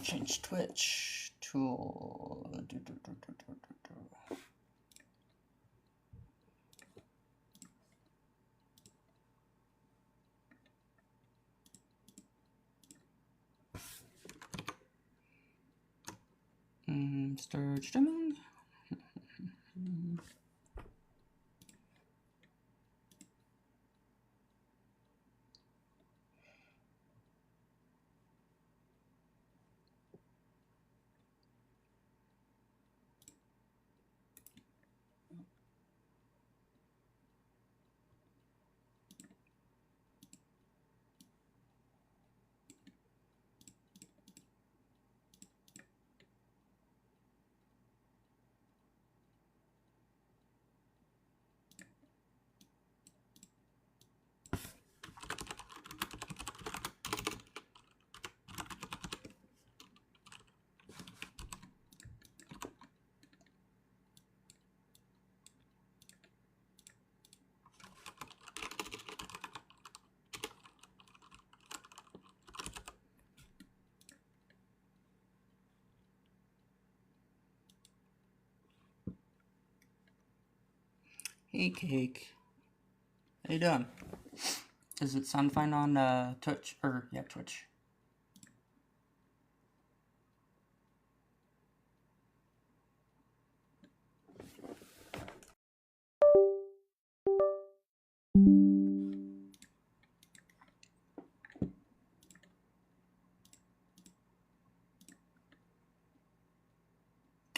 change Twitch to start streaming. Hey, Cake. How you doing? Does it sound fine on Twitch? Twitch.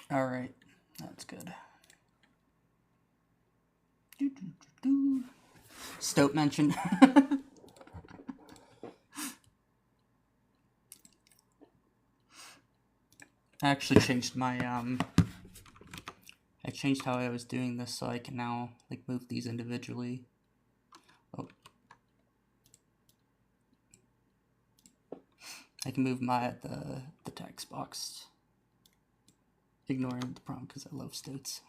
All right, that's good. Stoat mentioned. I actually changed my I changed how I was doing this so I can now like move these individually. Oh. I can move the text box, ignoring the prompt because I love stoats.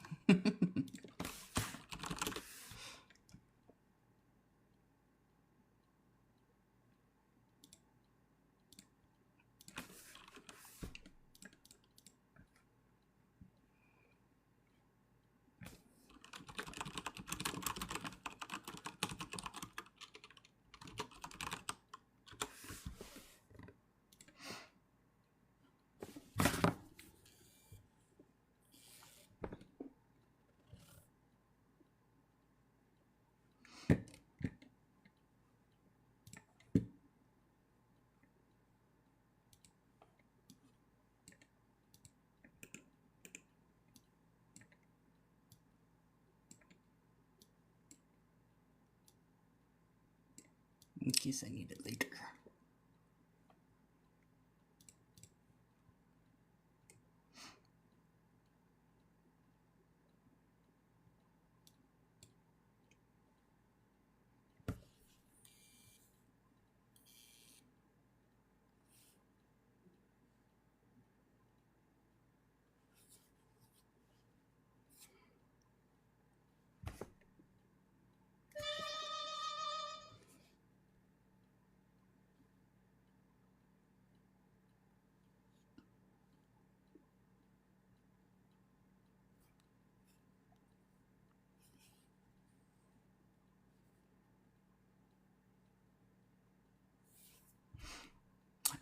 In case I need it later.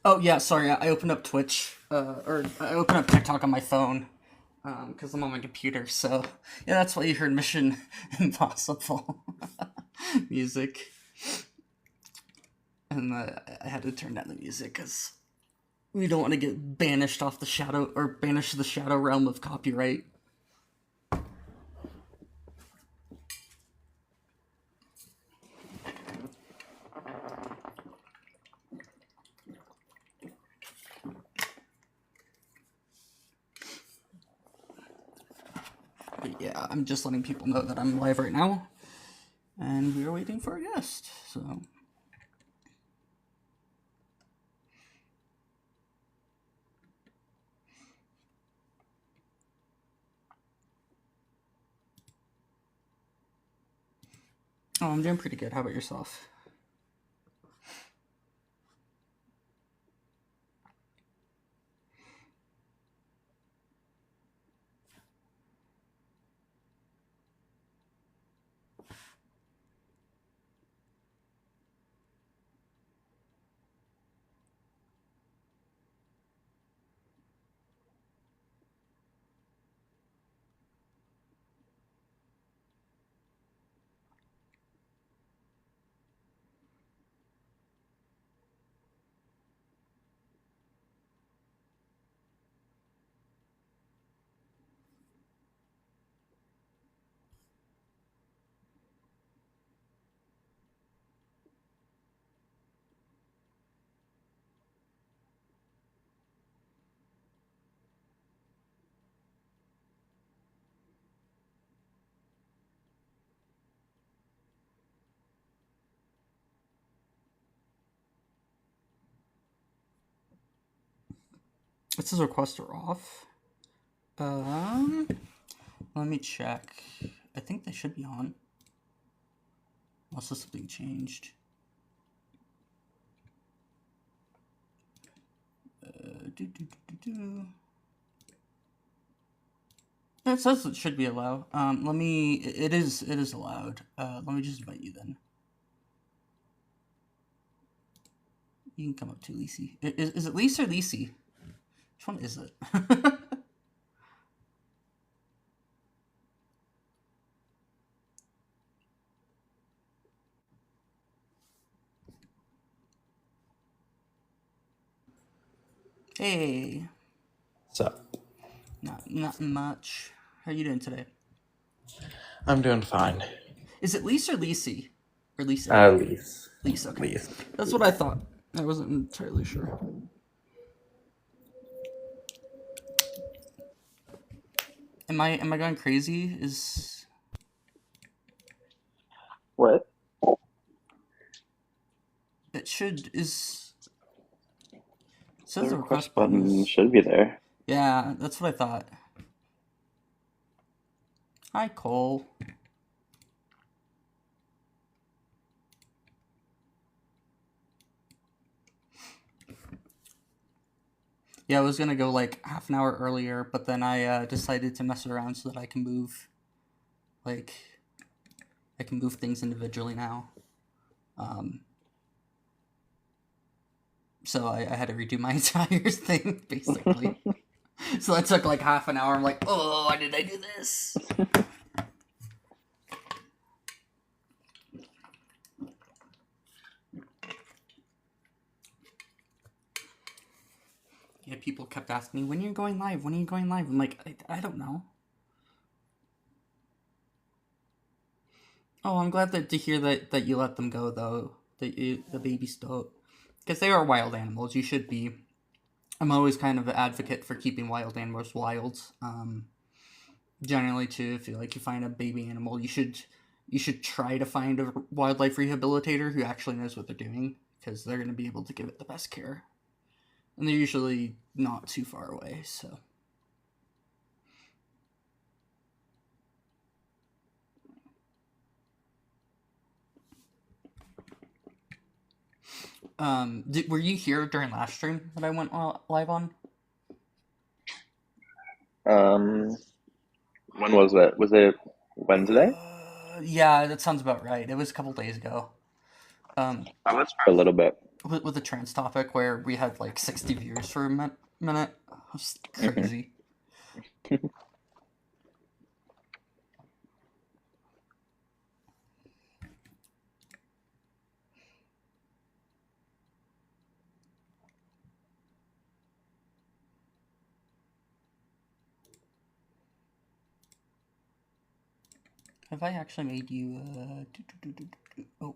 Oh yeah, sorry. I opened up Twitch, or I opened up TikTok on my phone, because I'm on my computer. So yeah, that's why you heard Mission Impossible music, and I had to turn down the music because we don't want to get banished off the shadow or banished to the shadow realm of copyright. But yeah, I'm just letting people know that I'm live right now, and we are waiting for a guest. So. Oh, I'm doing pretty good. How about yourself? It says requests are off. Um, Let me check. I think they should be on. Also, something changed. It says it should be allowed. Let me. It is allowed. Let me just invite you then. You can come up to Lisi. Is it Lisa or Lisi? Which one is it? Hey, What's up? not much. How are you doing today? I'm doing fine. Is it Lisa or Lisi? Or Lisa? Lise. Lisa, okay. Lise. That's what I thought. I wasn't entirely sure. Am I going crazy? What? It should is The says the request request button button is. should be there. Yeah, that's what I thought. Hi, Cole. Yeah, I was gonna go like half an hour earlier, but then I decided to mess around so that I can move, like, I can move things individually now. Um, so I had to redo my entire thing basically. So that took like half an hour. I'm like, oh, why did I do this? Yeah, people kept asking me, when are you going live? When are you going live? I'm like, I don't know. Oh, I'm glad to hear that you let them go though. The babies don't, because they are wild animals. You should be. I'm always kind of an advocate for keeping wild animals wild. Generally, too, if you find a baby animal, you should try to find a wildlife rehabilitator who actually knows what they're doing, because they're going to be able to give it the best care, and they're usually not too far away. So. Were you here during last stream that I went live on? Um, when was it? Was it Wednesday? Yeah, that sounds about right. It was a couple days ago. I was for a little bit. With the trans topic where we had like 60 views for a minute. It was hmm crazy. Have I actually made you? Oh,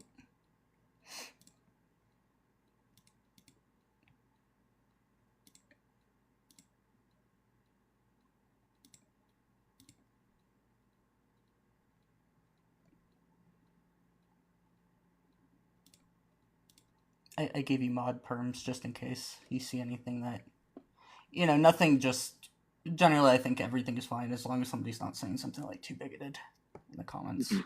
I gave you mod perms just in case you see anything that nothing. Just generally, I think everything is fine as long as somebody's not saying something like too bigoted in the comments.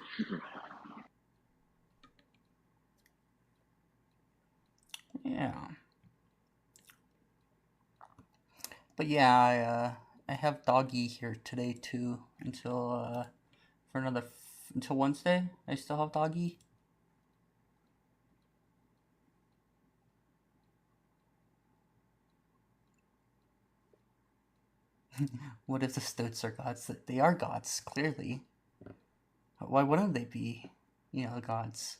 Yeah, but yeah, I have doggy here today too until for another until Wednesday. I still have doggy. What if the Stoats are gods? They are gods, clearly. Why wouldn't they be, gods?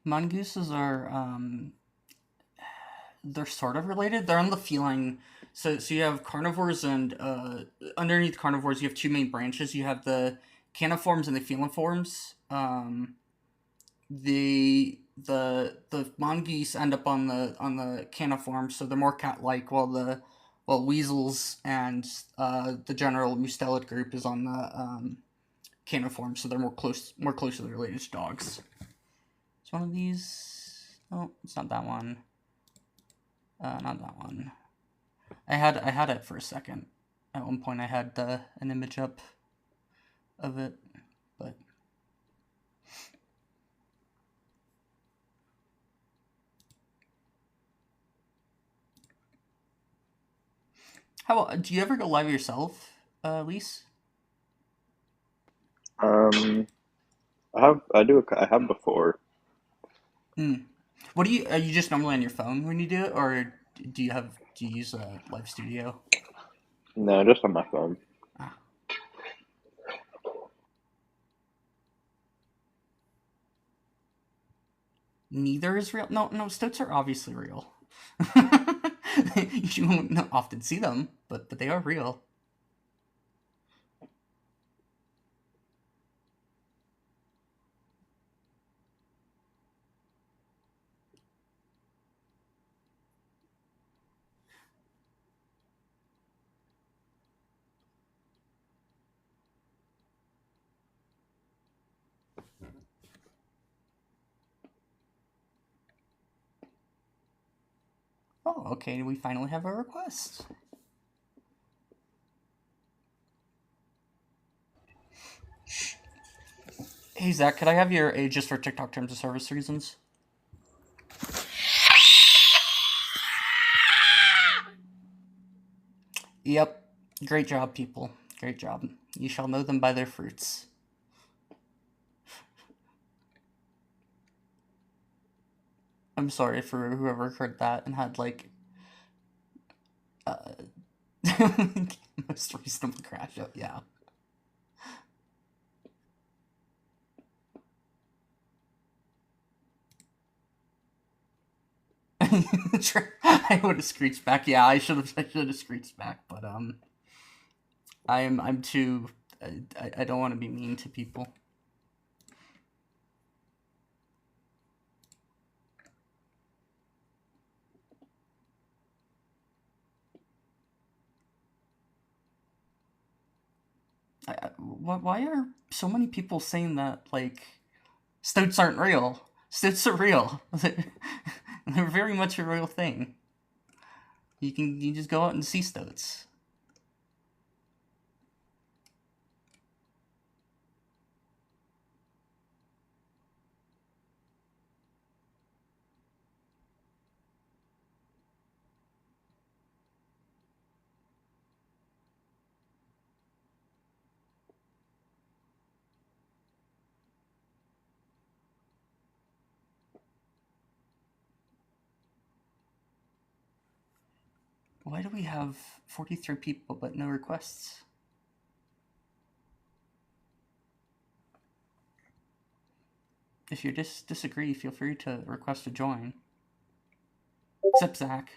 Mongooses are, they're sort of related. They're on the feline. So you have carnivores and underneath carnivores you have two main branches. You have the caniforms and the feliforms. The mongoose end up on the caniform, so they're more cat-like, while weasels and the general mustelid group is on the caniform, so they're more closely related to dogs. It's one of these. Oh, it's not that one. Not that one. I had it for a second. At one point, I had an image up of it, but how do you ever go live yourself, Lise? I have before. What are you just normally on your phone when you do it, or do you use a live studio? No, just on my phone. Ah. Neither is real. No, stoats are obviously real. You won't often see them, but they are real. Oh, okay, we finally have a request. Hey, Zach, could I have your age just for TikTok terms of service reasons? Yep. Great job, people. Great job. You shall know them by their fruits. I'm sorry for whoever heard that and had, like, most reasonable crash out, yeah. I would have screeched back. Yeah, I should have screeched back, but I'm too. I don't want to be mean to people. Why are so many people saying that, like, stoats aren't real? Stoats are real. They're very much a real thing. You just go out and see stoats. Why do we have 43 people but no requests? If you disagree, feel free to request to join. Except Zach.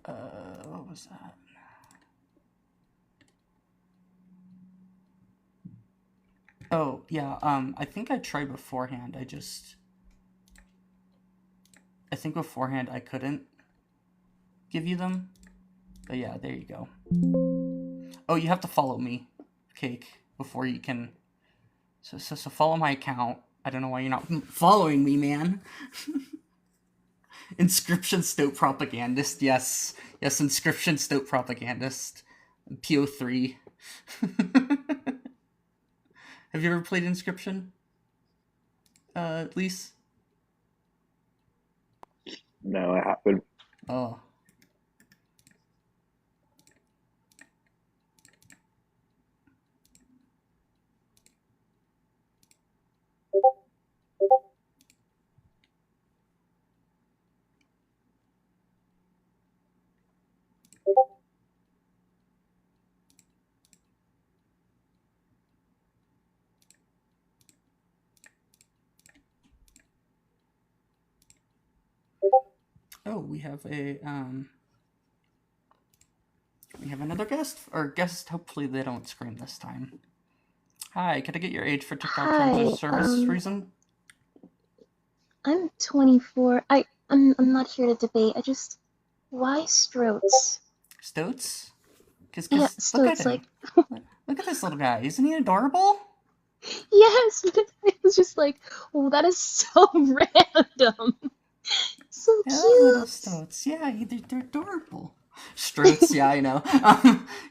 What was that? Oh, yeah, I think I tried beforehand. I think beforehand I couldn't give you them. But yeah, there you go. Oh, you have to follow me, Cake, before you can. So follow my account. I don't know why you're not following me, man. Inscription Stoat Propagandist. Yes, Inscription Stoat Propagandist. PO3. Have you ever played Inscription? Lise? No, I haven't. Oh. we have another guest, or guest. Hopefully they don't scream this time. Hi, can I get your age for TikTok terms Hi, of service reason? I'm 24. I'm not here to debate. Why Stroats? Stoats? Cause Yeah, look at Stoats, him. Look at this little guy. Isn't he adorable? yes, it was just like, oh, that is so random. So Yeah, those little cute. stoats. Yeah, they're adorable. Stoats, yeah, I know.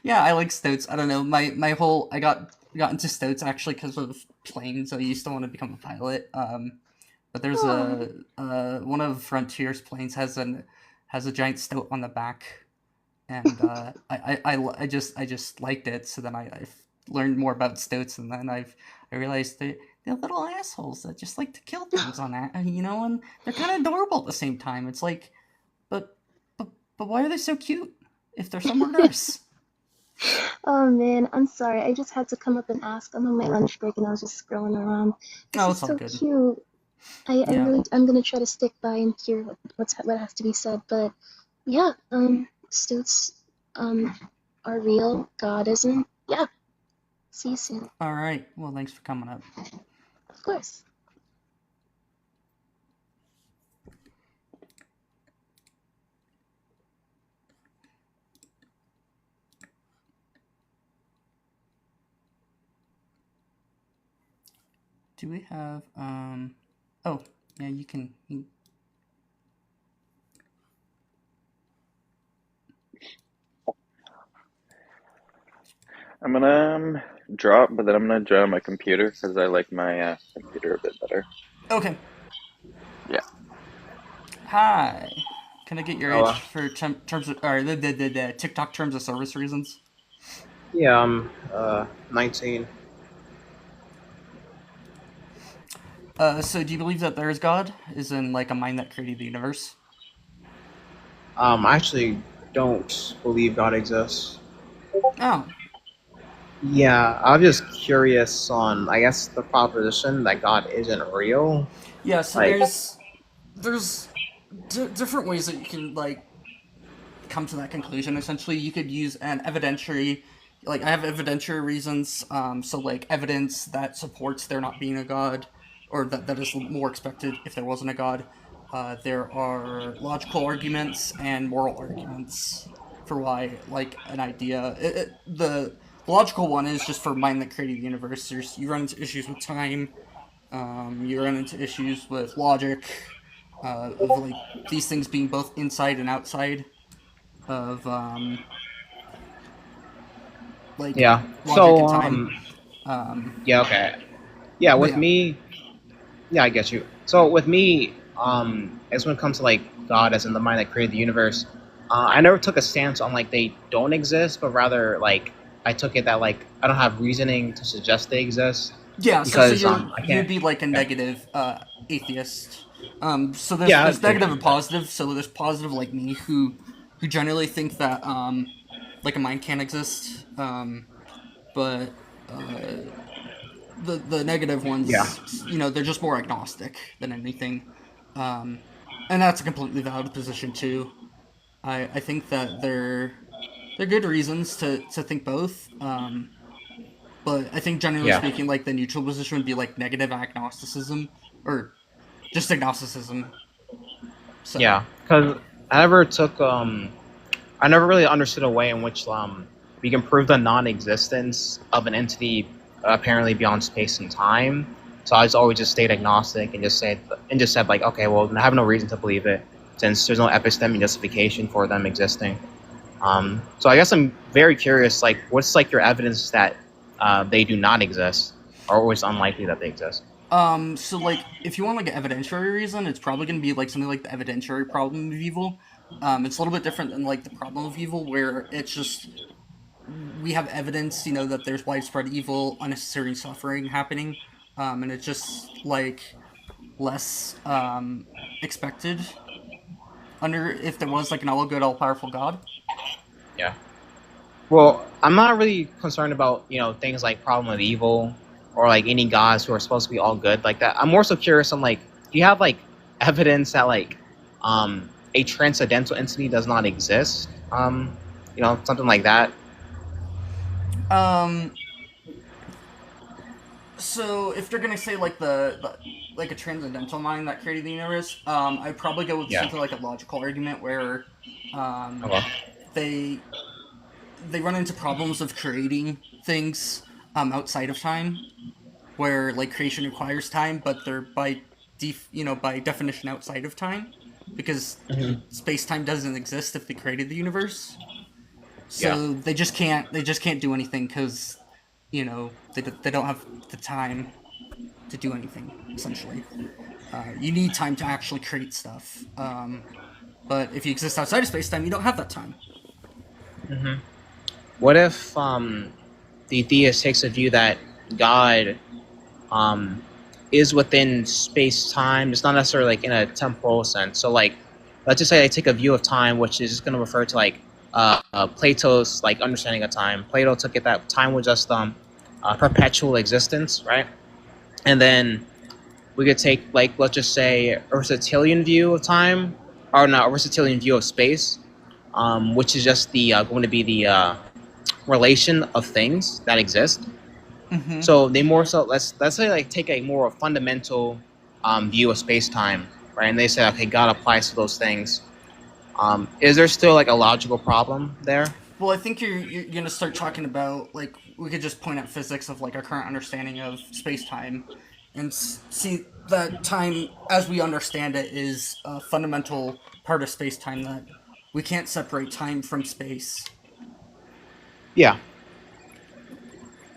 Yeah, I like stoats. I don't know. My whole I got into stoats actually because of planes. I used to want to become a pilot. But there's Aw. one of Frontier's planes has a giant stoat on the back, and I just liked it. So then I've learned more about stoats, and then I realized they're little assholes that just like to kill things on that, and they're kind of adorable at the same time. It's like, but but why are they so cute if they're so murderous? Oh man, I'm sorry. I just had to come up and ask. I'm on my lunch break and I was just scrolling around. This Oh, is it's all so good. cute. Yeah. I'm gonna try to stick by and hear what has to be said. But yeah, Stoots are real. God isn't. Yeah. See you soon. All right. Well, thanks for coming up. Of course. Do we have Oh, yeah, you can. I'm gonna drop, but then I'm gonna join my computer because I like my computer a bit better. Okay. Yeah. Hi. Can I get your age Oh, for terms of, or the TikTok terms of service reasons? yeah, I'm 19. So do you believe that there is God? Is in like a mind that created the universe? I actually don't believe God exists. Oh, Yeah, I'm just curious on, I guess, the proposition that God isn't real. yeah. So Like, there's different ways that you can like come to that conclusion. Essentially, you could use an evidentiary. Like I have evidentiary reasons. So like evidence that supports there not being a God, or that is more expected if there wasn't a God. There are logical arguments and moral arguments for why like an idea. The logical one is just for mind that created the universe. You run into issues with time. You run into issues with logic. Of like these things being both inside and outside of like yeah. logic So, and time. yeah, okay. Yeah, But with yeah, me, yeah, I get you. So with me, as when it comes to like God as in the mind that created the universe, I never took a stance on like they don't exist, but rather like I took it that like I don't have reasoning to suggest they exist yeah. So because I you would can't. be like a Yeah, negative atheist. So yeah, there's I'd say negative that. and positive. So there's positive like me who generally think that like a mind can't exist. But the negative Yeah, ones, they're just more agnostic than anything. And that's a completely valid position too. I think that they're good reasons to think both. But I think generally yeah, speaking, like the neutral position would be like negative agnosticism or just agnosticism. So yeah. Because I never took I never really understood a way in which we can prove the non-existence of an entity apparently beyond space and time. So I just always just stayed agnostic and just said like, okay, well, I have no reason to believe it since there's no epistemic justification for them existing. So I guess I'm very curious, like, what's like your evidence that they do not exist, or it's unlikely that they exist? so like if you want like an evidentiary reason, it's probably gonna be like something like the evidentiary problem of evil. It's a little bit different than like the problem of evil, where it's just we have evidence, that there's widespread evil, unnecessary suffering happening, and it's just like less expected under if there was like an all good, all powerful God. Yeah. Well, I'm not really concerned about things like problem of evil or like any gods who are supposed to be all good like that. I'm more so curious on like, do you have like evidence that like a transcendental entity does not exist. Something like that. Um. So if you're gonna say like the like a transcendental mind that created the universe, I'd probably go with Yeah. something like a logical argument where, um, Okay. they they run into problems of creating things outside of time, where like creation requires time, but they're by definition outside of time, because Mhm. space time doesn't exist if they created the universe. Yeah. So they just can't do anything because they don't have the time to do anything essentially. You need time to actually create stuff. But if you exist outside of space time, you don't have that time. Hmm. What if the theist takes a view that God um, is within space time? It's not necessarily like in a temporal sense. So like, let's just say I take a view of time, which is going to refer to like Plato's like understanding of time. Plato took it that time was just perpetual existence, right? And then we could take like let's just say Aristotelian view of time, or not Aristotelian view of space, which is just the going to be the relation of things that exist. Mm-hmm. So they more so let's say like take a more fundamental view of space time, right? And they say okay, God applies to those things. Is there still like a logical problem there? Well, I think you're gonna start talking about like we could just point at physics of like our current understanding of space time, and see that time as we understand it is a fundamental part of space time that we can't separate time from space. Yeah,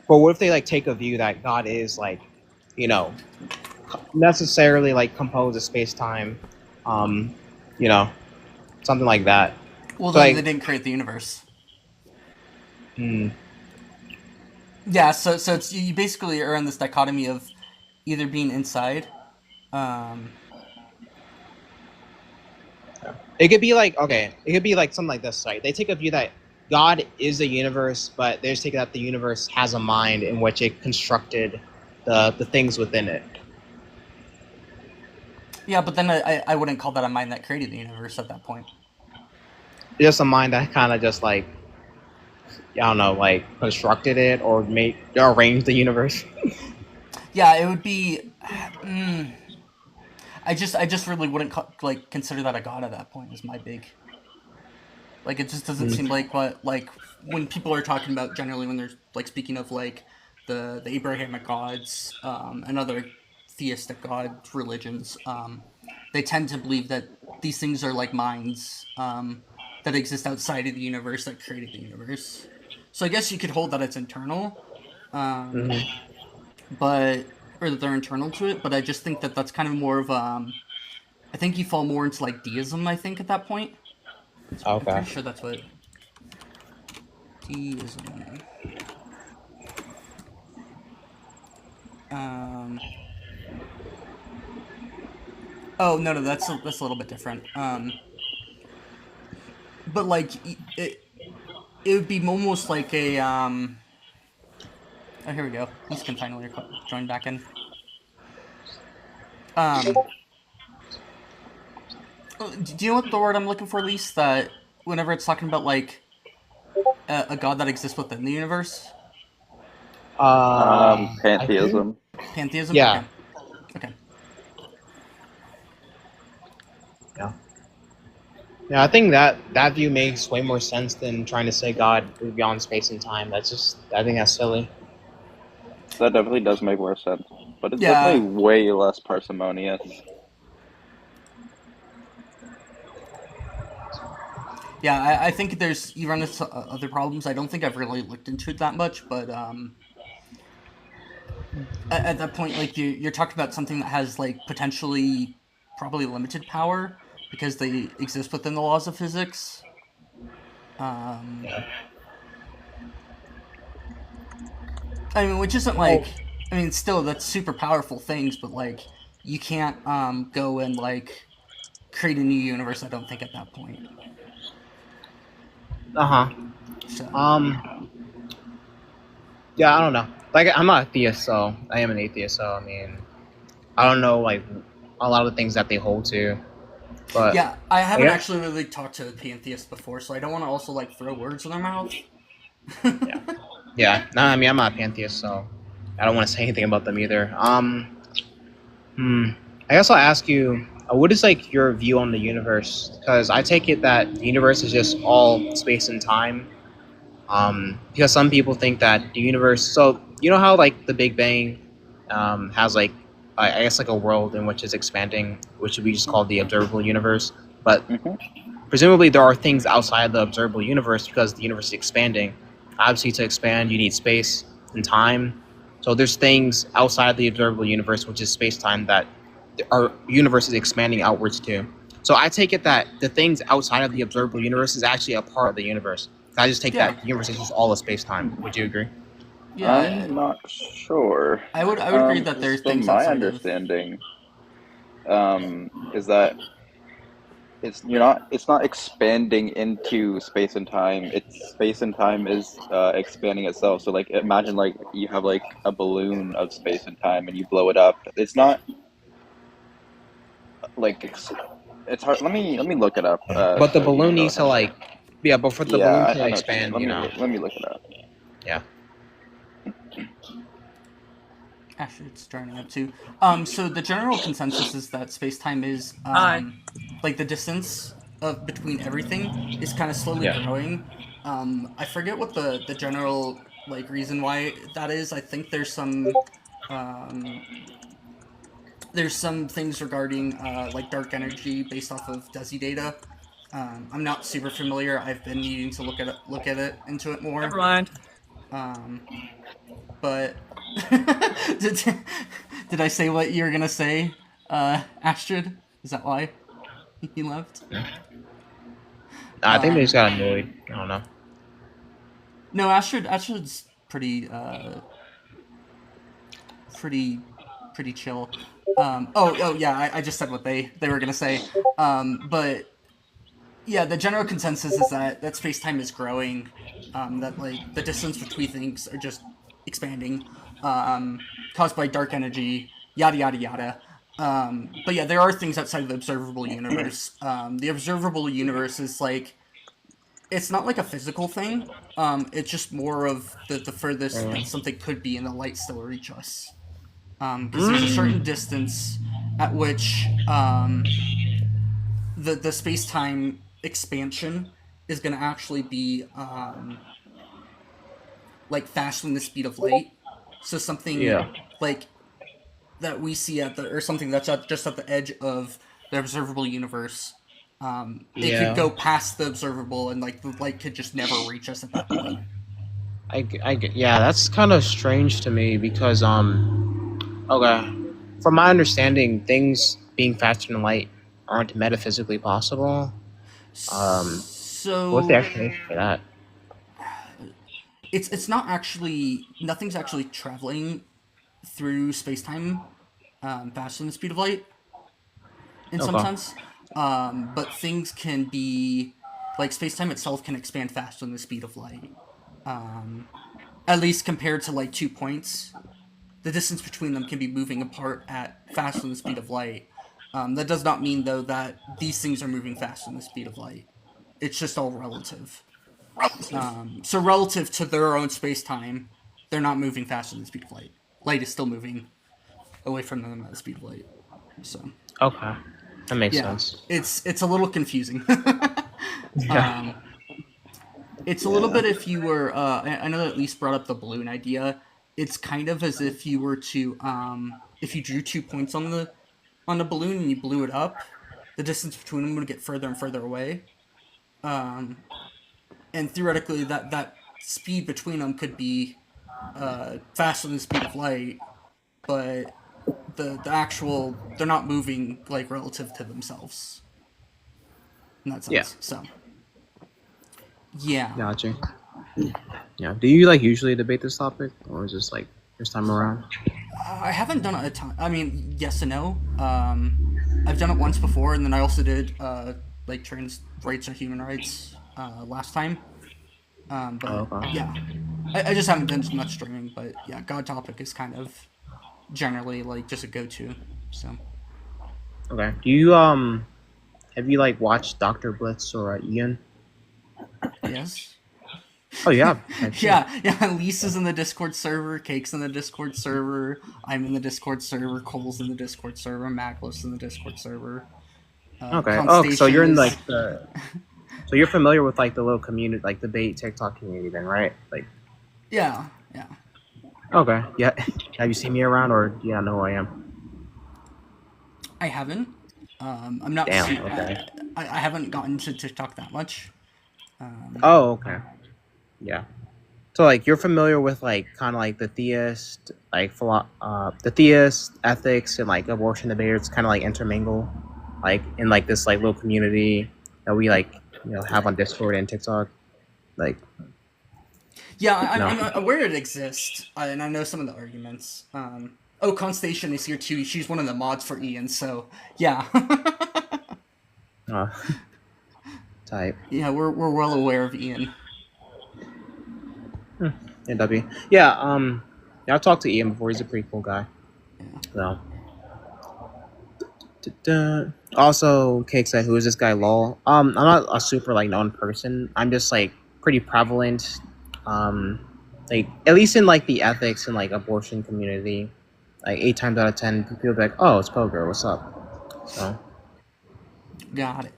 but what if they like take a view that God is like, you know, necessarily like composed of space time, um, you know, something like that. Well, So then they like, didn't create the universe. hmm, Yeah, so it's you basically are in this dichotomy of either being inside, um, it could be like okay, it could be like something like this, right? They take a view that God is the universe, but they just take that the universe has a mind in which it constructed the things within it. yeah, but then I wouldn't call that a mind that created the universe at that point. Just a mind that kind of just like I don't know, like constructed it or made or arranged the universe. Yeah, it would be. I just really wouldn't like consider that a god at that point. Is my big. Like it just doesn't seem like what like when people are talking about generally when they're like speaking of like the Abrahamic gods and other theistic god religions, they tend to believe that these things are like minds that exist outside of the universe that created the universe. So I guess you could hold that it's internal, um, Mhm. but or that they're internal to it. But I just think that that's kind of more of I think you fall more into like deism. I think at that point. I'm Okay. pretty sure that's what deism. Um. Oh no, that's a little bit different. But like it would be almost like a Oh, here we go. He's can finally join back in. Um. Do you know what the word I'm looking for, Lise? That whenever it's talking about like a god that exists within the universe, I think Pantheism. pantheism. Okay. yeah, Okay. yeah, yeah. I think that view makes way more sense than trying to say God is beyond space and time. That's just I think that's silly. That definitely does make more sense, but it's Yeah. definitely way less parsimonious. Yeah, I think there's you run into other problems. I don't think I've really looked into it that much, but at that point, like you're talking about something that has like potentially probably limited power because they exist within the laws of physics. Um, I mean, which isn't Oh, like, I mean, still that's super powerful things, but like you can't go and like create a new universe. I don't think at that point. uh huh. So Um, yeah, I don't know. Like, I'm not a theist, so I am an atheist. So I mean, I don't know like a lot of the things that they hold to. But Yeah, I haven't yeah. actually really talked to pantheists before, so I don't want to also like throw words in their mouth. Yeah, no, I mean I'm not a pantheist, so I don't want to say anything about them either. I guess I'll ask you, what is like your view on the universe? Because I take it that the universe is just all space and time. Because some people think that the universe. So you know how like the Big Bang has like I guess like a world in which is expanding, which we just call the observable universe. But Hmm. presumably there are things outside the observable universe because the universe is expanding. Obviously, to expand, you need space and time. So there's things outside the observable universe, which is space time, that our universe is expanding outwards to. So I take it that the things outside of the observable universe is actually a part of the universe. I just take Yeah. that the universe is just all a space time. Would you agree? Yeah, I'm not sure. I would agree that there's So things my outside of. understanding is that it's not expanding into space and time. It's space and time is expanding itself. So like imagine like you have like a balloon of space and time and you blow it up. It's not like it's hard. Let me look it up. But the So you balloon know needs to like, yeah, but for the yeah, balloon to I know what you mean. expand, you know, Let me look it up. yeah. Actually, it's starting up too. So the general consensus is that space-time is Hi. like the distance of between everything is kind of slowly Yeah. growing. I forget what the general like reason why that is. I think um, there's some things regarding like dark energy based off of DESI data. I'm not super familiar. I've been needing to look at it into it more. Never mind. But did, did I say what you were gonna say, Astrid? Is that why he left? I think they just got annoyed. I don't know. No, Astrid's pretty chill. Oh yeah, I just said what they were gonna say. But yeah, the general consensus is that space time is growing. That like the distance between things are just expanding, caused by dark energy. Yada yada yada. But yeah, there are things outside of the observable universe. The observable universe is like it's not like a physical thing. It's just more of the furthest that something could be, and the light still reach us. Because there's a certain distance at which the space time expansion is going to actually be like faster than the speed of light. So something Yeah. like that we see at the or something that's just at the edge of the observable universe. It Yeah. could go past the observable, and like the light could just never reach us at that point. Yeah, that's kind of strange to me because okay, from my understanding, things being faster than light aren't metaphysically possible. So What's the explanation for that? it's not actually nothing's actually traveling through space time faster than the speed of light in some Okay. sense. But things can be like space time itself can expand faster than the speed of light. At least compared to like 2 points, the distance between them can be moving apart at faster than the speed of light. That does not mean though that these things are moving faster than the speed of light. It's just all relative. So relative to their own space time, they're not moving faster than the speed of light. Light is still moving away from them at the speed of light. So Okay, that makes yeah, sense. it's a little confusing. Yeah. It's a little bit if you were. I know that Lise brought up the balloon idea. It's kind of as if you were to, if you drew 2 points on the balloon and you blew it up, the distance between them would get further and further away. And theoretically, that speed between them could be faster than the speed of light, but the actual they're not moving like relative to themselves in that sense. Yeah. So yeah. Gotcha. Yeah. Do you like usually debate this topic, or is this like first time around? I haven't done it a ton. I mean, yes and no. I've done it once before, and then I also did like trans rights or human rights last time. But Okay. yeah, I just haven't done much streaming. But yeah, God topic is kind of generally like just a go-to. So Okay. Do you have have you like watched Doctor Blitz or Ian? Yes. Oh yeah, I see. Yeah. Lisa's in the Discord server. Cake's in the Discord server. I'm in the Discord server. Cole's in the Discord server. Mackless in the Discord server. Okay. Oh, so you're in is- like the. So you're familiar with like the little community, like the bait TikTok community, then, right? Like. Yeah. Okay. Yeah. Have you seen me around, or do you not know who I am? I haven't. I'm not. Damn. Okay. I haven't gotten to TikTok that much. Oh, okay. Yeah. So like you're familiar with like kind of like the theist, like the theist ethics and like abortion debaters kind of like intermingle, like in like this like little community that we like have on Discord and TikTok, like. Yeah, No. I'm aware it exists, and I know some of the arguments. Constation is here too. She's one of the mods for Ian, so yeah. Type. Yeah, we're well aware of Ian. NW. Yeah. Yeah, I've talked to Ian before. He's a pretty cool guy. So. Also, Cake said, "Who is this guy?" Lol. I'm not a super like known person. I'm just like pretty prevalent. Like at least in like the ethics and like abortion community, like 8 times out of 10 people be like, "Oh, it's Poker. What's up?" So. Got it.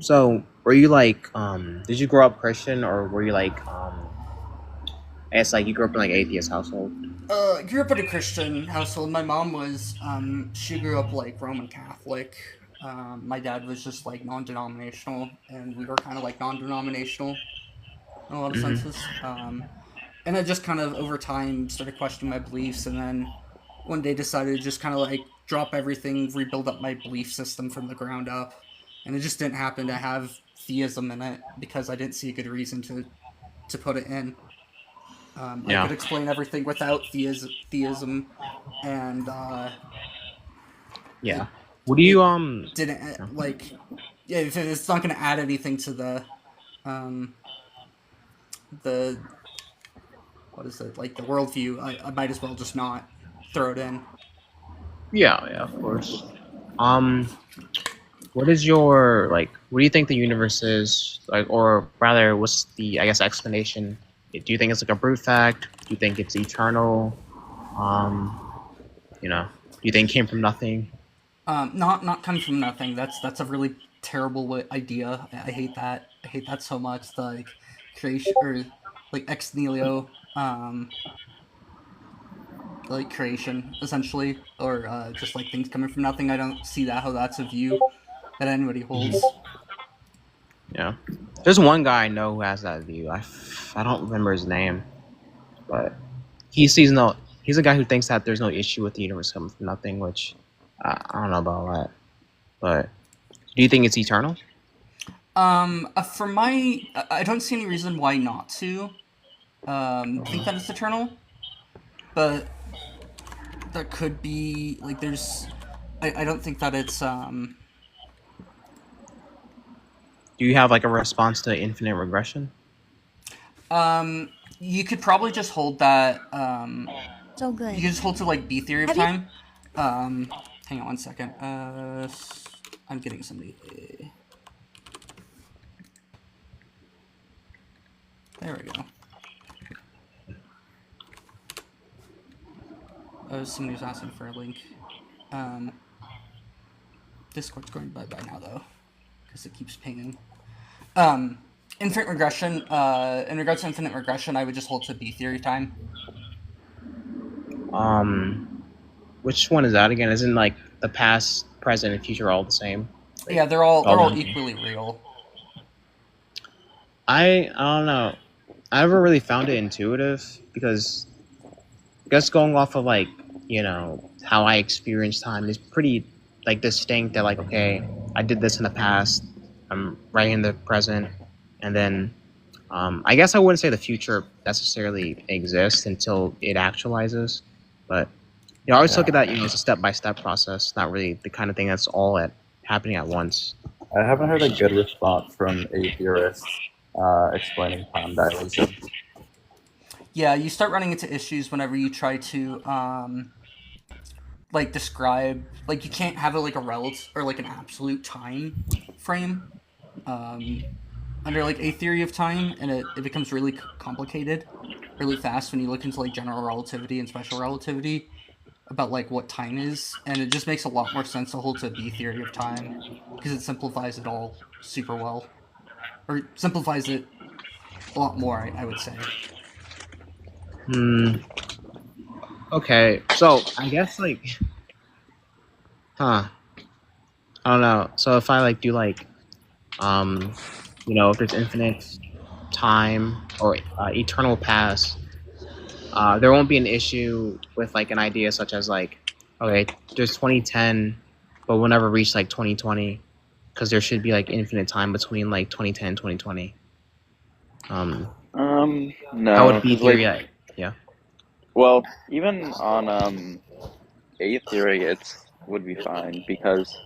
So, were you like, did you grow up Christian, or were you like, I guess like you grew up in like atheist household? Grew up in a Christian household. My mom was, she grew up like Roman Catholic. My dad was just like non-denominational, and we were kind of like non-denominational in a lot of senses. And I just kind of over time started questioning my beliefs, and then one day decided to just kind of like drop everything, rebuild up my belief system from the ground up. And it just didn't happen to have theism in it because I didn't see a good reason to put it in. I could explain everything without theism, and Yeah. What do you didn't like. Yeah, if it's not going to add anything to the what is it, like the worldview, I might as well just not throw it in. Yeah, of course. What is your like? What do you think the universe is like, or rather, what's the explanation? Do you think it's like a brute fact? Do you think it's eternal? Do you think it came from nothing? Not coming from nothing. That's a really terrible idea. I hate that. I hate that so much. The like creation or like ex nihilo, like creation essentially, or just like things coming from nothing. I don't see how that's a view that anybody holds. Yeah, there's one guy I know who has that view. I don't remember his name, but he's a guy who thinks that there's no issue with the universe coming from nothing, which I don't know about that. But do you think it's eternal? I don't see any reason why not to think that it's eternal, but there could be like I don't think that it's Do you have like a response to infinite regression? You could probably just hold that So good. you could just hold to like B theory of time. Hang on one second. I'm getting somebody. There we go. Somebody's asking for a link. Discord's going bye-bye now, though, because it keeps pinging. Infinite regression. In regards to infinite regression, I would just hold to B theory time. Which one is that again? Isn't like the past, present, and future all the same? Yeah, they're all equally real. I don't know. I never really found it intuitive because just going off of like how I experience time is pretty like distinct. That like okay, I did this in the past. I'm right in the present, and then I guess I wouldn't say the future necessarily exists until it actualizes, but I always look at that it's a step-by-step process, not really the kind of thing that's all happening at once. I haven't heard a good response from a theorist explaining time dilation. Yeah, you start running into issues whenever you try to like describe like you can't have it like a relative or like an absolute time frame under like a theory of time, and it becomes really complicated really fast when you look into like general relativity and special relativity about like what time is, and it just makes a lot more sense to hold to B theory of time because it simplifies it all super well, or simplifies it a lot more. I would say. Hmm. Okay. So I guess like, huh? I don't know. So if I like do like, if there's infinite time or eternal past, there won't be an issue with like an idea such as like, okay, there's 2010, but we'll never reach like 2020 because there should be like infinite time between like 2010 and 2020. How No, would B because like, theory? Yeah. well, even on A theory, would be fine because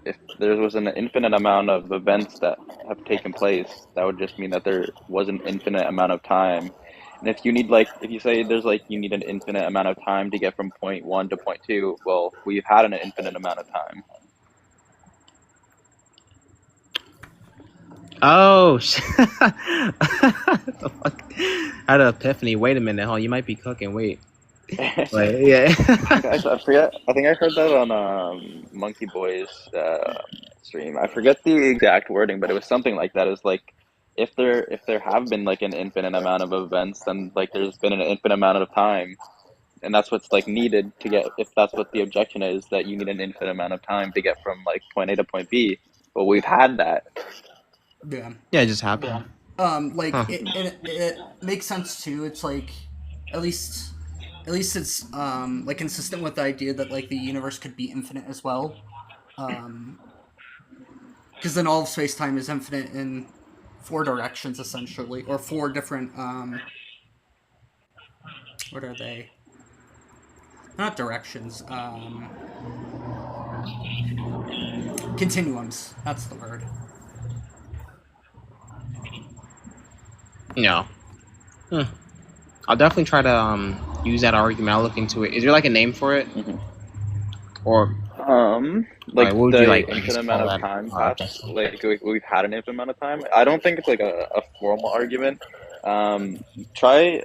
if there was an infinite amount of events that have taken place, that would just mean that there was an infinite amount of time. And if you need like, if you say there's like you need an infinite amount of time to get from point one to point two, well, we've had an infinite amount of time. Oh, the fuck? I had an epiphany. Wait a minute, huh? You might be cooking. Wait. Wait, yeah. I forget. I think I heard that on Monkey Boy's stream. I forget the exact wording, but it was something like that. It's like if there have been like an infinite amount of events, then like there's been an infinite amount of time, and that's what's like needed to get. If that's what the objection is, that you need an infinite amount of time to get from like point A to point B. Well, we've had that. Yeah. Yeah, it just happened. Like Huh. it makes sense too. It's like at least it's like consistent with the idea that like the universe could be infinite as well. Because then all of space time is infinite in 4 directions essentially, or 4 different what are they? Not directions. Continuums. That's the word. No. I'll definitely try to use that argument. I'll look into it. Is there like a name for it? Mhm. Or Like what would the you like? infinite Just amount call of that? time passed, like we've had an infinite amount of time. I don't think it's like a formal argument. Try.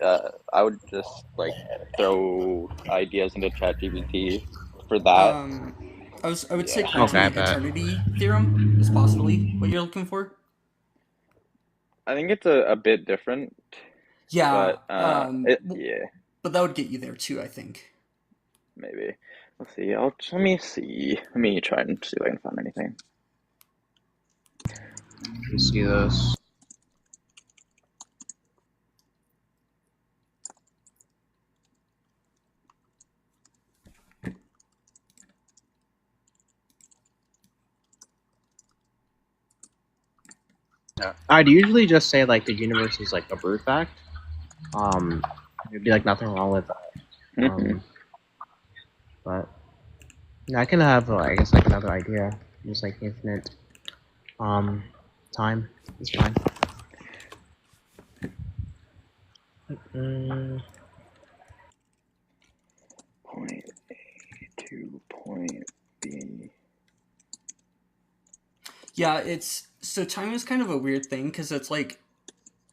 I would just like throw ideas into ChatGPT for that. I would say Yeah. Okay, I quantum bet. eternity theorem is possibly what you're looking for. I think it's a bit different, Yeah. but yeah, But that would get you there too, I think. maybe. Let's see. Let me see. Let me try and see if I can find anything. Let me see this. I'd usually just say like the universe is like a brute fact. There'd be like nothing wrong with that. Mhm. But I can have I guess like another idea. Just like infinite time. It's fine. Point A to point B. Yeah, so time is kind of a weird thing because it's like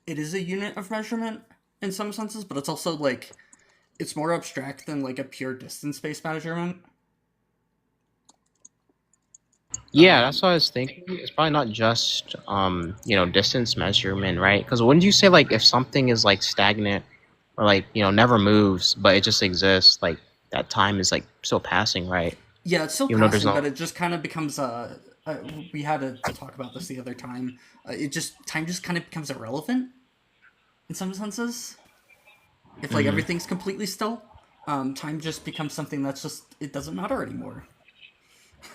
it is a unit of measurement in some senses, but it's also like it's more abstract than like a pure distance-based measurement. Yeah, that's what I was thinking. It's probably not just distance measurement, right? Because wouldn't you say like if something is like stagnant or like never moves, but it just exists, like that time is like still passing, right? Yeah, it's still Even though there's passing, no. but it just kind of becomes we had to talk about this the other time. Time just kind of becomes irrelevant in some senses. If like everything's completely still, time just becomes something that's just it doesn't matter anymore.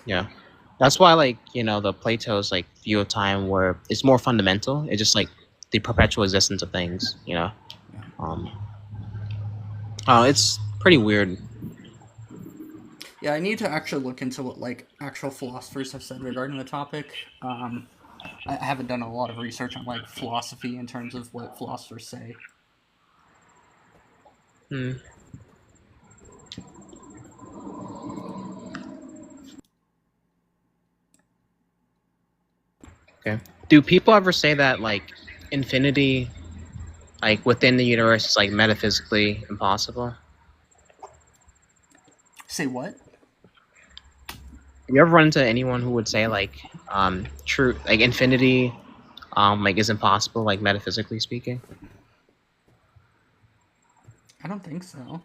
Yeah, that's why like the Plato's like view of time where it's more fundamental. It's just like the perpetual existence of things. Yeah. It's pretty weird. Yeah, I need to actually look into what like actual philosophers have said regarding the topic. I haven't done a lot of research on like philosophy in terms of what philosophers say. Okay. Do people ever say that like infinity, like within the universe, is like metaphysically impossible? Say what? Have you ever run into anyone who would say like true like infinity like is impossible, like metaphysically speaking? I don't think so.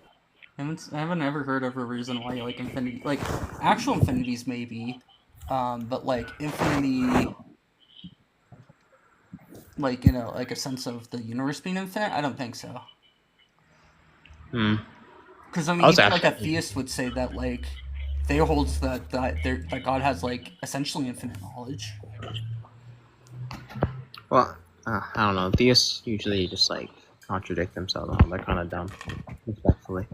I haven't ever heard of a reason why like infinity, like actual infinities maybe, but like infinity, like like a sense of the universe being infinite. I don't think so. Hmm. Because I I mean, was even like a asking. theist would say that like they holds that God has like essentially infinite knowledge. Well, I don't know. Theists usually just like contradict themselves. Oh, they're kind of dumb, respectfully.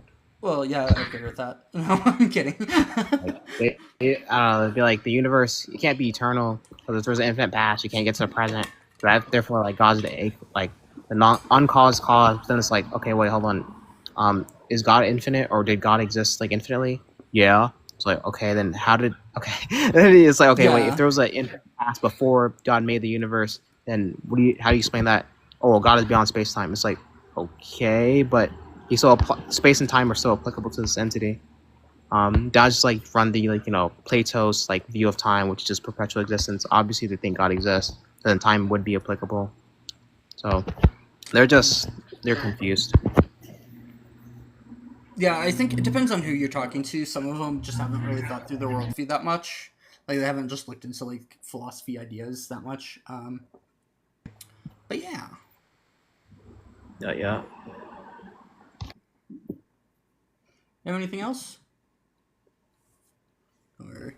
Well, yeah, I agree with that. No, I'm kidding. Like I don't know. They'd be like the universe. You can't be eternal because if there's an infinite past, you can't get to the present. That therefore, like God's like the non uncaused cause. Then it's like, okay, wait, hold on. Is God infinite or did God exist like infinitely? Yeah. It's like, okay, then how did okay? Then it's like, okay, wait, if Yeah, there was an infinite past before God made the universe, then how do you explain that? Oh, well, God is beyond space time. It's like, okay, but he's still space and time are still applicable to this entity. That's just like from the Plato's like view of time, which is just perpetual existence. Obviously, they think God exists, then time would be applicable. So they're confused. yeah. I think it depends on who you're talking to. Some of them just haven't really thought through their worldview that much. Like they haven't just looked into like philosophy ideas that much. But yeah. Yeah. Have anything else? Or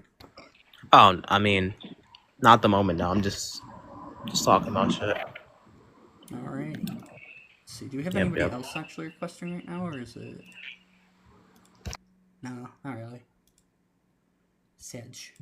Oh, I mean, not at the moment. No, I'm just talking about shit. alrighty. Let's see. Do we have Yep, anybody yep. else actually requesting right now, or is it? No, not really. Sedge.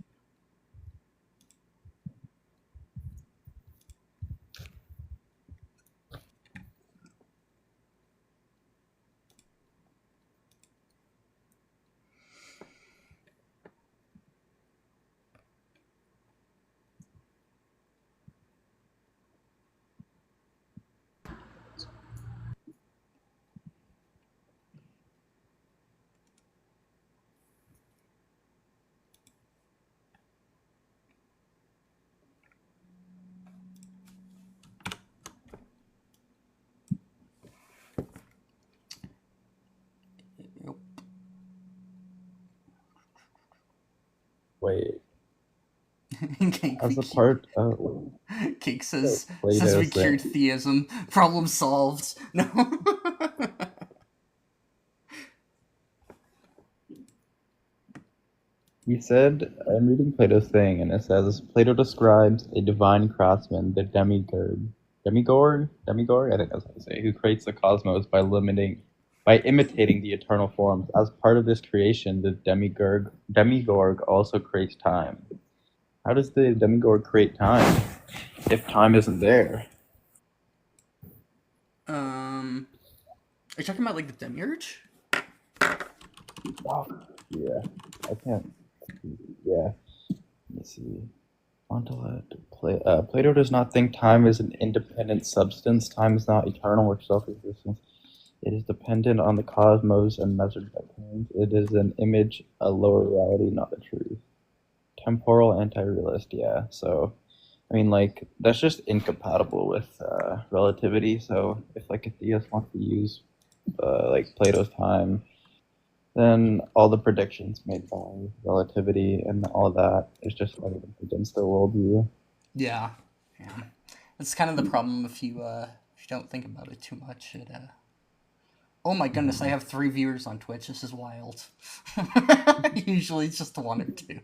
Yep. Wait, Cake, as a part of Cake says we Plato's cured thing, theism. Problem solved. No. he said, I'm reading Plato's thing, and it says Plato describes a divine craftsman, the demigorg, I think that's how you say, it, who creates the cosmos by imitating the eternal forms. As part of this creation, the demigorg also creates time. How does the demigorg create time if time isn't there? Are you talking about like the demiurge? Oh, yeah, I can't. Yeah, let me see. Plato does not think time is an independent substance. Time is not eternal or self-existence. It is dependent on the cosmos and measured by times. It is an image, a lower reality, not the truth. Temporal anti-realist, yeah. So, I mean, like, that's just incompatible with relativity. So, if, like, a theist wants to use, like, Plato's time, then all the predictions made by relativity and all that is just like against their worldview. Yeah. Yeah. That's kind of the problem if you don't think about it too much. Oh my goodness, I have 3 viewers on Twitch. This is wild. Usually it's just 1 or 2.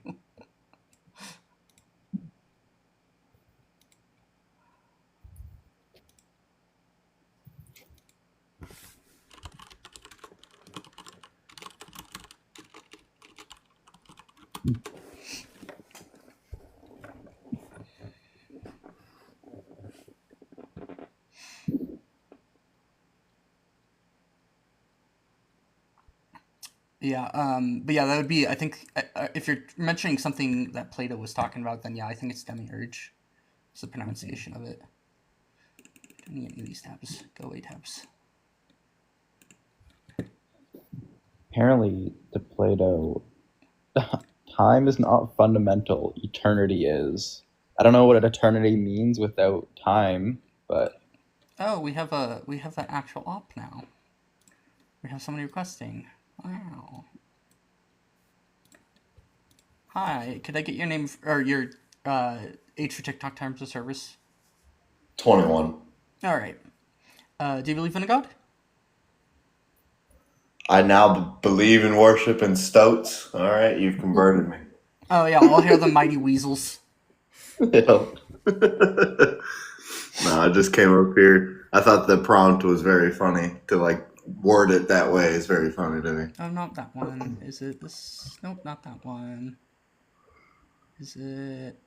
Yeah, but yeah, that would be. I think if you're mentioning something that Plato was talking about, then yeah, I think it's demiurge. It's the pronunciation of it. Don't need any of these tabs. Go away, tabs. Apparently, to Plato, time is not fundamental. Eternity is. I don't know what an eternity means without time, but Oh, we have the actual op now. We have somebody requesting. Wow. Hi, could I get your name or your age for TikTok terms of service? 21. All right. Do you believe in a god? I now believe in worship and stoats. All right, you've converted me. Oh yeah, I'll hear the mighty weasels. Yeah. No, I just came up here. I thought the prompt was very funny. To like word it that way is very funny to me. Oh, not that one. Is it this? Nope, not that one. Is it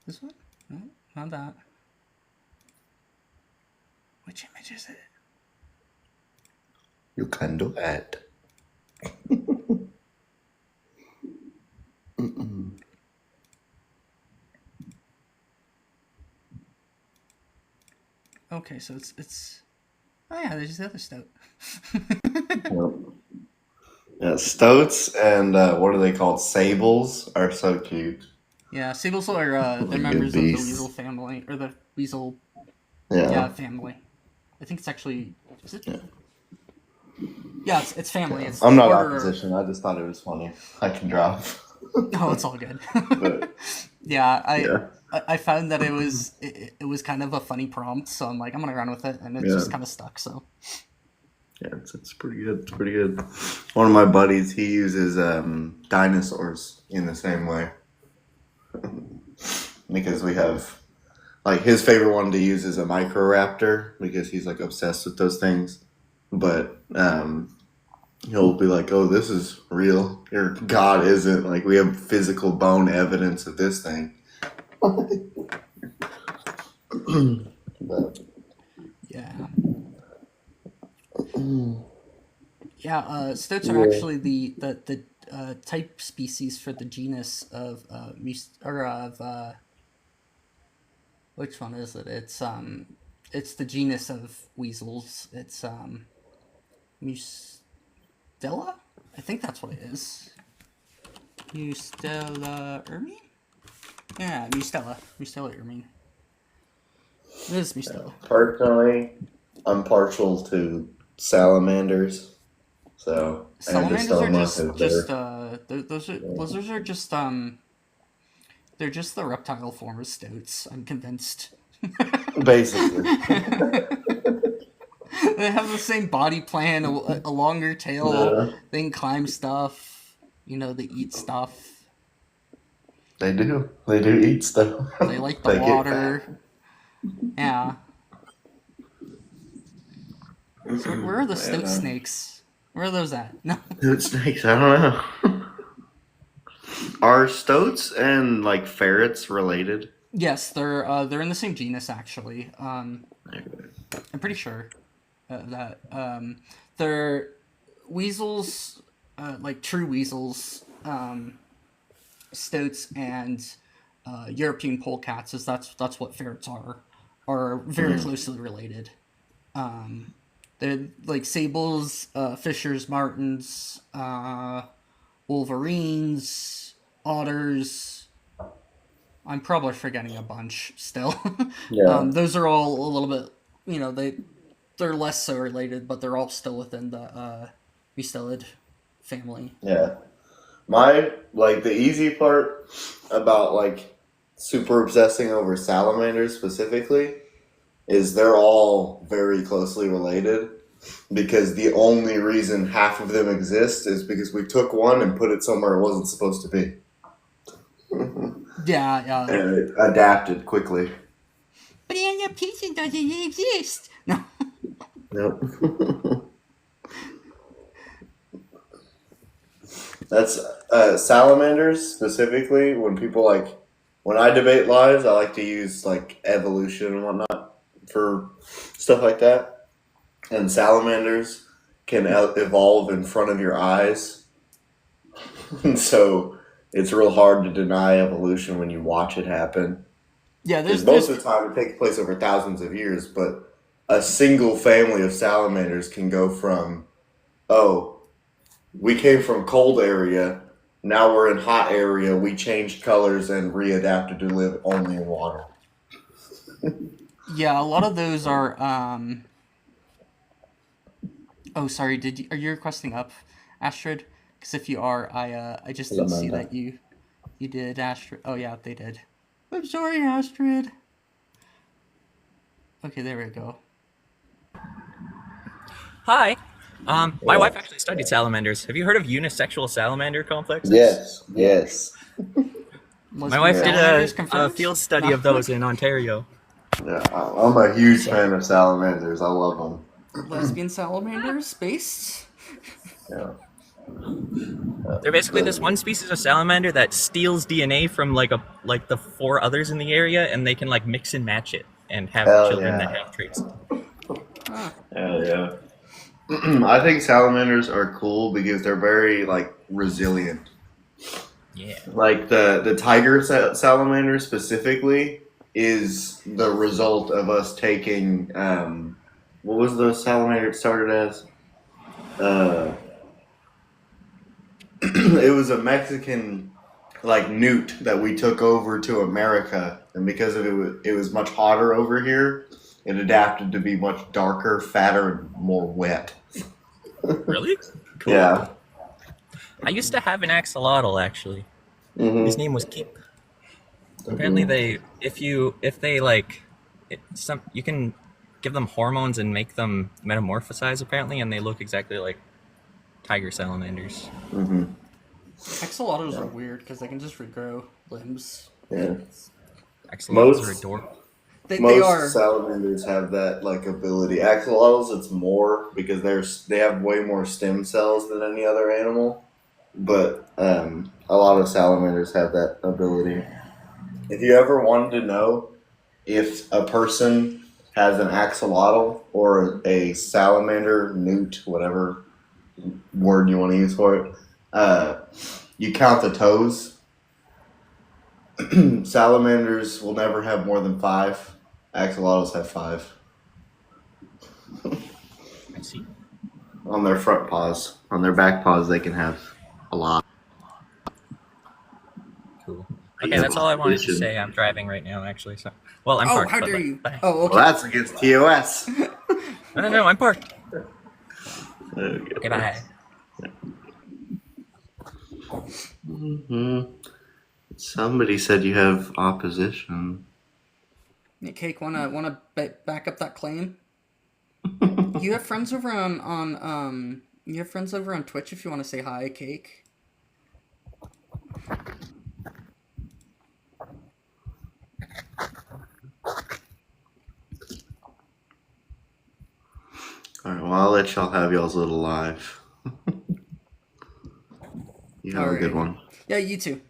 this one? No, not that. Which image is it? You can do that. Okay, so it's. Oh yeah, there's the other stoat. Yeah, stoats and what are they called? Sables are so cute. Yeah, sables are they're Like members of the beasts. weasel family or the weasel Yeah. family. I think it's actually is it? Yeah. Yeah, it's family. It's I'm not order- opposition. I just thought it was funny. I can drop. Oh, it's all good. But yeah, yeah. I found that it was kind of a funny prompt, so I'm like I'm gonna run with it, and it Yeah. just kind of stuck. So Yeah, it's pretty good. It's pretty good. One of my buddies, he uses dinosaurs in the same way. Because we have, like, his favorite one to use is a Microraptor because he's like obsessed with those things. But he'll be like, "Oh, this is real. Your God isn't. Like, we have physical bone evidence of this thing." But, yeah. Yeah, stoats are actually the type species for the genus of which one is it? It's the genus of weasels. It's Mustela? I think that's what it is. Mustela ermine? Yeah, Mustela ermine. It is Mustela. personally, I'm partial to salamanders. So I just Salamanders are don't know just if those are lizards are just they're just the reptile form of stoats. I'm convinced. basically. They have the same body plan, a longer tail. Yeah. They can climb stuff. You know, they eat stuff. They do. They do eat stuff. They like the They get water. Yeah. So where are the stoat Yeah. snakes? Where are those at? No. Dude, snakes, I don't know. Are stoats and like ferrets related? Yes, they're in the same genus actually. I'm pretty sure that they're weasels, like true weasels, stoats, and European polecats. Is that's what ferrets are very closely related. They're like sables, fishers, martens, wolverines, otters. I'm probably forgetting a bunch still. Yeah. Those are all a little bit, you know, they're less so related, but they're all still within the Mustelid family. Yeah. My, like, the easy part about, like, super obsessing over salamanders specifically is they're all very closely related because the only reason half of them exist is because we took one and put it somewhere it wasn't supposed to be. Yeah. And it adapted quickly. But the adaptation doesn't exist. No. Nope. That's salamanders specifically. When I debate lives, I like to use like evolution and whatnot for stuff like that. And salamanders can evolve in front of your eyes, and so it's real hard to deny evolution when you watch it happen. Yeah, Because most of the time it takes place over thousands of years, but a single family of salamanders can go from, oh, we came from cold area, now we're in hot area, we changed colors and readapted to live only in water. yeah, a lot of those are. Oh, sorry. Are you requesting up, Astrid? Because if you are, I just didn't see that you did, Astrid. Oh yeah, they did. I'm sorry, Astrid. Okay, there we go. Hi. My wife actually studied salamanders. Have you heard of unisexual salamander complexes? Yes. My wife did salamanders a confirmed? field study No. of those in Ontario. Yeah, I'm a huge fan of salamanders. I love them. Lesbian salamanders based? Yeah. They're basically this one species of salamander that steals DNA from like the 4 others in the area, and they can like mix and match it and have Hell children that yeah. have traits. Hell yeah. I think salamanders are cool because they're very like resilient. Yeah. Like the tiger salamander specifically is the result of us taking what was the salamander it started as? It was a Mexican like newt that we took over to America, and because of it was much hotter over here, it adapted to be much darker, fatter, and more wet. Really? Cool. Yeah. I used to have an axolotl actually. Mm-hmm. His name was Keep. Apparently, you can give them hormones and make them metamorphosize apparently, and they look exactly like tiger salamanders. Mm-hmm. Axolotls are weird because they can just regrow limbs. Yeah. Axolotls are adorable. They are. Salamanders have that like ability. Axolotls, it's more because they have way more stem cells than any other animal. But a lot of salamanders have that ability. If you ever wanted to know if a person has an axolotl or a salamander, newt, whatever word you want to use for it, you count the toes. Salamanders will never have more than 5. Axolotls have 5. I see. On their front paws. On their back paws, they can have a lot. Cool. Okay, that's all I wanted to say. I'm driving right now, actually. So, well, I'm parked. How but, dare like, you? bye. Oh, okay. Well, that's against TOS. No, I'm parked. Okay, Okay, bye. Mm-hmm. Somebody said you have opposition. Yeah, Cake, wanna back up that claim? You have friends over on you have friends over on Twitch if you want to say hi, Cake. Alright, well, I'll let y'all have y'all's little live. You have a good one. Yeah, you too.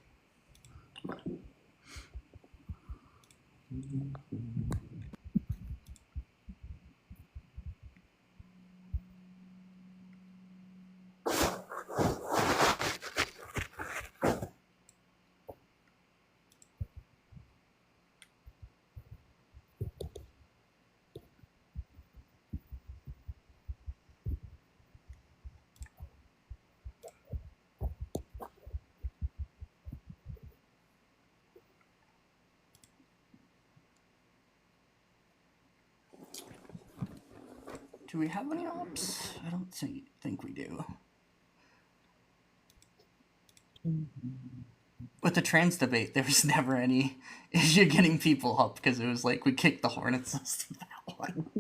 Do we have any ops? I don't think we do. With the trans debate, there was never any issue getting people up because it was like we kicked the hornet's nest with that one.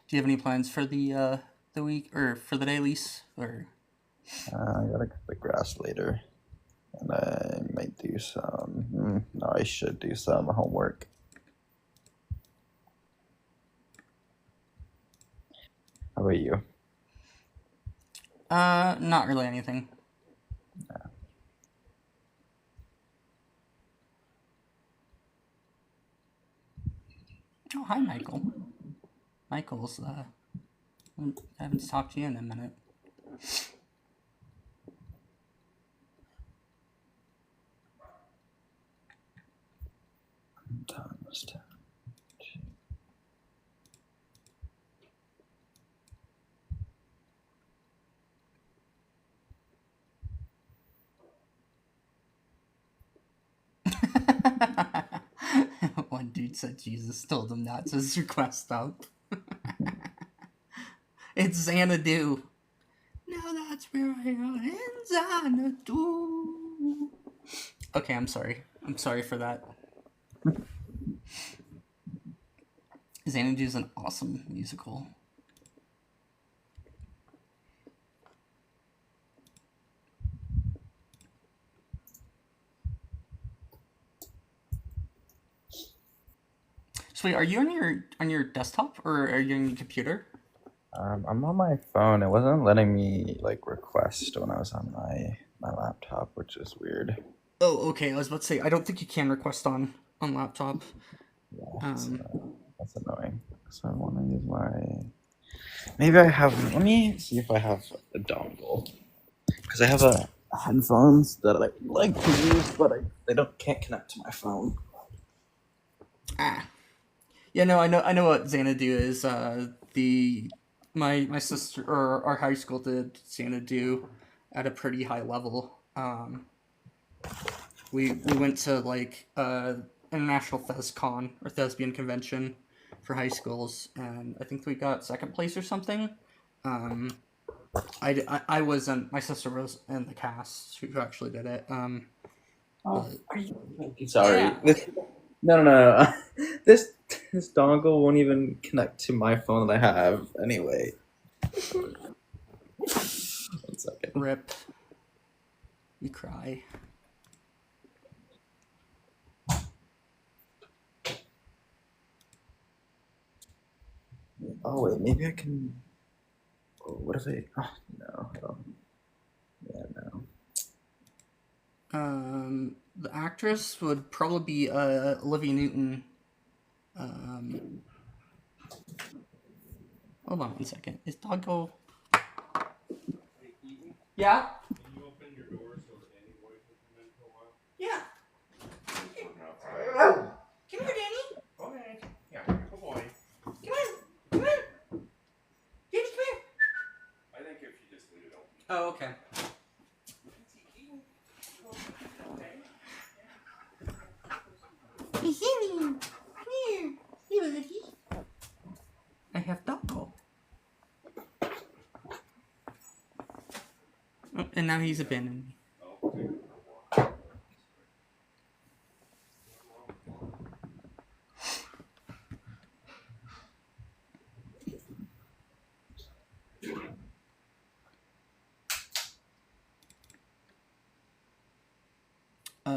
Do you have any plans for the week or for the day, Lise? Or I gotta cut the grass later, and I might do some. No, I should do some homework. How about you? not really anything. Oh, hi, Michael. Michael's I haven't talked to you in a minute. Thomas. One dude said Jesus told him not to request up. It's Xanadu. Now that's where I am in Xanadu. Okay, I'm sorry. I'm sorry for that. Xanadu is an awesome musical. So wait, are you on your desktop or are you on your computer? I'm on my phone. It wasn't letting me like request when I was on my laptop, which is weird. Oh, okay. I was about to say I don't think you can request on laptop. Yeah, that's annoying. So I want to use my. Maybe I have. Let me see if I have a dongle, because I have a headphones that I like to use, but they can't connect to my phone. Ah. Yeah, no, I know what Xanadu is. My sister or our high school did Xanadu at a pretty high level. We went to like international ThesCon or thespian convention for high schools, and I think we got second place or something. I wasn't. My sister was in the cast who actually did it. Sorry. Yeah. No. This dongle won't even connect to my phone that I have anyway. 1 second. Rip. You cry. Oh wait, maybe I can. Oh, what if I? Oh no. Oh. Yeah, no. The actress would probably be Olivia Newton. Hold on 1 second. Is Doggo? Yeah. Can you open your door so Danny Boy can come in for a while? Yeah. Come here, Danny. Okay. Yeah, good boy. Come on. Come on. Danny, come here. I think if you just leave it open. Oh, okay. Hey, Danny. Come here. Hey, buddy. I have Doggo. Oh, and now he's abandoned me.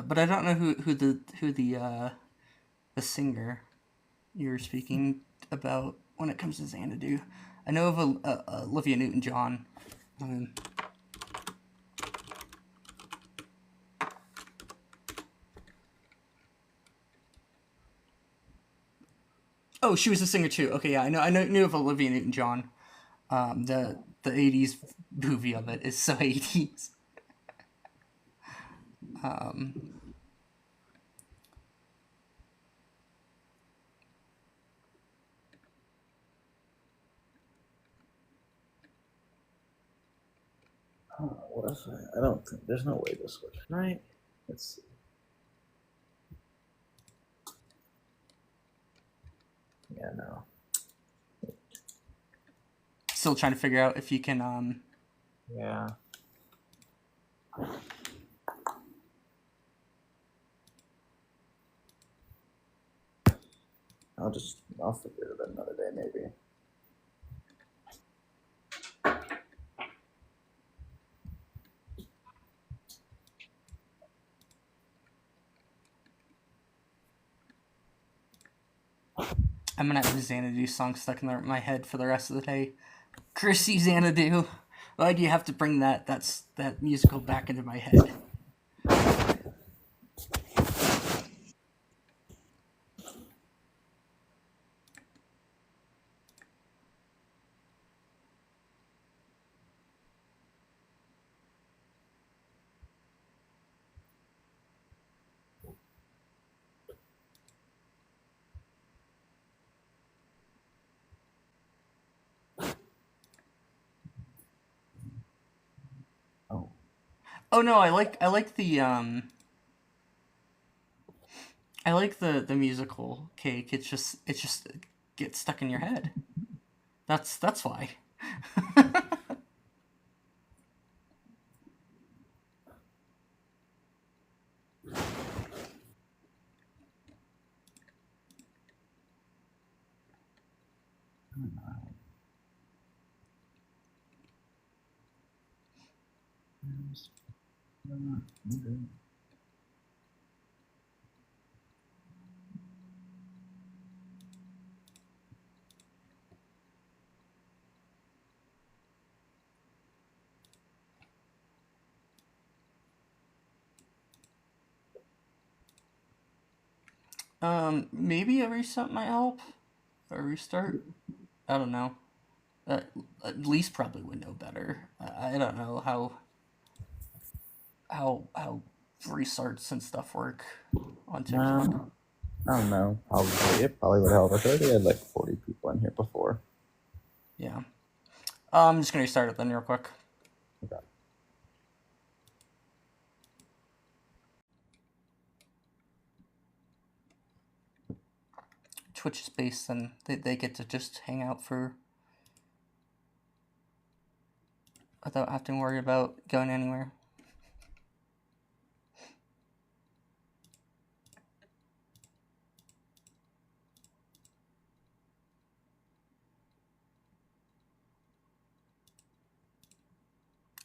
But I don't know who the singer you're speaking about when it comes to Xanadu. I know of Olivia Newton-John. Oh, she was a singer too. Okay, yeah, I knew of Olivia Newton-John. The '80s movie of it is so '80s. What if I don't think there's no way to switch, right? Let's see. Yeah, no. Still trying to figure out if you can Yeah. I'll figure it out another day maybe. I'm gonna have a Xanadu song stuck in my head for the rest of the day. Chrissy Xanadu. Why do you have to bring that musical back into my head? Oh no, I like the musical Cake. It's just gets stuck in your head. That's why. Maybe a reset might help. A restart. I don't know. At least probably would know better. I don't know how restarts and stuff work on TikTok. I don't know. It probably would help. I already had like 40 people in here before. Yeah. I'm just gonna restart it then real quick. Okay. Twitch is based, and they get to just hang out for without having to worry about going anywhere.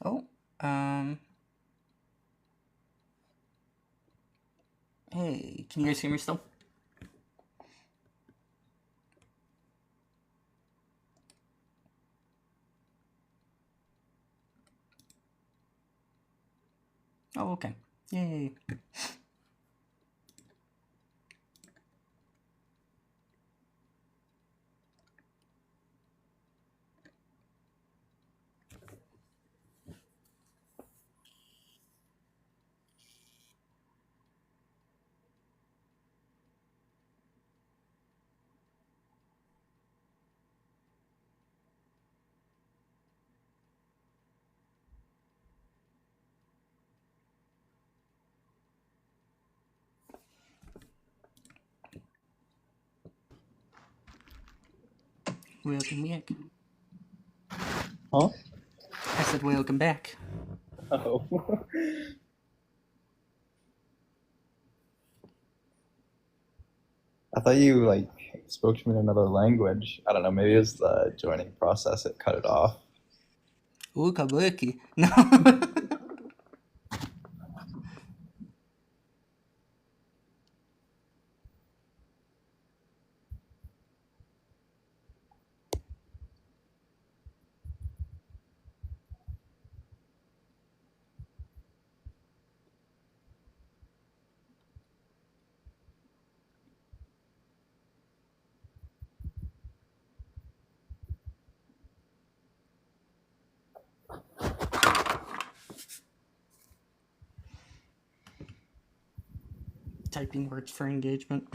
Oh, hey, can you guys hear me still? Oh, okay. Yay. Welcome back. Huh? I said welcome back. Oh. I thought you like spoke to me in another language. I don't know. Maybe it was the joining process. It cut it off. Ooh, kabuki. No. Typing words for engagement.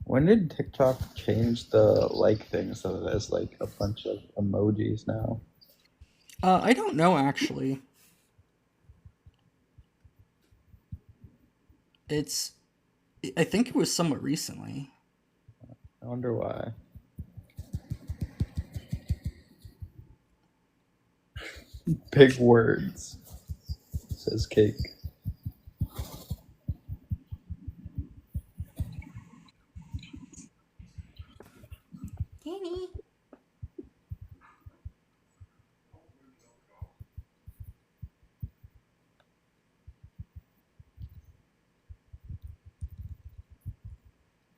When did TikTok change the like thing so that there's like a bunch of emojis now? I don't know actually. I think it was somewhat recently. I wonder why. Big words, says Cake. Danny.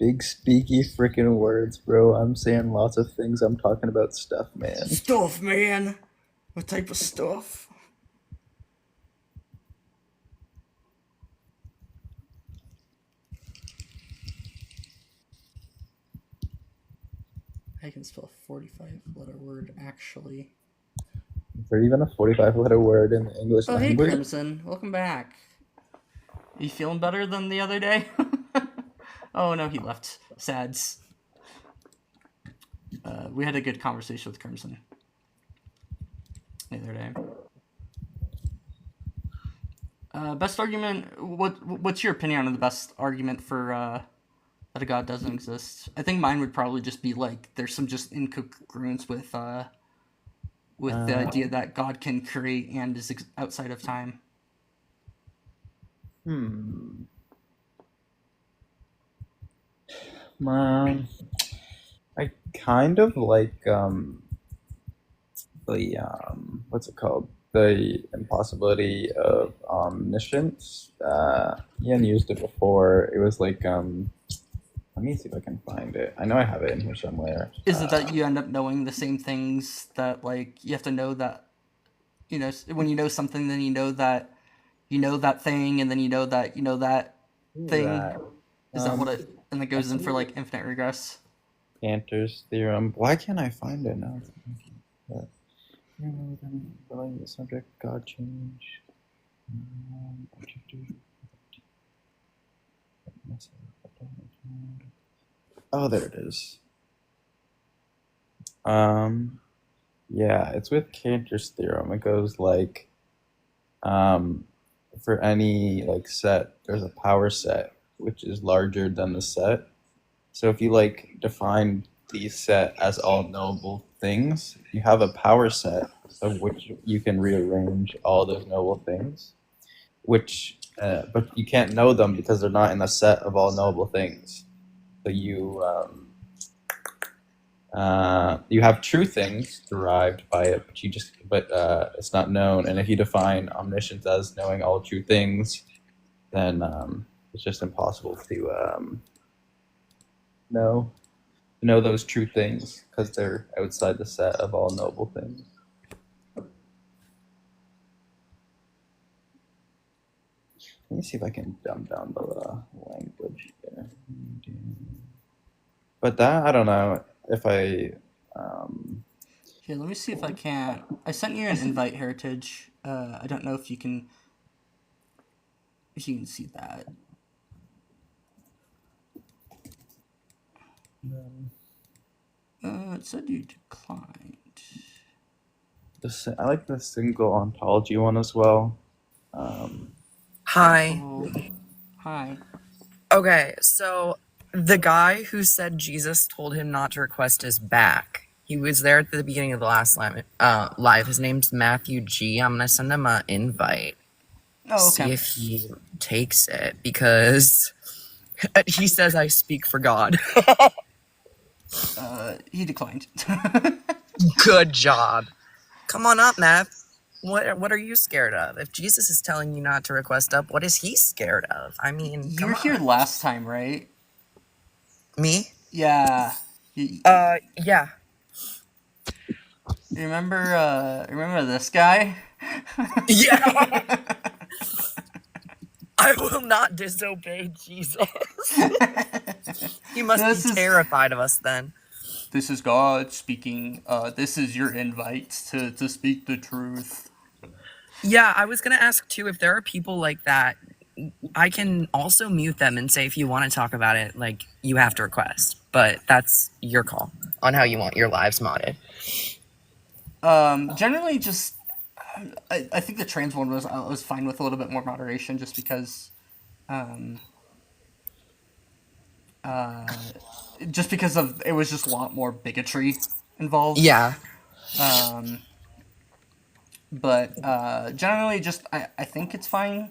big speaky freaking words, bro. I'm saying lots of things. I'm talking about stuff, man. Stuff, man. What type of stuff? I can spell a 45-letter word, actually. Is there even a 45-letter word in the English Oh, hey, language? Crimson. Welcome back. You feeling better than the other day? Oh, no, he left. Sads. We had a good conversation with Crimson the other day. Best argument. What's your opinion on the best argument for that a god doesn't exist? I think mine would probably just be like there's some just incongruence with the idea that God can create and is outside of time. I kind of like the what's it called? The impossibility of omniscience. Ian used it before. It was like let me see if I can find it. I know I have it in here somewhere. Is it that you end up knowing the same things that like you have to know that when you know something, then you know that thing, and then you know that thing. Is that what it? And it goes in for like infinite regress. Cantor's theorem. Why can't I find it now? The subject, God change. Oh, there it is. Yeah, it's with Cantor's theorem. It goes like, for any like set, there's a power set which is larger than the set. So if you like define the set as all knowable things, you have a power set of which you can rearrange all those knowable things, which but you can't know them because they're not in the set of all knowable things. So you have true things derived by it, but it's not known. And if you define omniscience as knowing all true things, then it's just impossible to know those true things because they're outside the set of all knowable things. Let me see if I can dumb down the language here. But that, I don't know if I... Here, let me see if I can. I sent you an invite, Heritage. I don't know if you can see that. It said you declined. I like the single ontology one as well. Hi. Oh, hi. Okay, so the guy who said Jesus told him not to request his back, he was there at the beginning of the last live. His name's Matthew G. I'm gonna send him an invite. Oh, okay. See if he takes it, because he says I speak for God. He declined. Good job. Come on up, Matt. What are you scared of? If Jesus is telling you not to request up, what is he scared of? I mean, You were here last time, right? Me? Yeah. Yeah. Remember this guy? Yeah. I will not disobey Jesus. He must be terrified of us then. This is God speaking. This is your invite to speak the truth. Yeah, I was going to ask, too, if there are people like that, I can also mute them and say if you want to talk about it, like, you have to request. But that's your call on how you want your lives modded. Generally, just... I think the trans one I was fine with a little bit more moderation just because... just because of... It was just a lot more bigotry involved. Yeah. But generally, just I think it's fine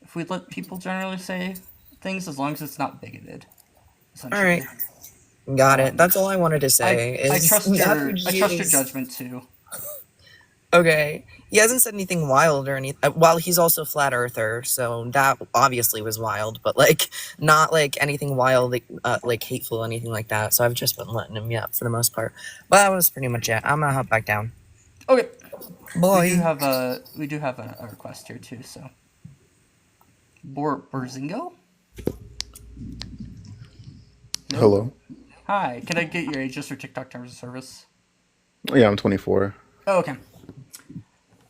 if we let people generally say things as long as it's not bigoted. All right, got it. That's all I wanted to say. I trust your judgment too. Okay, He hasn't said anything wild or anything. Well, he's also a flat earther, so that obviously was wild, but like not like anything wild, like hateful, anything like that. So I've just been letting him yap for the most part. But that was pretty much it. I'm gonna hop back down. Okay. Boy. We do have a request here too. So, Borzingo. No? Hello. Hi. Can I get your age just for TikTok terms of service? Yeah, I'm 24. Oh, okay.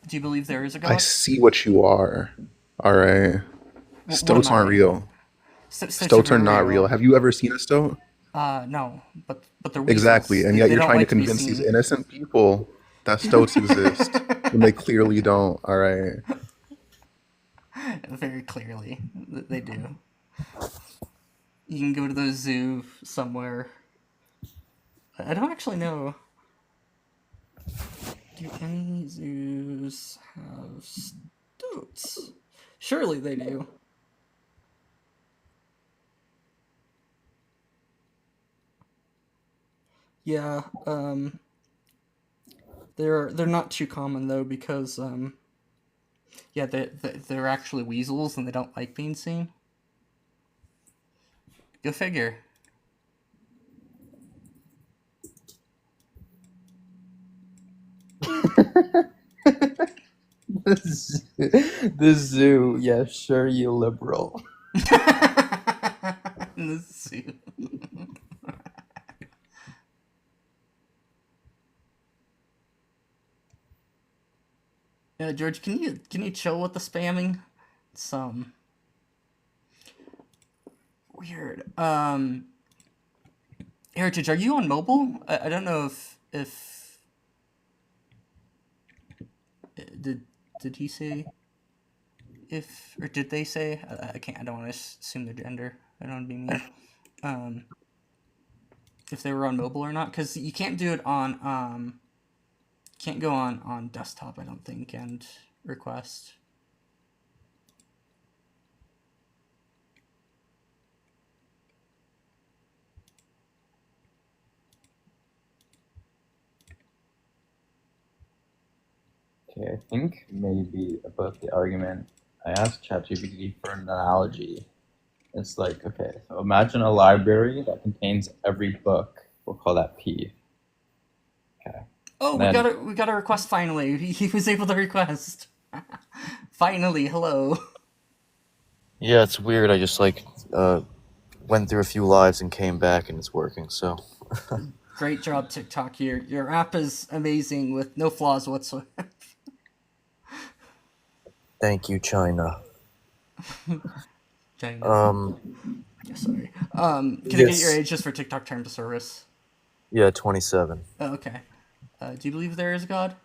Do you believe there is a I God? see what you are. All right. What Stoats am I? aren't real. Stoats are not real. Have you ever seen a stoat? No, but they're weasels. Exactly, and yet They you're don't trying to like to be convince these seen. innocent people that stoats exist when they clearly don't. All right. Very clearly, they do. You can go to the zoo somewhere. I don't actually know. Do any zoos have stoats? Surely they do. Yeah, they're not too common though because yeah, they're actually weasels and they don't like being seen. Go figure. The zoo, yeah, sure, you liberal. The zoo. Yeah, George, can you chill with the spamming? It's weird. Heritage, are you on mobile? I don't know if did he say if, or did they say? I can't. I don't want to assume their gender. I don't want to be mean. If they were on mobile or not, because you can't do it on can't go on desktop, I don't think, and request. Okay, I think maybe about the argument, I asked ChatGPT for an analogy. It's like, okay, so imagine a library that contains every book. We'll call that P. Okay. Oh, Then- we got a request finally. He was able to request. Finally, hello. Yeah, it's weird. I just went through a few lives and came back and it's working, so. Great job, TikTok. Your app is amazing with no flaws whatsoever. Thank you, China. China. Yeah, sorry. Can I get your age just for TikTok terms of service? Yeah, 27. Oh, okay. Do you believe there is a God?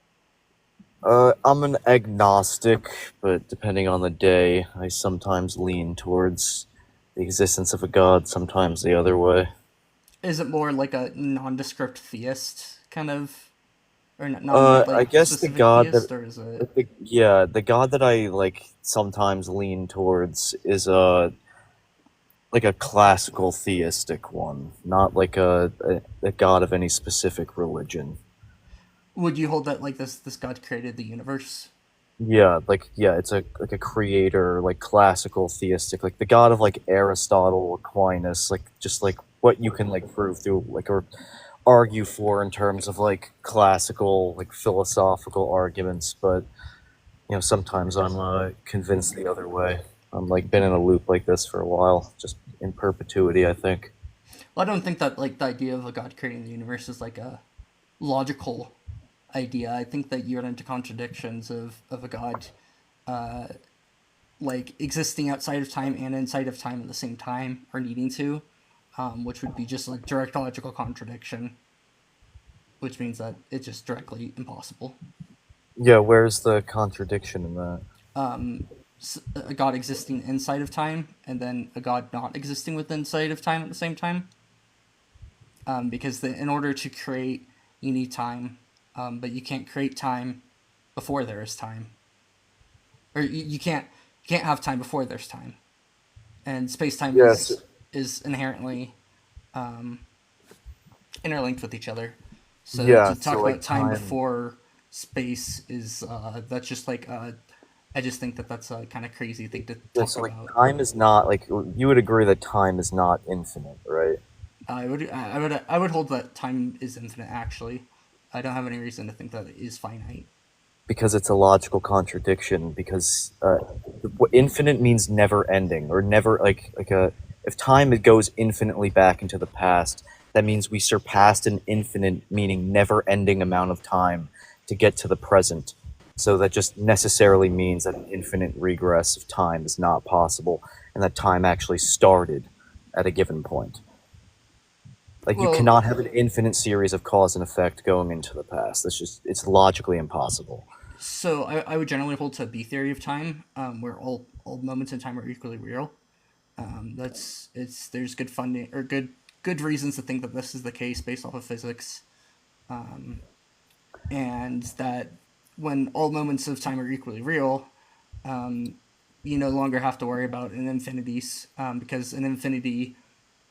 I'm an agnostic, but depending on the day, I sometimes lean towards the existence of a god, sometimes the other way. Is it more like a nondescript theist kind of, or not? I guess the god theist, that or is it? the god that I sometimes lean towards is like a classical theistic one, not like a god of any specific religion. Would you hold that like this God created the universe? Yeah, it's a creator, like classical theistic, like the god of like Aristotle, Aquinas, just what you can prove through or argue for in terms of classical philosophical arguments, but sometimes I'm convinced the other way. I'm been in a loop like this for a while, just in perpetuity, I think. Well, I don't think that the idea of a God creating the universe is a logical idea. I think that you run into contradictions of a God existing outside of time and inside of time at the same time, or needing to, which would be just direct logical contradiction, which means that it's just directly impossible. Yeah, where's the contradiction in that? A God existing inside of time and then a God not existing within inside of time at the same time. Because in order to create, you need time, but you can't create time before there is time, or you can't have time before there's time, and space-time is inherently interlinked with each other. So to talk about time before space is that's just like I just think that that's a kind of crazy thing to Yeah, talk so like about. time is not like you would agree that time is not infinite, right? I would hold that time is infinite. Actually, I don't have any reason to think that it is finite. Because it's a logical contradiction. Because infinite means never ending, or never like a if time goes infinitely back into the past, that means we surpassed an infinite, meaning never ending amount of time to get to the present. So that just necessarily means that an infinite regress of time is not possible, and that time actually started at a given point. Like you Well, cannot have an infinite series of cause and effect going into the past. It's logically impossible. so I would generally hold to B theory of time, where all moments in time are equally real. That's it's there's good funding or good reasons to think that this is the case based off of physics, and that when all moments of time are equally real, you no longer have to worry about an infinities, because an infinity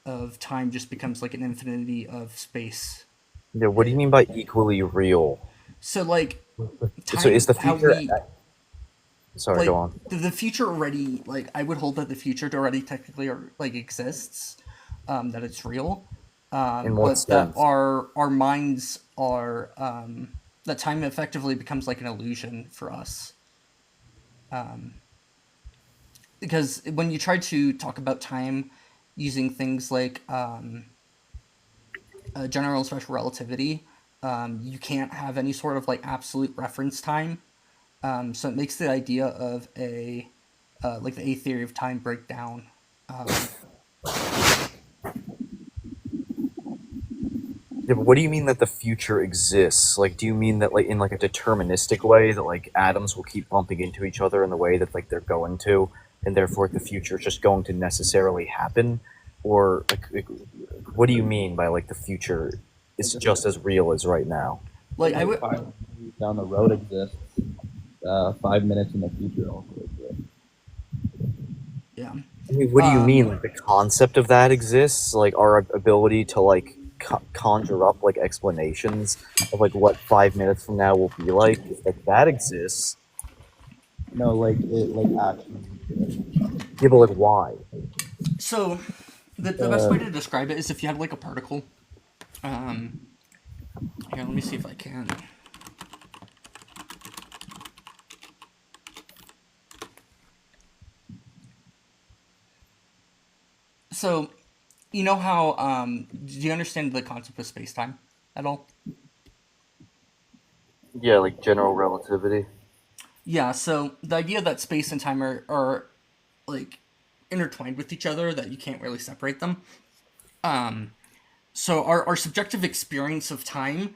of time just becomes like an infinity of space. Yeah, what do you mean by equally real? So like So is time, the how future? we Sorry, go like on. the future already, like I would hold that the future already technically like exists, that it's real, In what but that sense? our minds are that time effectively becomes like an illusion for us, because when you try to talk about time using things like general and special relativity, you can't have any sort of like absolute reference time. So it makes the idea of a like the A theory of time breakdown. Um, Yeah, but what do you mean that the future exists? Like, do you mean that like in like a deterministic way that like atoms will keep bumping into each other in the way that like they're going to, and therefore the future is just going to necessarily happen? Or like what do you mean by like the future is just as real as right now? like I Like would, 5 minutes down the road exists. 5 minutes in the future also exists. yeah. I mean, what do you mean? Um, Like the concept of that exists? Like our ability to like conjure up like explanations of like what 5 minutes from now will be like that exists. No, like it like actually. Yeah, but like why? so the best way Uh, to describe it is if you had like a particle. Um, Here, let me see if I can. So, you know how do you understand the concept of space time at all? Yeah, like general relativity. Yeah, so the idea that space and time are like intertwined with each other, that you can't really separate them. Um, so our subjective experience of time,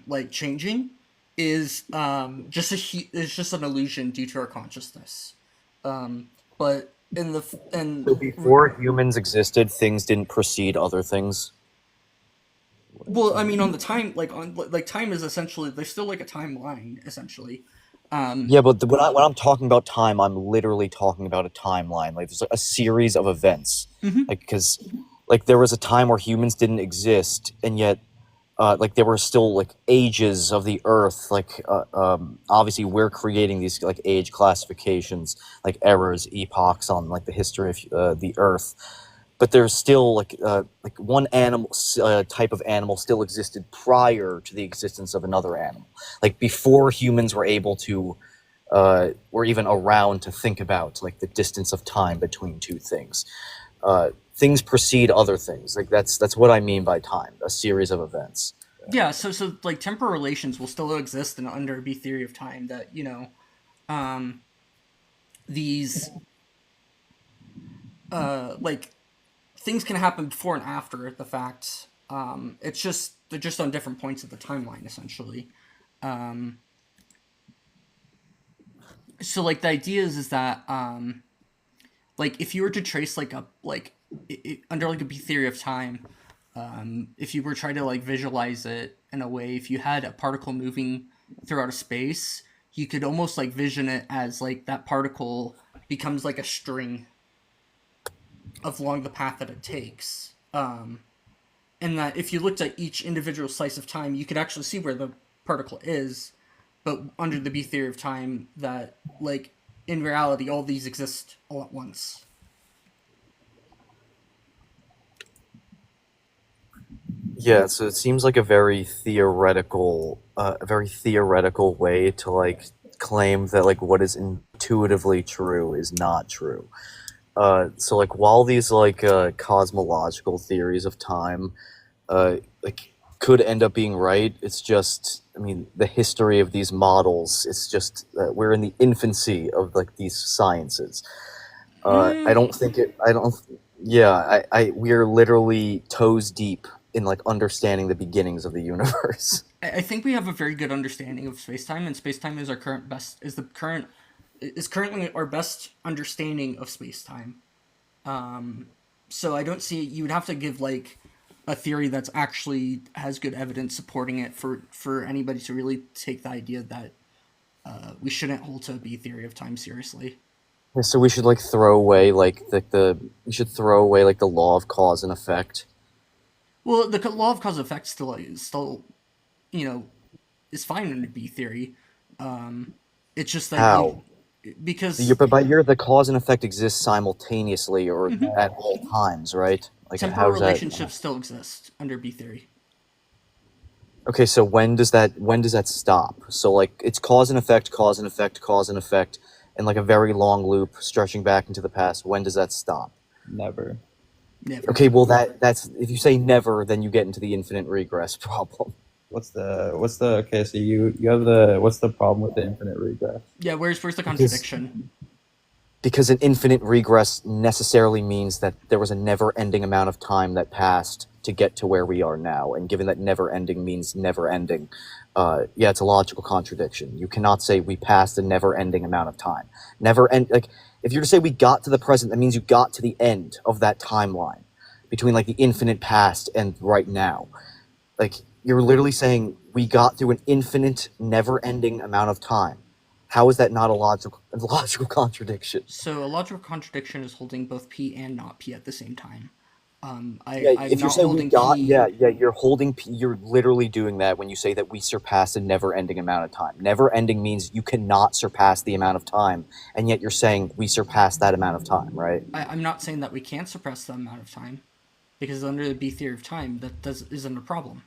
like changing, is is just an illusion due to our consciousness. But in the So before humans existed, things didn't precede other things. well, I mean, on the time, like time is essentially there's still like a timeline essentially. Yeah, but when I'm talking about time, I'm literally talking about a timeline. Like there's like, a series of events. Mhm. Like because like there was a time where humans didn't exist, and yet like there were still like ages of the Earth. Like obviously we're creating these like age classifications, like eras, epochs on like the history of the Earth. But there's still like one animal type of animal still existed prior to the existence of another animal, like before humans were able to were even around to think about like the distance of time between two things. Things precede other things. Like that's what I mean by time, a series of events. Yeah, so like temporal relations will still exist in under B theory of time, that um, these like things can happen before and after the fact. It's just they're just on different points of the timeline essentially. Um, so like the idea is that like if you were to trace like a under like a B theory of time, if you were trying to like visualize it in a way, if you had a particle moving throughout a space, you could almost like vision it as like that particle becomes like a string along the path that it takes. And that if you looked at each individual slice of time, you could actually see where the particle is. but under the B theory of time, that like in reality all these exist all at once. Yeah, so it seems like a very theoretical way to like claim that like what is intuitively true is not true. So like while these like cosmological theories of time like could end up being right, it's just, I mean, the history of these models, it's just we're in the infancy of like these sciences. I don't think it. I don't. Yeah, we are literally toes deep in like understanding the beginnings of the universe. I think we have a very good understanding of space-time, and space-time is is currently our best understanding of space-time. So I don't see, you would have to give like a theory that's actually has good evidence supporting it for anybody to really take the idea that we shouldn't hold to a B theory of time seriously. Yeah, so we should like throw away like we should throw away like the law of cause and effect. Well, the law of cause and effect still, is fine in a B theory. It's just that How? because But the cause and effect exists simultaneously or Mhm. at all times, right? Like temporal how's that? relationships still exist under B theory. Okay, so when does that stop? So like it's cause and effect, cause and effect, cause and effect, and like a very long loop stretching back into the past. When does that stop? Never. Never. Okay, well that's if you say never, then you get into the infinite regress problem. What's the okay? So you have what's the problem with the infinite regress? Yeah, where's the contradiction? Because an infinite regress necessarily means that there was a never-ending amount of time that passed to get to where we are now, and given that never-ending means never-ending, yeah, it's a logical contradiction. You cannot say we passed a never-ending amount of time. Like if you're to say we got to the present, that means you got to the end of that timeline between like the infinite past and right now. Like you're literally saying we got through an infinite, never-ending amount of time. How is that not a logical contradiction? So a logical contradiction is holding both P and not P at the same time. I'm If you're not saying we holding got, P. you're holding P. You're literally doing that when you say that we surpass a never-ending amount of time. Never-ending means you cannot surpass the amount of time, and yet you're saying we surpass that amount of time, right? I'm not saying that we can't suppress the amount of time, because under the B theory of time, isn't a problem.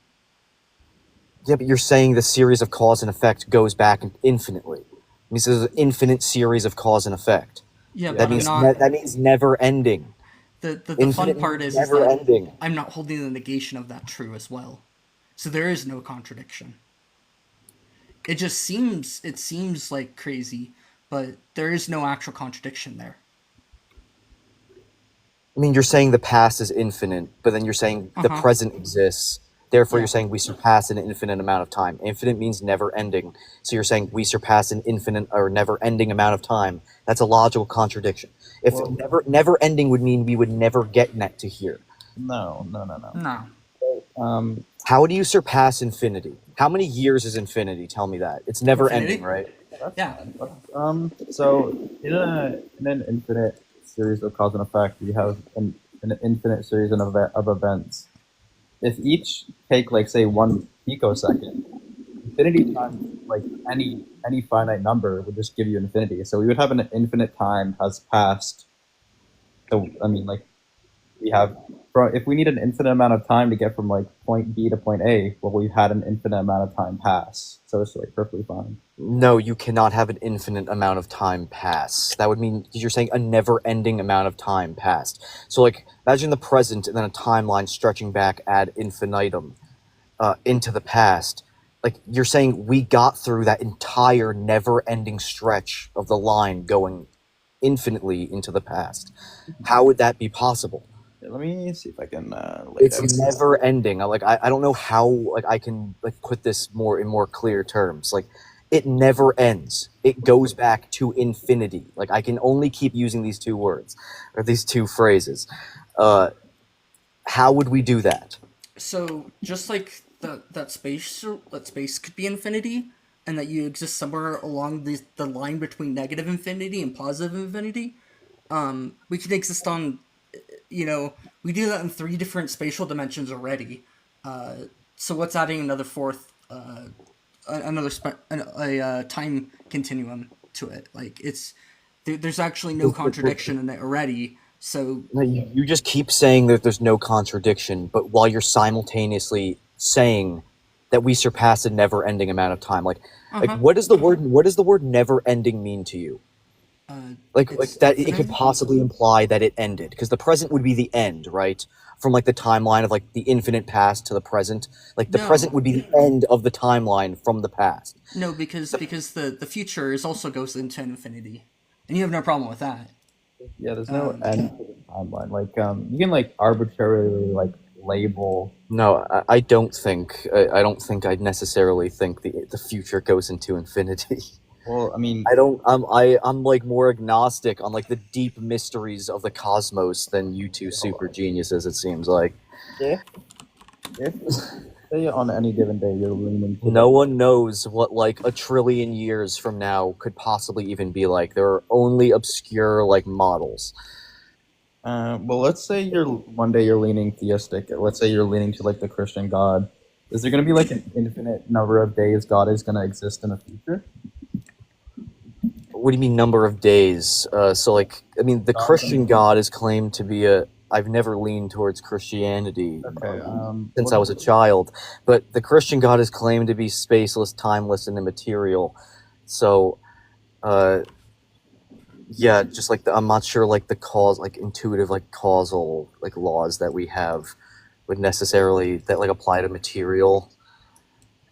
Yeah, but you're saying the series of cause and effect goes back infinitely. It means there's an infinite series of cause and effect. Yeah, that but means I'm not. that means never-ending. The fun Infinite part means is that never-ending. I'm not holding the negation of that true as well. So there is no contradiction. It seems like crazy, but there is no actual contradiction there. I mean, you're saying the past is infinite, but then you're saying the Uh-huh. present exists. Therefore, Yeah. you're saying we surpass an infinite amount of time. Infinite means never-ending. So you're saying we surpass an infinite or never-ending amount of time. That's a logical contradiction. If never-ending would mean we would never get net to here. No. No. How do you surpass infinity? How many years is infinity? Tell me that. It's never-ending, Infinity? right? Yeah. So in an infinite series of cause and effect, you have an infinite series of events. If each take like say 1 picosecond, infinity time, like any finite number would just give you infinity. So we would have an infinite time has passed. So I mean, like we have, if we need an infinite amount of time to get from like point B to point A, well, we've had an infinite amount of time pass. So it's like perfectly fine. No, you cannot have an infinite amount of time pass. That would mean you're saying a never-ending amount of time passed. So, like, imagine the present and then a timeline stretching back ad infinitum into the past. Like, you're saying we got through that entire never-ending stretch of the line going infinitely into the past. How would that be possible? Let me see if I can. It's never ending. I don't know how like I can like put this in more clear terms. Like it never ends. It goes back to infinity. Like I can only keep using these two words or these two phrases. How would we do that? So just like that space could be infinity, and that you exist somewhere along the line between negative infinity and positive infinity, we could exist on. We do that in 3 different spatial dimensions already. So what's adding another fourth a time continuum to it. Like there's actually no contradiction in it already. So No, you just keep saying that there's no contradiction, but while you're simultaneously saying that we surpass a never-ending amount of time, like what does the word never-ending mean to you? Like that it could possibly imply that it ended, because the present would be the end, right? From like the timeline of like the infinite past to the present, like the present would be the end of the timeline from the past. No, because the future is also goes into infinity, and you have no problem with that. Yeah, there's no end to the timeline. Like you can like arbitrarily like label. No, I don't think I'd necessarily think the future goes into infinity. Well, I mean, I'm like more agnostic on like the deep mysteries of the cosmos than you two super geniuses, it seems like. if say on any given day you're leaning to No one knows what like a trillion years from now could possibly even be like. There are only obscure like models. well, let's say one day you're leaning theistic. Let's say you're leaning to like the Christian God. Is there going to be like an infinite number of days God is going to exist in the future? What do you mean number of days? So like, I mean, the Christian God is claimed to be I've never leaned towards Christianity since I was a child, but the Christian God is claimed to be spaceless, timeless, and immaterial. So, yeah, just like I'm not sure like the cause, like intuitive, like causal, like laws that we have would necessarily that like apply to material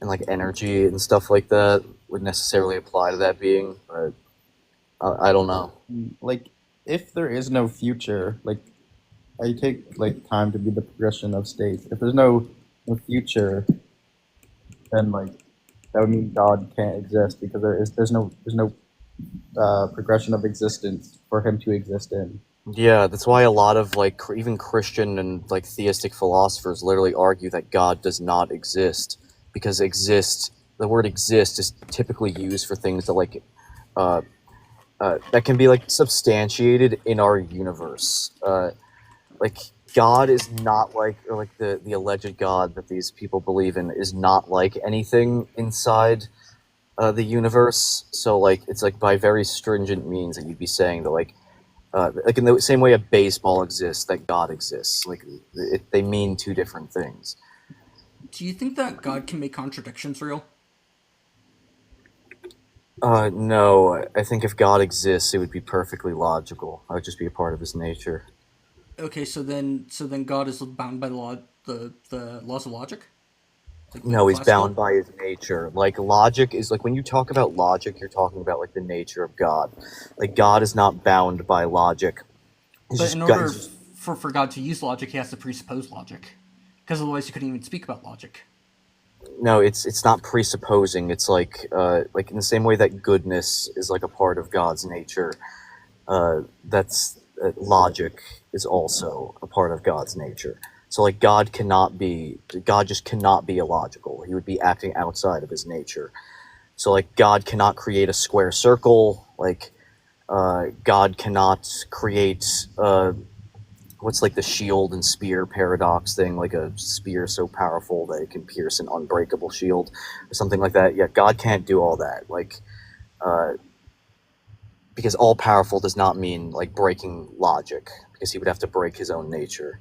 and like energy and stuff like that would necessarily apply to that being, but I don't know. Like, if there is no future, like, I take like time to be the progression of states. If there's no future, then like that would mean God can't exist because there's no progression of existence for him to exist in. Yeah, that's why a lot of like even Christian and like theistic philosophers literally argue that God does not exist, because the word exist is typically used for things that like that can be like substantiated in our universe. Like God is not like, or like the alleged God that these people believe in is not like anything inside the universe. So like it's like by very stringent means that you'd be saying that like in the same way a baseball exists, that God exists. Like they mean two different things. Do you think that God can make contradictions real? No. I think if God exists, it would be perfectly logical. It would just be a part of his nature. Okay, so then God is bound by the laws of logic? Like No, he's classical? bound by his nature. Like logic is like when you talk about logic, you're talking about like the nature of God. Like God is not bound by logic. But in order for God to use logic, he has to presuppose logic, because otherwise he couldn't even speak about logic. No, it's not presupposing. It's like in the same way that goodness is like a part of God's nature. That's logic is also a part of God's nature. So like God just cannot be illogical. He would be acting outside of his nature. So like God cannot create a square circle. Like God cannot create what's like the shield and spear paradox thing, like a spear so powerful that it can pierce an unbreakable shield or something like that. Yeah, God can't do all that. Like because all powerful does not mean like breaking logic, because he would have to break his own nature.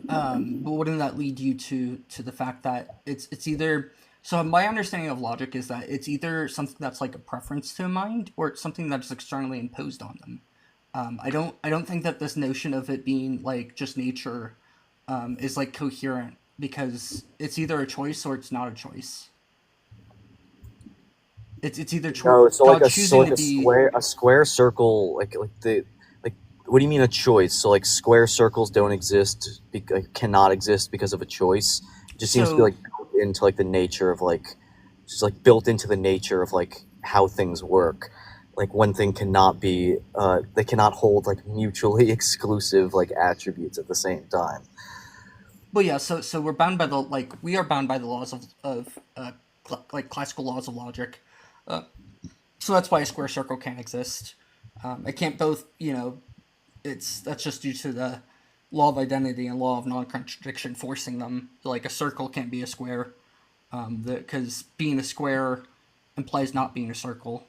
But wouldn't that lead you to the fact that it's either, so my understanding of logic is that it's either something that's like a preference to a mind, or it's something that's externally imposed on them. I don't think that this notion of it being like just nature is like coherent, because it's either a choice or it's not a choice. It's either No, it's like choosing a square circle, like what do you mean a choice? So like square circles don't exist, cannot exist because of a choice. It just seems to be like built into like the nature of like, just like built into the nature of like how things work. Like one thing cannot be, they cannot hold like mutually exclusive like attributes at the same time. Well, yeah. So we're bound by we are bound by the laws of like classical laws of logic. So that's why a square circle can't exist. It can't both, that's just due to the law of identity and law of non-contradiction forcing them. Like a circle can't be a square. because being a square implies not being a circle.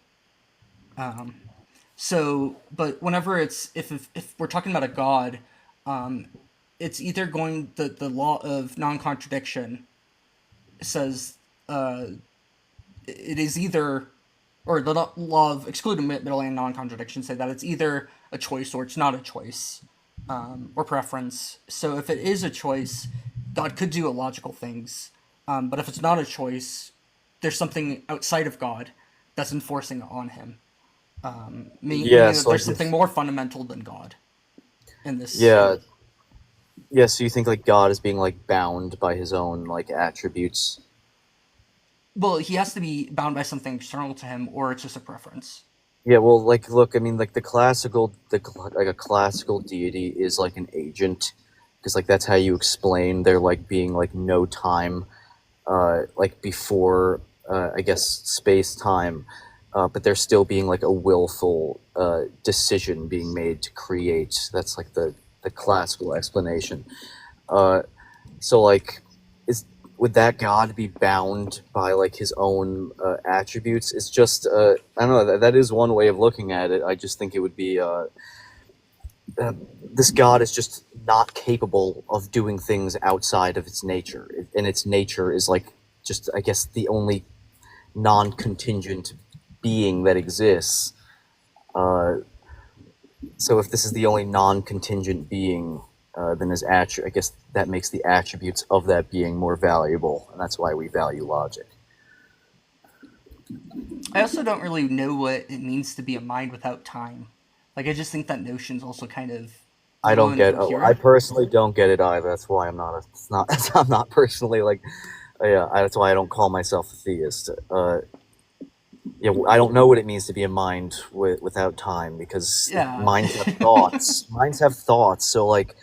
So, but whenever it's if we're talking about a god, it's either going the law of non-contradiction says it is either, or the law of excluding middle and non-contradiction say that it's either a choice or it's not a choice, or preference. So if it is a choice, God could do illogical things, but if it's not a choice, there's something outside of God that's enforcing it on him. Meaning that so there's like something more fundamental than God in this. yeah, so you think like God is being like bound by his own like attributes? Well, he has to be bound by something external to him, or it's just a preference. Yeah, well, like, look, I mean, like like a classical deity is like an agent, because like that's how you explain there like being like no time, like before, I guess space time, but there still being like a willful decision being made to create. That's like the classical explanation. So like, would that God be bound by like his own attributes? It's just I don't know. That is one way of looking at it. I just think it would be this God is just not capable of doing things outside of its nature, and its nature is like just, I guess, the only non-contingent being that exists. So if this is the only non-contingent being, then his I guess that makes the attributes of that being more valuable, and that's why we value logic. I also don't really know what it means to be a mind without time. Like, I just think that notion's also kind of I don't get. I incoherent. personally don't get it either. That's why I'm not. It's not. I'm not personally like. Yeah, that's why I don't call myself a theist. Yeah, I don't know what it means to be a mind without time, because Yeah. minds have thoughts. Minds have thoughts. So like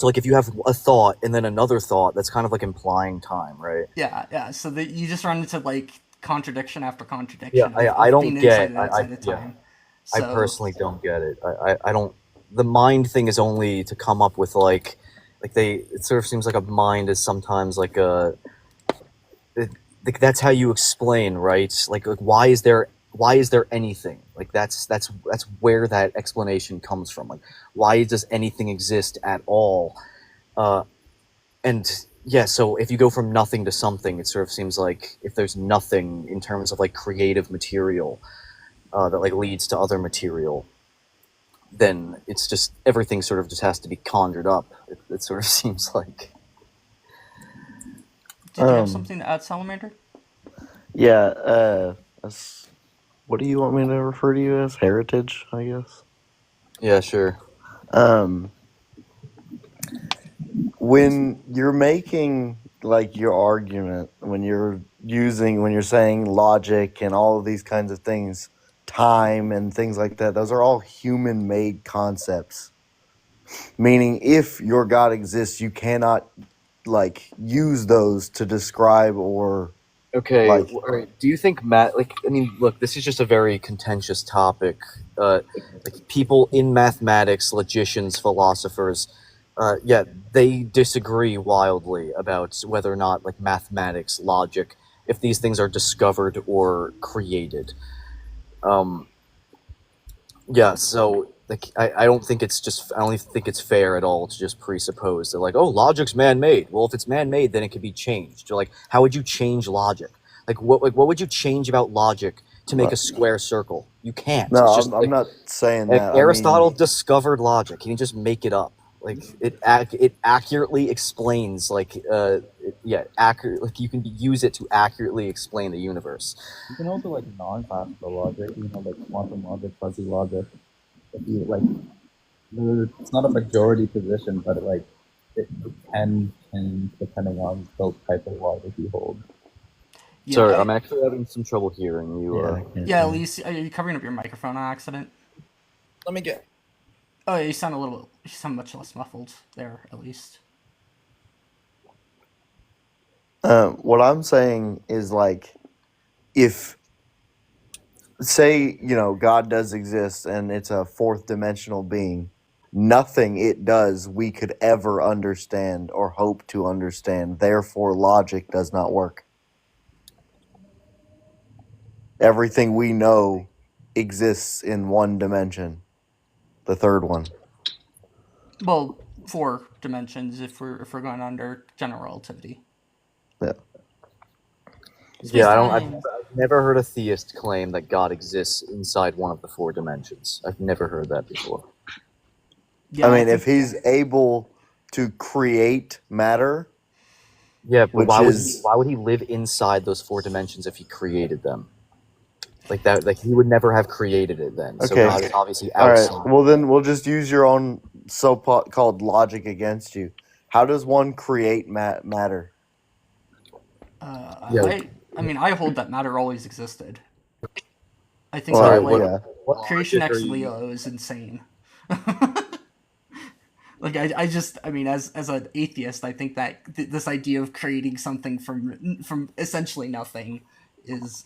if you have a thought and then another thought, that's kind of like implying time, right? Yeah. So that you just run into like contradiction after contradiction. Yeah, of I don't being get. inside and outside of time. I So personally don't get it. I don't. The mind thing is only to come up with like it sort of seems like a mind is sometimes like a. That's how you explain, right? Like why is there anything? Like that's where that explanation comes from. Like why does anything exist at all? And yeah, so if you go from nothing to something, it sort of seems like if there's nothing in terms of like creative material that like leads to other material, then it's just everything sort of just has to be conjured up. It sort of seems like. did you have something to add, Salamander? Yeah, what do you want me to refer to you as? Heritage, I guess? Yeah, sure. When you're making like your argument, when you're saying logic and all of these kinds of things, time and things like that, those are all human-made concepts. Meaning, if your God exists, you cannot like use those to describe or Okay, like. all right. Do you think like, I mean, look, this is just a very contentious topic. Like people in mathematics, logicians, philosophers, yeah, they disagree wildly about whether or not like mathematics, logic, if these things are discovered or created. Yeah, so like I don't think it's fair at all to just presuppose that like, oh, logic's man-made. Well, if it's man-made, then it can be changed. Or like, how would you change logic? Like what would you change about logic to make a square circle? You can't. No, It's just I'm not saying that. Aristotle discovered logic. He didn't just make it up. Like it accurately explains like accurate, like you can use it to accurately explain the universe. You can also like non-classical logic, like quantum logic, fuzzy logic. If you like, it's not a majority position, but like it can change depending on the type of logic you hold. Yeah, Sorry, I'm actually having some trouble hearing you. Yeah, Elise, are you covering up your microphone on accident? Let me get. Oh, yeah, you sound much less muffled there, at least. What I'm saying is like, if say God does exist and it's a fourth dimensional being, nothing it does we could ever understand or hope to understand. Therefore, logic does not work. everything we know exists in one dimension, the third one. Well, 4 dimensions if we're going under general relativity. Yeah. Yeah, I've Space-time. never heard a theist claim that God exists inside one of the 4 dimensions. I've never heard that before. Yeah, I I mean, if think he's able to create matter, Yeah, but which why is would he live inside those 4 dimensions if he created them? Like that, like he would never have created it then. So okay. God is obviously All right. outside. Well, then we'll just use your own so-called logic against you. How does one create matter? Yeah. I mean, I hold that matter always existed. I think Well, that Sorry, like yeah. what creation logic ex are you? nihilo is insane. Like I mean, as an atheist, I think that this idea of creating something from essentially nothing is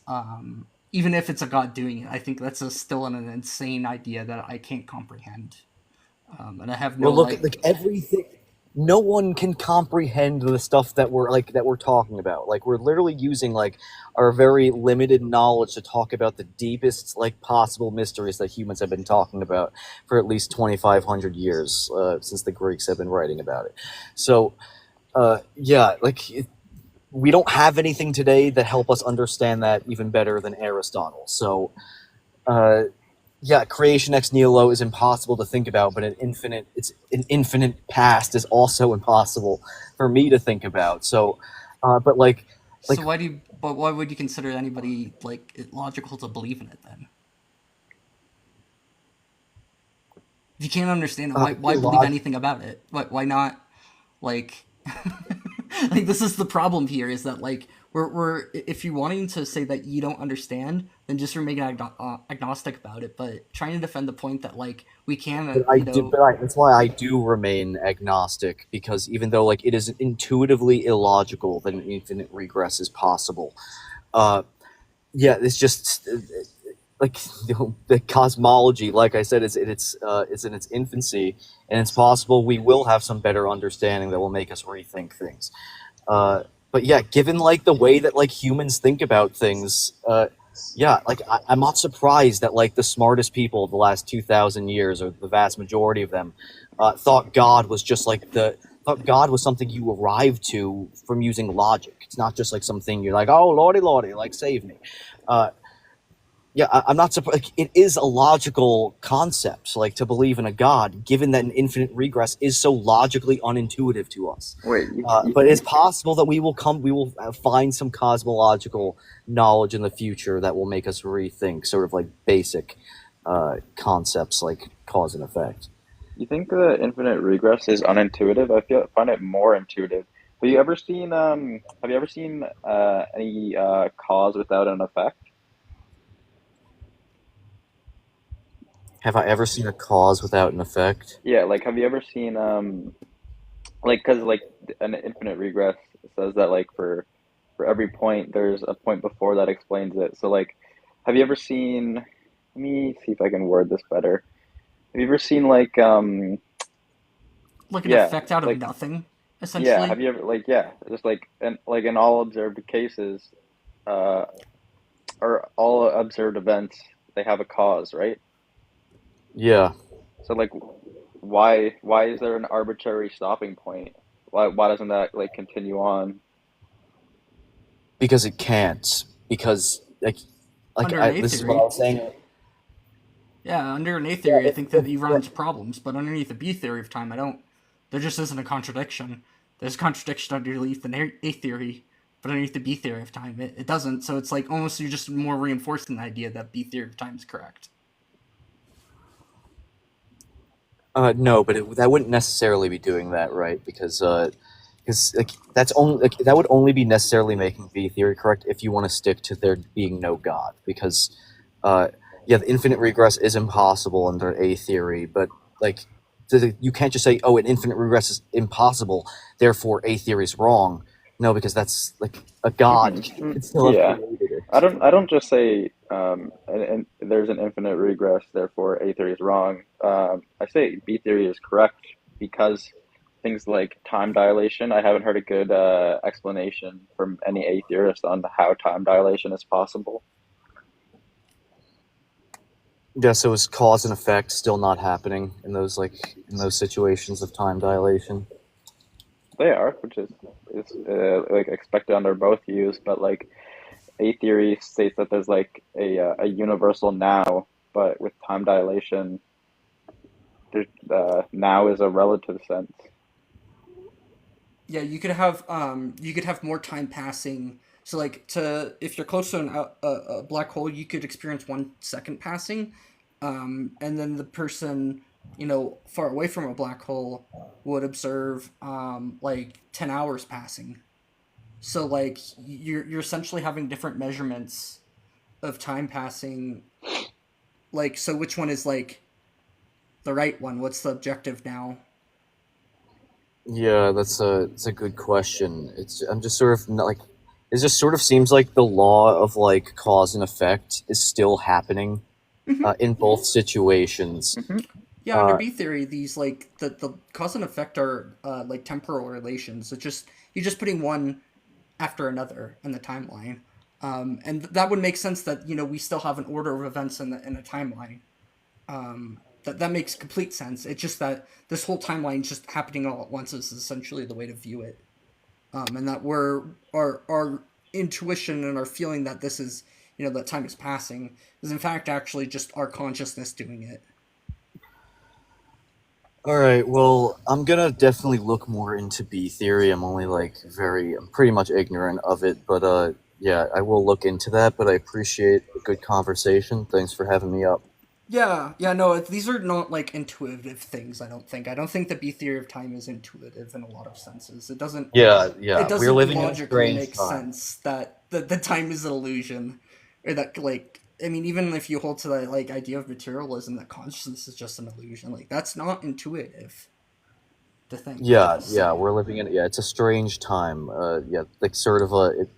even if it's a god doing it, I think that's still an insane idea that I can't comprehend. And I have no Well, look, like everything. No one can comprehend the stuff that we're talking about. Like we're literally using like our very limited knowledge to talk about the deepest like possible mysteries that humans have been talking about for at least 2,500 years since the Greeks have been writing about it. So, yeah, like we don't have anything today that help us understand that even better than Aristotle. So, yeah, creation ex nihilo is impossible to think about, but an infinite past is also impossible for me to think about. So, but like, So why would you consider anybody like it logical to believe in it then? If you can't understand it, why believe anything about it? Why not like like this is the problem here is that like we're if you're wanting to say that you don't understand, then just remain agnostic about it. But trying to defend the point that like we can, that's why I do remain agnostic, because even though like it is intuitively illogical that an infinite regress is possible, yeah, it's just like the cosmology, like I said, is in its infancy, and it's possible we will have some better understanding that will make us rethink things. But yeah, given like the way that like humans think about things, yeah, like I'm not surprised that like the smartest people of the last 2,000 years, or the vast majority of them, thought God was just like thought God was something you arrived to from using logic. It's not just like something you're like, oh lordy, like save me. Yeah, I'm not surprised. Like, it is a logical concept, like to believe in a god, given that an infinite regress is so logically unintuitive to us. Wait, but it's possible that we will find some cosmological knowledge in the future that will make us rethink sort of like basic concepts like cause and effect. you think the infinite regress is unintuitive? Find it more intuitive. Have you ever seen any cause without an effect? Have I ever seen a cause without an effect? Yeah, like have you ever seen like because like an infinite regress says that like for every point there's a point before that explains it. So like have you ever seen, let me see if I can word this better. Have you ever seen like an yeah, effect out of like nothing, yeah, essentially? have you ever like yeah, just like in all observed cases, uh or all observed events, they have a cause, right? Yeah. So like why is there an arbitrary stopping point? Why doesn't that like continue on? Because it can't. Because Under an A this is theory. what I was saying. Yeah, under an A theory, I think that you run into problems, but underneath a B theory of time, I don't. There just isn't a contradiction. There's a contradiction underneath an A theory, but underneath the B theory of time, it doesn't. So it's like almost you're just more reinforcing the idea that B theory of time is correct. No, but that wouldn't necessarily be doing that, right? Because like that's only like that would only be necessarily making B theory correct if you want to stick to there being no God. Because yeah, the infinite regress is impossible under A theory, but like you can't just say, oh, an infinite regress is impossible, therefore A theory is wrong. No, because that's like a god could still have Yeah, created it. I don't just say and there's an infinite regress, therefore A theory is wrong. I say B theory is correct because things like time dilation. I haven't heard a good explanation from any A theorist on how time dilation is possible. Yeah, so is cause and effect still not happening in those situations of time dilation? They are, which is like expected under both views, but like A theory states that there's like a universal now, but with time dilation, there's now is a relative sense. Yeah, you could have more time passing. So like if you're close to a black hole, you could experience 1 second passing, and then the person far away from a black hole would observe like 10 hours passing. So like you're essentially having different measurements of time passing. Like, so which one is like the right one? What's the objective now? Yeah, it's a good question. I'm just sort of not, like, it just sort of seems like the law of like cause and effect is still happening in both situations. Yeah, under B theory, these like the cause and effect are like temporal relations. It's just you're just putting one after another in the timeline, and that would make sense that we still have an order of events in a timeline. That makes complete sense. It's just that this whole timeline just happening all at once is essentially the way to view it, and that our intuition and our feeling that this is that time is passing is in fact actually just our consciousness doing it. All right, well, I'm gonna definitely look more into B theory. I'm only I'm pretty much ignorant of it, but yeah, I will look into that. But I appreciate a good conversation. Thanks for having me up. Yeah, no, these are not like intuitive things. I don't think the B theory of time is intuitive in a lot of senses. It doesn't. Yeah, It doesn't we're living in a logically strange make time. sense that the time is an illusion, or that I mean, even if you hold to that like idea of materialism, that consciousness is just an illusion. Like that's not intuitive to think. Yeah, we're living in it's a strange time. Yeah, like sort of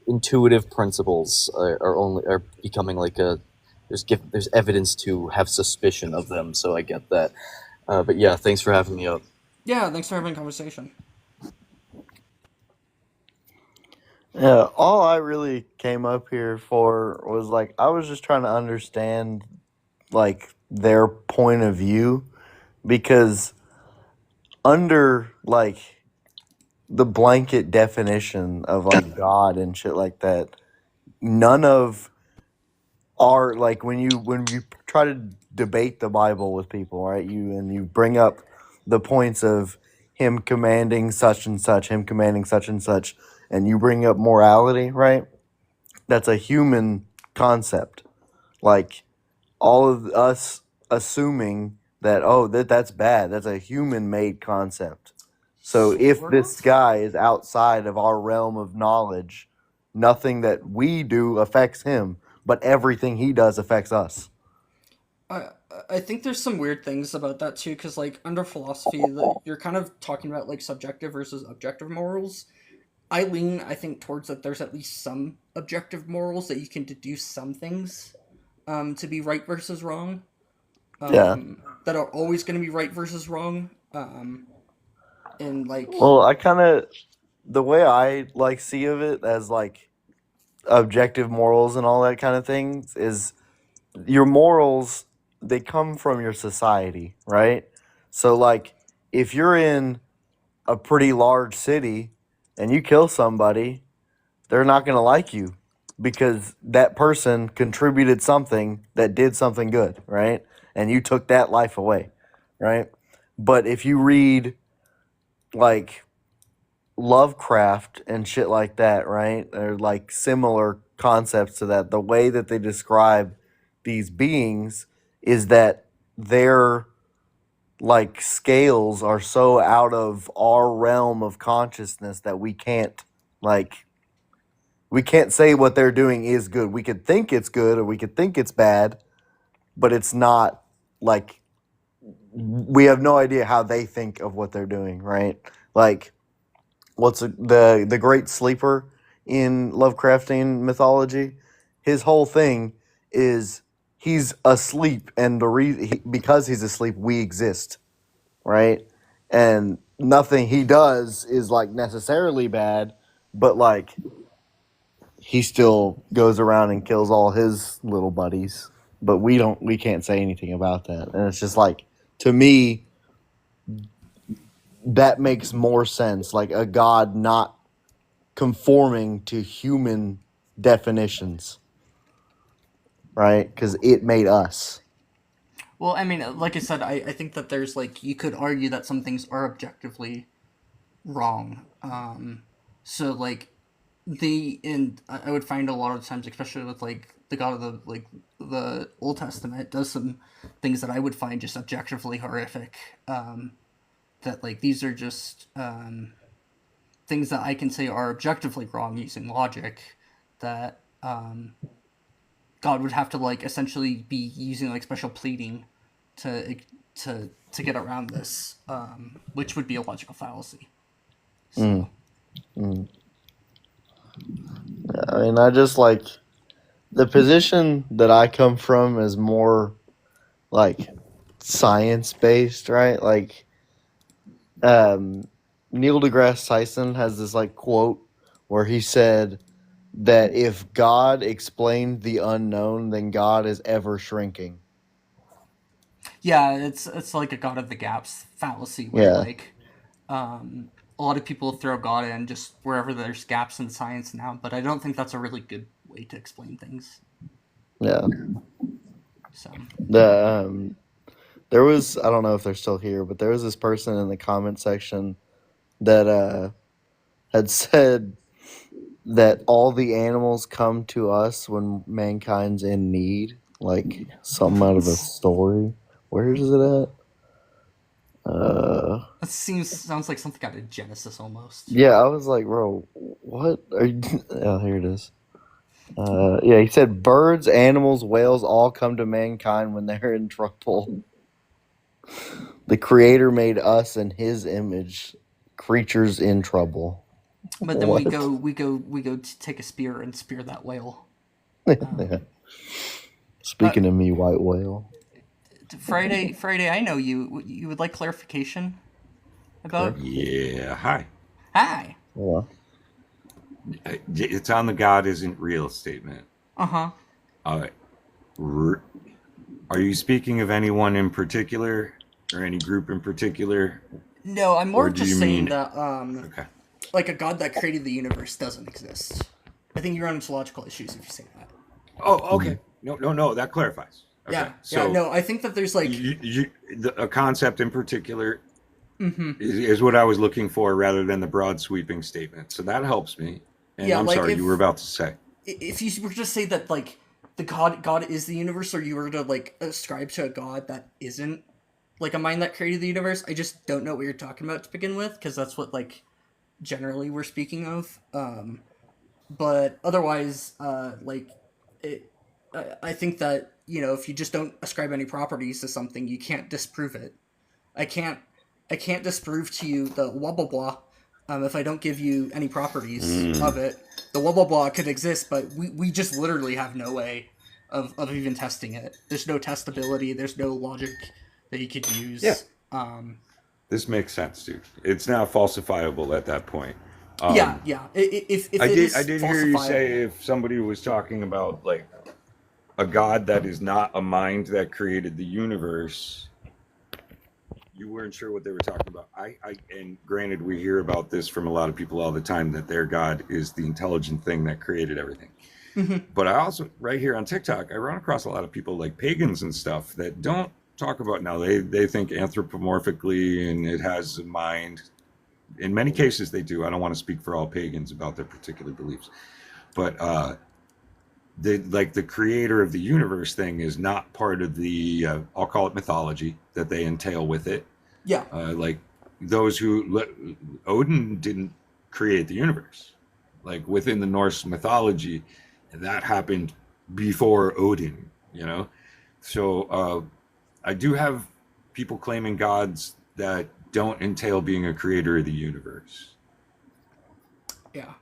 intuitive principles are becoming like there's evidence to have suspicion of them. So I get that. But yeah, thanks for having me up. Yeah, thanks for having a conversation. Yeah, all I really came up here for was like I was just trying to understand like their point of view, because under like the blanket definition of like God and shit like that, none of our like when you try to debate the Bible with people, right? You bring up the points of him commanding such and such, him commanding such and such, and you bring up morality, right? That's a human concept. Like all of us assuming that that's bad. That's a human made concept. So if this guy is outside of our realm of knowledge, nothing that we do affects him, but everything he does affects us. I think there's some weird things about that too, because like under philosophy, you're kind of talking about like subjective versus objective morals. I think towards that there's at least some objective morals that you can deduce some things to be right versus wrong. That are always going to be right versus wrong. And like, well, I kind of the way I like see of it as like objective morals and all that kind of things is your morals, they come from your society, right? So like if you're in a pretty large city and you kill somebody, they're not going to like you because that person contributed something that did something good, right? And you took that life away, right? But if you read like Lovecraft and shit like that, right? Or like similar concepts to that, the way that they describe these beings is that their like scales are so out of our realm of consciousness that we can't say what they're doing is good. We could think it's good or we could think it's bad, but it's not like we have no idea how they think of what they're doing, right? Like what's the great sleeper in Lovecraftian mythology? His whole thing is he's asleep, and because he's asleep, we exist, right? And nothing he does is like necessarily bad, but like he still goes around and kills all his little buddies, but we can't say anything about that. And it's just like, to me, that makes more sense. Like a God not conforming to human definitions, right? Because it made us. Well, I mean, like I said, I think that there's like, you could argue that some things are objectively wrong. So like I would find a lot of times, especially with like the God of the Old Testament, does some things that I would find just objectively horrific. That like these are just things that I can say are objectively wrong using logic. That God would have to like essentially be using like special pleading to get around this, which would be a logical fallacy. So. I mean, I just like the position that I come from is more like science based, right? Like Neil deGrasse Tyson has this like quote where he said that if God explained the unknown, then God is ever shrinking. Yeah, it's like a God of the gaps fallacy where like a lot of people throw God in just wherever there's gaps in science now, but I don't think that's a really good way to explain things. Yeah. So there was, I don't know if they're still here, but there was this person in the comment section that had said that all the animals come to us when mankind's in need, like something out of a story. Where is it at? That sounds like something out of Genesis almost. Yeah, I was like, bro, what are you? Oh, here it is. Yeah, he said birds, animals, whales all come to mankind when they're in trouble. The Creator made us in His image, creatures in trouble. But then What? we go to take a spear and spear that whale. Yeah. Speaking of me, white whale. Friday, I know you would like clarification about. Yeah. Hi. Hi. Yeah. It's on the God isn't real statement. Uh-huh. Are you speaking of anyone in particular or any group in particular? No, I'm more Or do just you saying mean- that Okay. like a God that created the universe doesn't exist. I think you run into logical issues if you say that. Oh, okay. No, that clarifies. Okay. Yeah. So No, I think that there's like a concept in particular Mhm. is what I was looking for rather than the broad sweeping statement. So that helps me. And Yeah, I'm like sorry, if- you were about to say. if you were to say that like the God is the universe, or you were to like ascribe to a God that isn't like a mind that created the universe, I just don't know what you're talking about to begin with, because that's what like generally we're speaking of. But otherwise, like I think that, you know, if you just don't ascribe any properties to something, you can't disprove it. I can't disprove to you the blah blah blah. If I don't give you any properties of it, the blah blah blah could exist, but we just literally have no way of even testing it. There's no testability. There's no logic that you could use. Yeah. This makes sense, dude. It's now falsifiable at that point. Yeah. If I it is did hear you say falsifiable. if somebody was talking about like a God that is not a mind that created the universe, you weren't sure what they were talking about. And granted, we hear about this from a lot of people all the time, that their God is the intelligent thing that created everything. Mhm. But I also, right here on TikTok, I run across a lot of people like pagans and stuff that don't talk about, now they think anthropomorphically and it has a mind. In many cases they do. I don't want to speak for all pagans about their particular beliefs, but the creator of the universe thing is not part of the I'll call it mythology that they entail with it. Yeah. Like those Odin didn't create the universe. Like within the Norse mythology, that happened before Odin, you know? So I do have people claiming gods that don't entail being a creator of the universe. Yeah.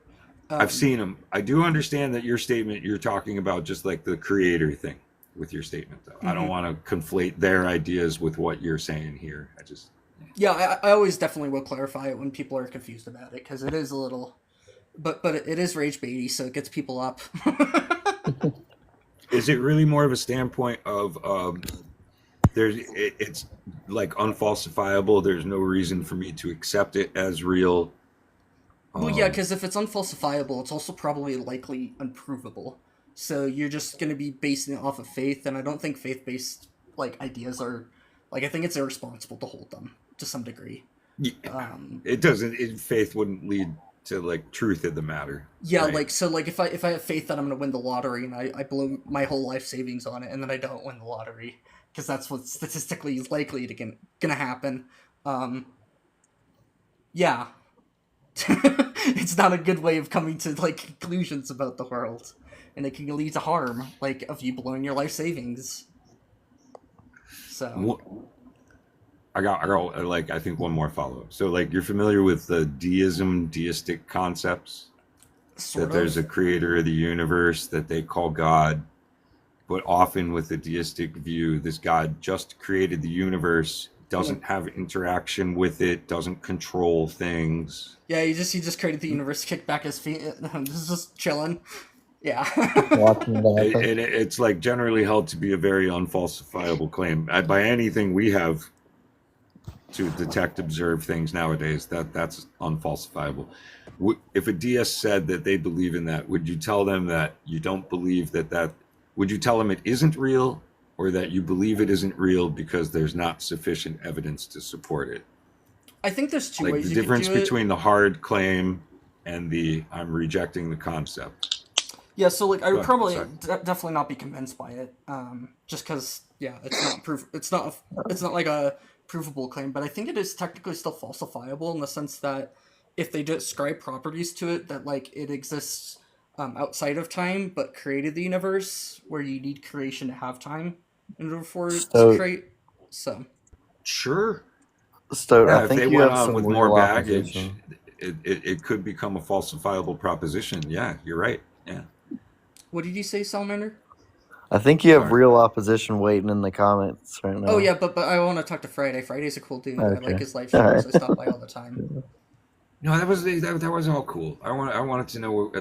I've seen them. I do understand that your statement, you're talking about just like the creator thing with your statement, though. I don't Mhm. want to conflate their ideas with what you're saying here. Yeah, I always definitely will clarify it when people are confused about it, because it is a little, but it is rage baity, so it gets people up. is it really more of a standpoint of it's like unfalsifiable? There's no reason for me to accept it as real. Well, yeah, because if it's unfalsifiable, it's also probably likely unprovable. So you're just going to be basing it off of faith, and I don't think faith-based like ideas are like I think it's irresponsible to hold them to some degree. Yeah, it doesn't. Faith wouldn't lead to like truth in the matter. Yeah, right? like so, like if I have faith that I'm going to win the lottery and I blow my whole life savings on it, and then I don't win the lottery because that's what statistically is likely to gonna happen. Yeah. It's not a good way of coming to like conclusions about the world, and it can lead to harm, like of you blowing your life savings. So I got like I think one more follow up. So like you're familiar with the deistic concepts, sort that there's a creator of the universe that they call God, but often with the deistic view, this God just created the universe, doesn't have interaction with it, doesn't control things. Yeah, he just created the universe, kicked back his feet, just chilling. Yeah. It's like generally held to be a very unfalsifiable claim. By anything we have to detect, observe things nowadays, that's unfalsifiable. If a deist said that they believe in that, would you tell them that you don't believe that? Would you tell them it isn't real, or that you believe it isn't real because there's not sufficient evidence to support it? I think there's two like ways the you difference could do between it. the hard claim and the I'm rejecting the concept. Yeah, so like I would Go ahead, probably sorry. definitely not be convinced by it, just because it's not proof. It's not like a provable claim, but I think it is technically still falsifiable in the sense that if they describe properties to it that like it exists outside of time but created the universe, where you need creation to have time in order for it to create. So Sure. So Yeah, I if think they you went have on some with real more baggage, opposition. it could become a falsifiable proposition. Yeah, you're right. Yeah. what did you say, Salamander? I think you have Sorry. real opposition waiting in the comments right now. Oh yeah, but I want to talk to Friday. Friday's a cool dude. I Okay. like his live streams. I stop by all the time. No, that was all cool. I wanted to know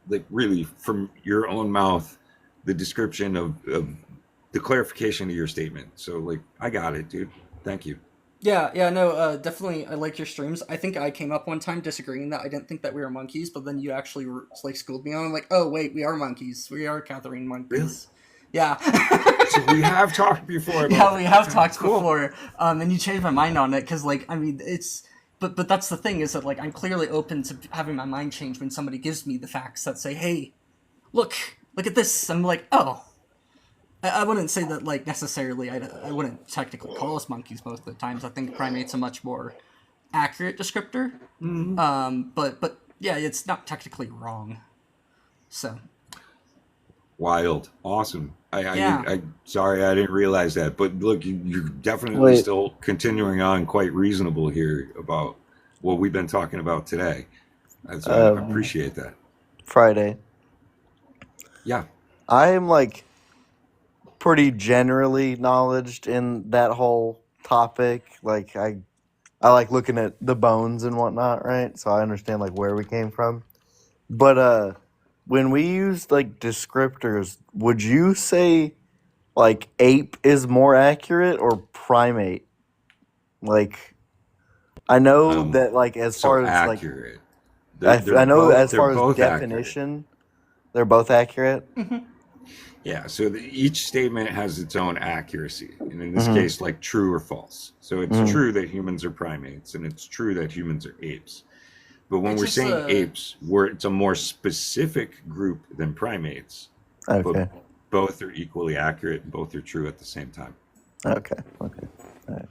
like really from your own mouth the description of the clarification of your statement. So like I got it, dude. Thank you. Yeah, no, definitely. I like your streams. I think I came up one time disagreeing that I didn't think that we were monkeys, but then you actually like schooled me on. I'm like, oh wait, we are monkeys. We are Catherine monkeys. Really? Yeah. So we have talked before. About Yeah, we have talked Cool. before. And you changed my mind on it because, like, I mean, it's. But that's the thing is that like I'm clearly open to having my mind change when somebody gives me the facts that say, hey, look at this. I'm like, oh. I wouldn't say that, like, necessarily, I wouldn't technically call us monkeys most of the times. I think primate's a much more accurate descriptor. Mm-hmm. But yeah, it's not technically wrong. So. Wild, awesome. Yeah. I sorry I didn't realize that, but look, you're definitely Wait. still continuing on quite reasonable here about what we've been talking about today. So I appreciate that. Friday. Yeah. I'm like pretty generally knowledged in that whole topic. Like I like looking at the bones and whatnot, right? So I understand like where we came from. But when we use like descriptors, would you say like ape is more accurate or primate? Like I know that like as So far as accurate. like I know both- as they're far as both accurate. definition, they're both accurate. Yeah, so each statement has its own accuracy, and in this Mhm. case, like true or false. So it's Mhm. true that humans are primates, and it's true that humans are apes. But when It's we're just saying a- apes, it's a more specific group than primates. Okay. But both are equally accurate, and both are true at the same time. Okay. All right.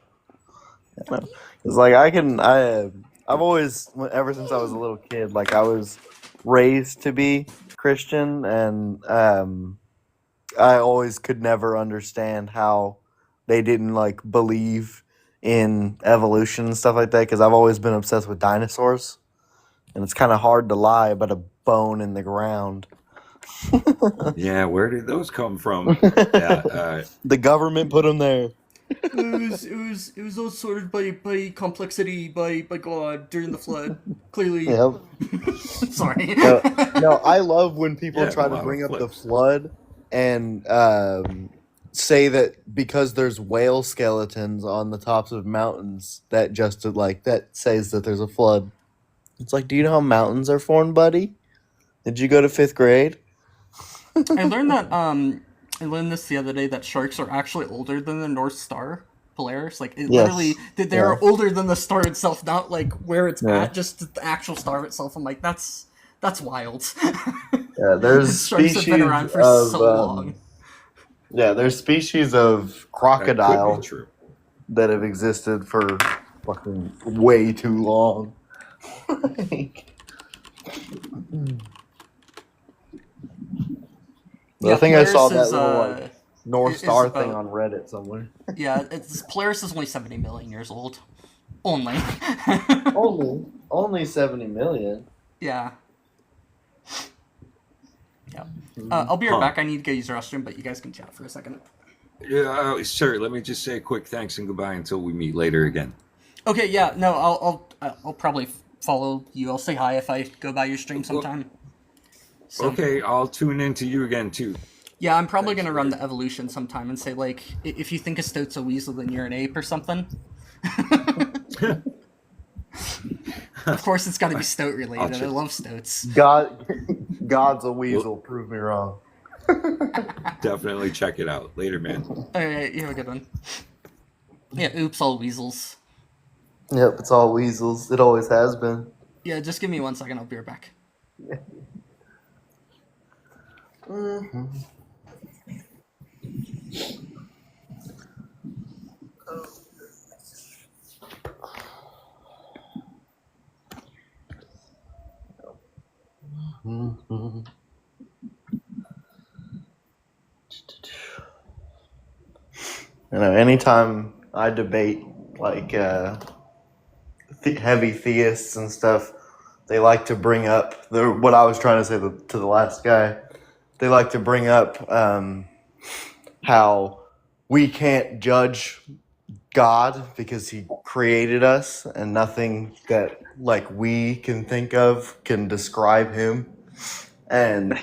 Yeah, it's like I've always, ever since I was a little kid, like I was raised to be Christian, and I always could never understand how they didn't like believe in evolution and stuff like that, because I've always been obsessed with dinosaurs, and it's kind of hard to lie about a bone in the ground. Yeah, where did those come from? Yeah, The government put them there. It was all sorted by complexity by God during the flood. Clearly. Yep. Sorry. No, I love when people Yeah, try to wow, bring up the flips. flood and say that because there's whale skeletons on the tops of mountains, that just like that says that there's a flood. It's like, do you know how mountains are formed, buddy? Did you go to 5th grade? I learned that I learned this the other day that sharks are actually older than the North Star, Polaris. Like it literally, they're older than the star itself, not like where it's at, just the actual star itself. I'm like, that's wild. Yeah, there's Sharks have species been around for of so long. yeah, there's species of crocodile true. that have existed for fucking way too long. Yeah, I think I saw Polaris that is, little like North is Star thing about- on Reddit somewhere. Yeah, Polaris is only 70 million years old. Only. Only 70 million. Yeah. Yeah. I'll be right back. I need to go use the restroom, but you guys can chat for a second. Yeah, sure. Let me just say a quick thanks and goodbye until we meet later again. Okay, yeah, no, I'll probably follow you. I'll say hi if I go by your stream sometime. So, Okay, I'll tune in to you again too. yeah, I'm probably gonna run the evolution sometime and say like, if you think a stoat's a weasel, then you're an ape or something. Of course, it's got to be stoat related. I love stoats. God's a weasel. Prove me wrong. Definitely check it out. Later, man. Alright, you have a good one. Yeah, oops, all weasels. Yep, it's all weasels. It always has been. Yeah, just give me 1 second. I'll be right back. You know, anytime I debate like heavy theists and stuff, they like to bring up what I was trying to say to the last guy. They like to bring up how we can't judge God because He created us, and nothing that like we can think of can describe Him. And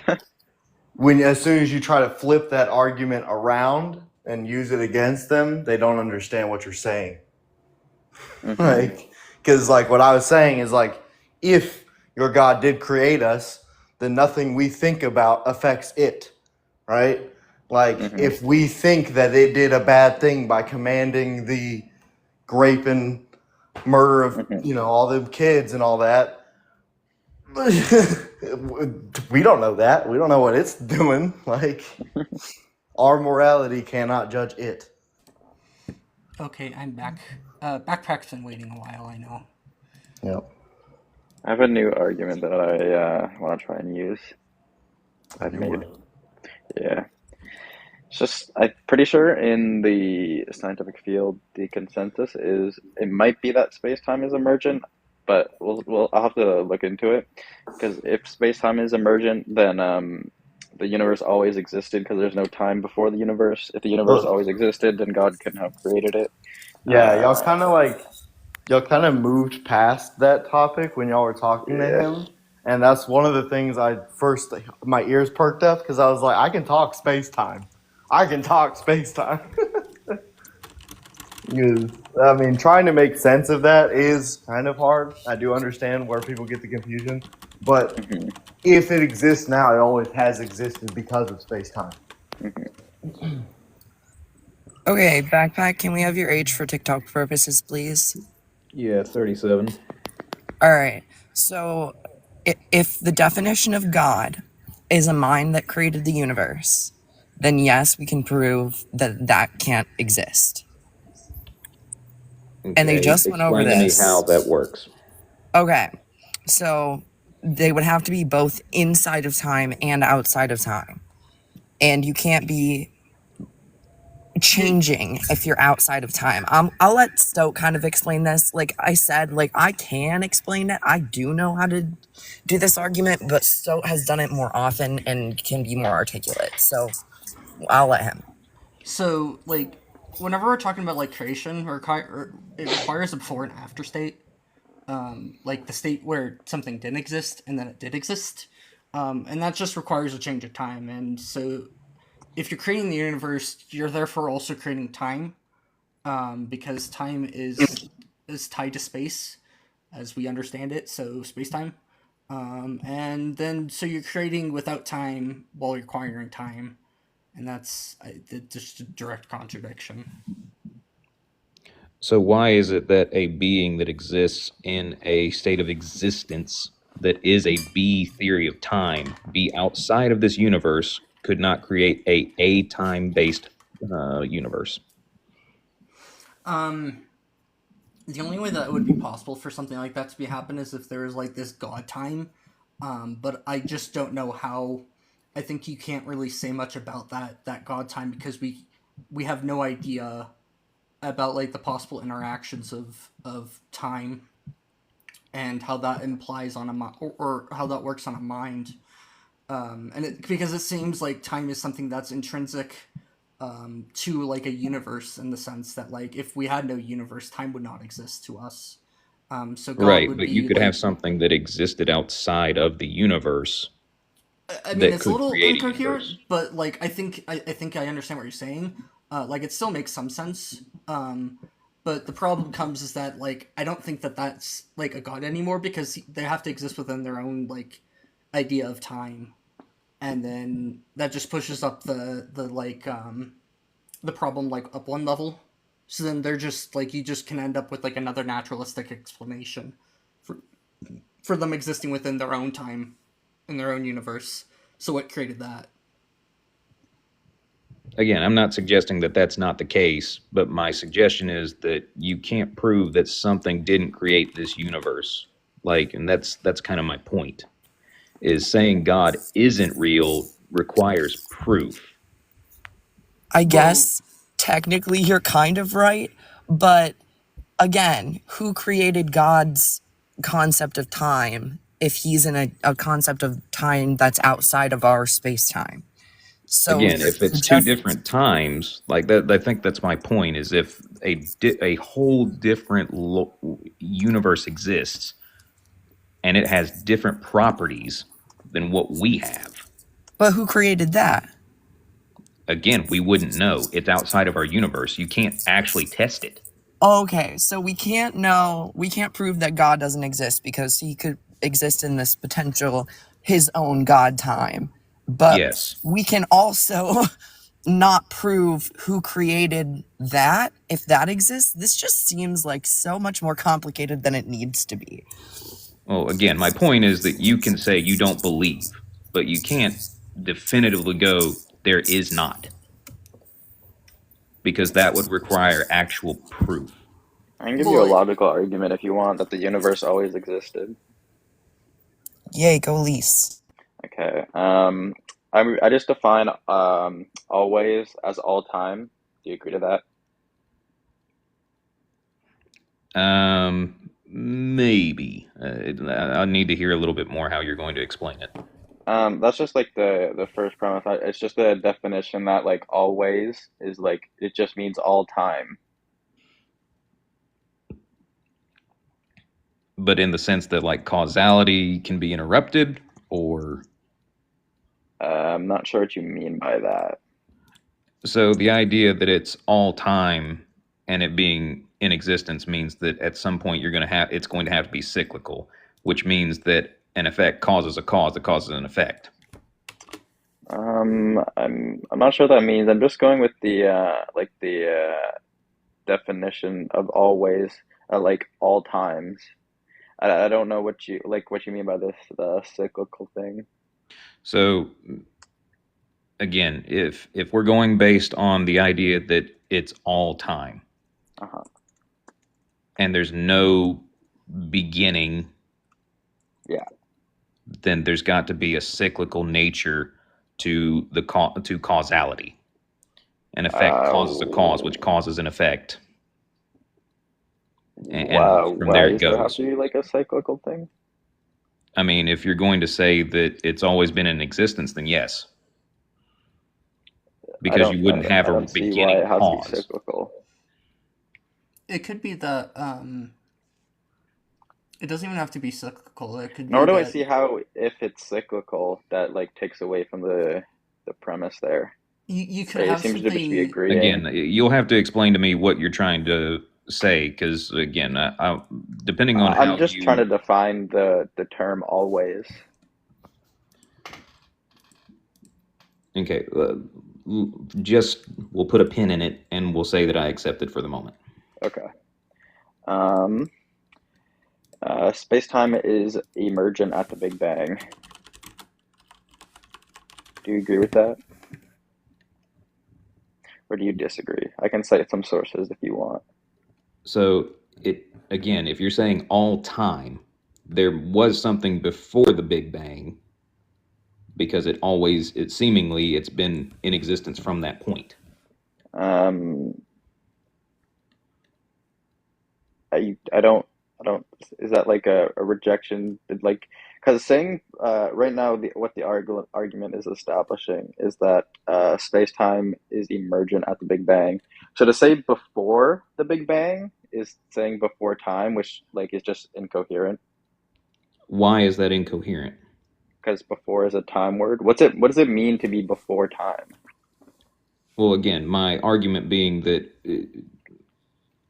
as soon as you try to flip that argument around and use it against them, they don't understand what you're saying. Like, because like what I was saying is like, if your God did create us, then nothing we think about affects it, right? Like if we think that it did a bad thing by commanding the rape and murder of all them kids and all that, we don't know that. We don't know what it's doing. Like our morality cannot judge it. Okay, I'm back. Backpack's been waiting a while, I know. Yep. I have a new argument that I want to try and use. I've made. Yeah. It's just, I'm pretty sure in the scientific field, the consensus is it might be that space-time is emergent, but I'll have to look into it, because if space-time is emergent, then the universe always existed because there's no time before the universe. If the universe always existed, then God couldn't have created it. Yeah, y'all kind of moved past that topic when y'all were talking to him. And that's one of the things my ears perked up, because I was like, I can talk space-time. I can talk space-time. I mean, trying to make sense of that is kind of hard. I do understand where people get the confusion. But if it exists now, it always has existed because of space-time. Okay, Backpack, can we have your age for TikTok purposes, please? Yeah, 37. All right. So, if the definition of God is a mind that created the universe, then yes, we can prove that that can't exist. And they just went over Explain to me this. how that works. Okay. So, they would have to be both inside of time and outside of time. And you can't be changing if you're outside of time. I'll let Stoke kind of explain this. Like I said, like I can explain it. I do know how to do this argument, but Stoke has done it more often and can be more articulate. So I'll let him. So, like, whenever we're talking about, like, creation, it requires a before and after state. Like, the state where something didn't exist and then it did exist. And that just requires a change of time. And so, if you're creating the universe, you're therefore also creating time, because time is tied to space, as we understand it. So space time, and then so you're creating without time while you're acquiring time, and that's just a direct contradiction. So why is it that a being that exists in a state of existence that is a B theory of time, be outside of this universe, could not create a time-based universe? The only way that it would be possible for something like that to be happen is if there is like this god time, but I just don't know how. I think you can't really say much about that god time because we have no idea about like the possible interactions of time and how that implies on a or how that works on a mind, because it seems like time is something that's intrinsic to like a universe, in the sense that like if we had no universe, time would not exist to us. So God Right, would but be you could like, have something that existed outside of the universe I mean, that it's a could little create a incoherent, universe. but like I think I understand what you're saying. Like it still makes some sense. But the problem comes is that like I don't think that that's like a god anymore, because they have to exist within their own like idea of time, and then that just pushes up the problem like up one level. So then they're just like, you just can end up with like another naturalistic explanation for them existing within their own time in their own universe. So what created that? Again, I'm not suggesting that that's not the case, but my suggestion is that you can't prove that something didn't create this universe. Like, and that's kind of my point, is saying God isn't real requires proof. I guess technically you're kind of right, but again, who created God's concept of time if he's in a concept of time that's outside of our space-time? So Again, if it's two different times, like that, I think that's my point, is if a whole different universe exists and it has different properties than what we have. But who created that? Again, we wouldn't know. It's outside of our universe. You can't actually test it. Okay, so we can't prove that God doesn't exist because he could exist in this potential his own God time. But yes, we can also not prove who created that, if that exists. This just seems like so much more complicated than it needs to be. Well, again, my point is that you can say you don't believe, but you can't definitively go, there is not. Because that would require actual proof. I can give you a logical argument if you want that the universe always existed. Yay, go Lise. Okay. I just define always as all time. Do you agree to that? Maybe. I need to hear a little bit more how you're going to explain it. That's just like the first premise. It's just a definition that like always is like, it just means all time. But in the sense that like causality can be interrupted, or? I'm not sure what you mean by that. So the idea that it's all time and it being in existence means that at some point it's going to have to be cyclical, which means that an effect causes a cause that causes an effect. I'm not sure what that means. I'm just going with the definition of always, like all times. I don't know what you mean by this, the cyclical thing. So again, if we're going based on the idea that it's all time, and there's no beginning, then there's got to be a cyclical nature to to causality. An effect causes a cause, which causes an effect. And from there it Does it have goes. to be like a cyclical thing? I mean, if you're going to say that it's always been in existence, then yes. Because you wouldn't have a beginning it has cause. to be cyclical. It could be the it doesn't even have to be cyclical. It could be Nor do I that see how, if it's cyclical, that like takes away from the premise there. You could It have seems to just be something. agreeing. Again, you'll have to explain to me what you're trying to say, because again, depending on I'm how just trying you. to define the term always. Okay, just we'll put a pin in it, and we'll say that I accept it for the moment. Okay. Space-time is emergent at the Big Bang. Do you agree with that? Or do you disagree? I can cite some sources if you want. So again, if you're saying all time, there was something before the Big Bang, because seemingly it's been in existence from that point. I don't. Is that like a rejection? Like, because saying right now what the argument is establishing is that space-time is emergent at the Big Bang. So to say before the Big Bang is saying before time, which like is just incoherent. Why is that incoherent? Because before is a time word. What does it mean to be before time? Well, again, my argument being that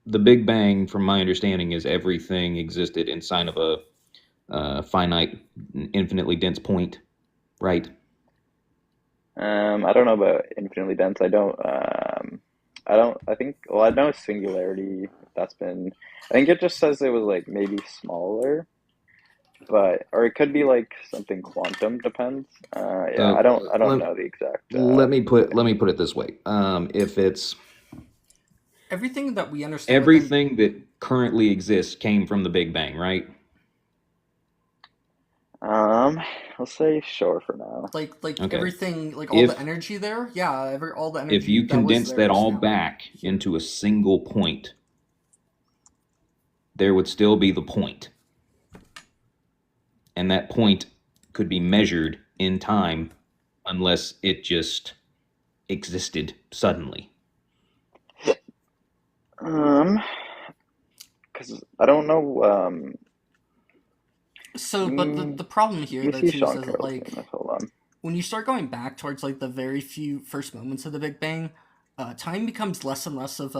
the Big Bang, from my understanding, is everything existed inside of a finite, infinitely dense point, right? I don't know about infinitely dense. I don't. I think. Well, I know singularity. That's been. I think it just says it was like maybe smaller, or it could be like something quantum. Depends. Yeah, I don't know the exact. Let me put it this way. If it's Everything that we understand. everything that currently exists came from the Big Bang, right? I'll say sure for now. Like Okay. everything, like all the energy there. Yeah, all the energy. If you that was condense there that is all now. back into a single point, there would still be the point. And that point could be measured in time unless it just existed suddenly. Because I don't know. So, but the problem here, you though, see too, Sean is that Carroll's like famous. Hold on. when you start going back towards like the very few first moments of the Big Bang, time becomes less and less of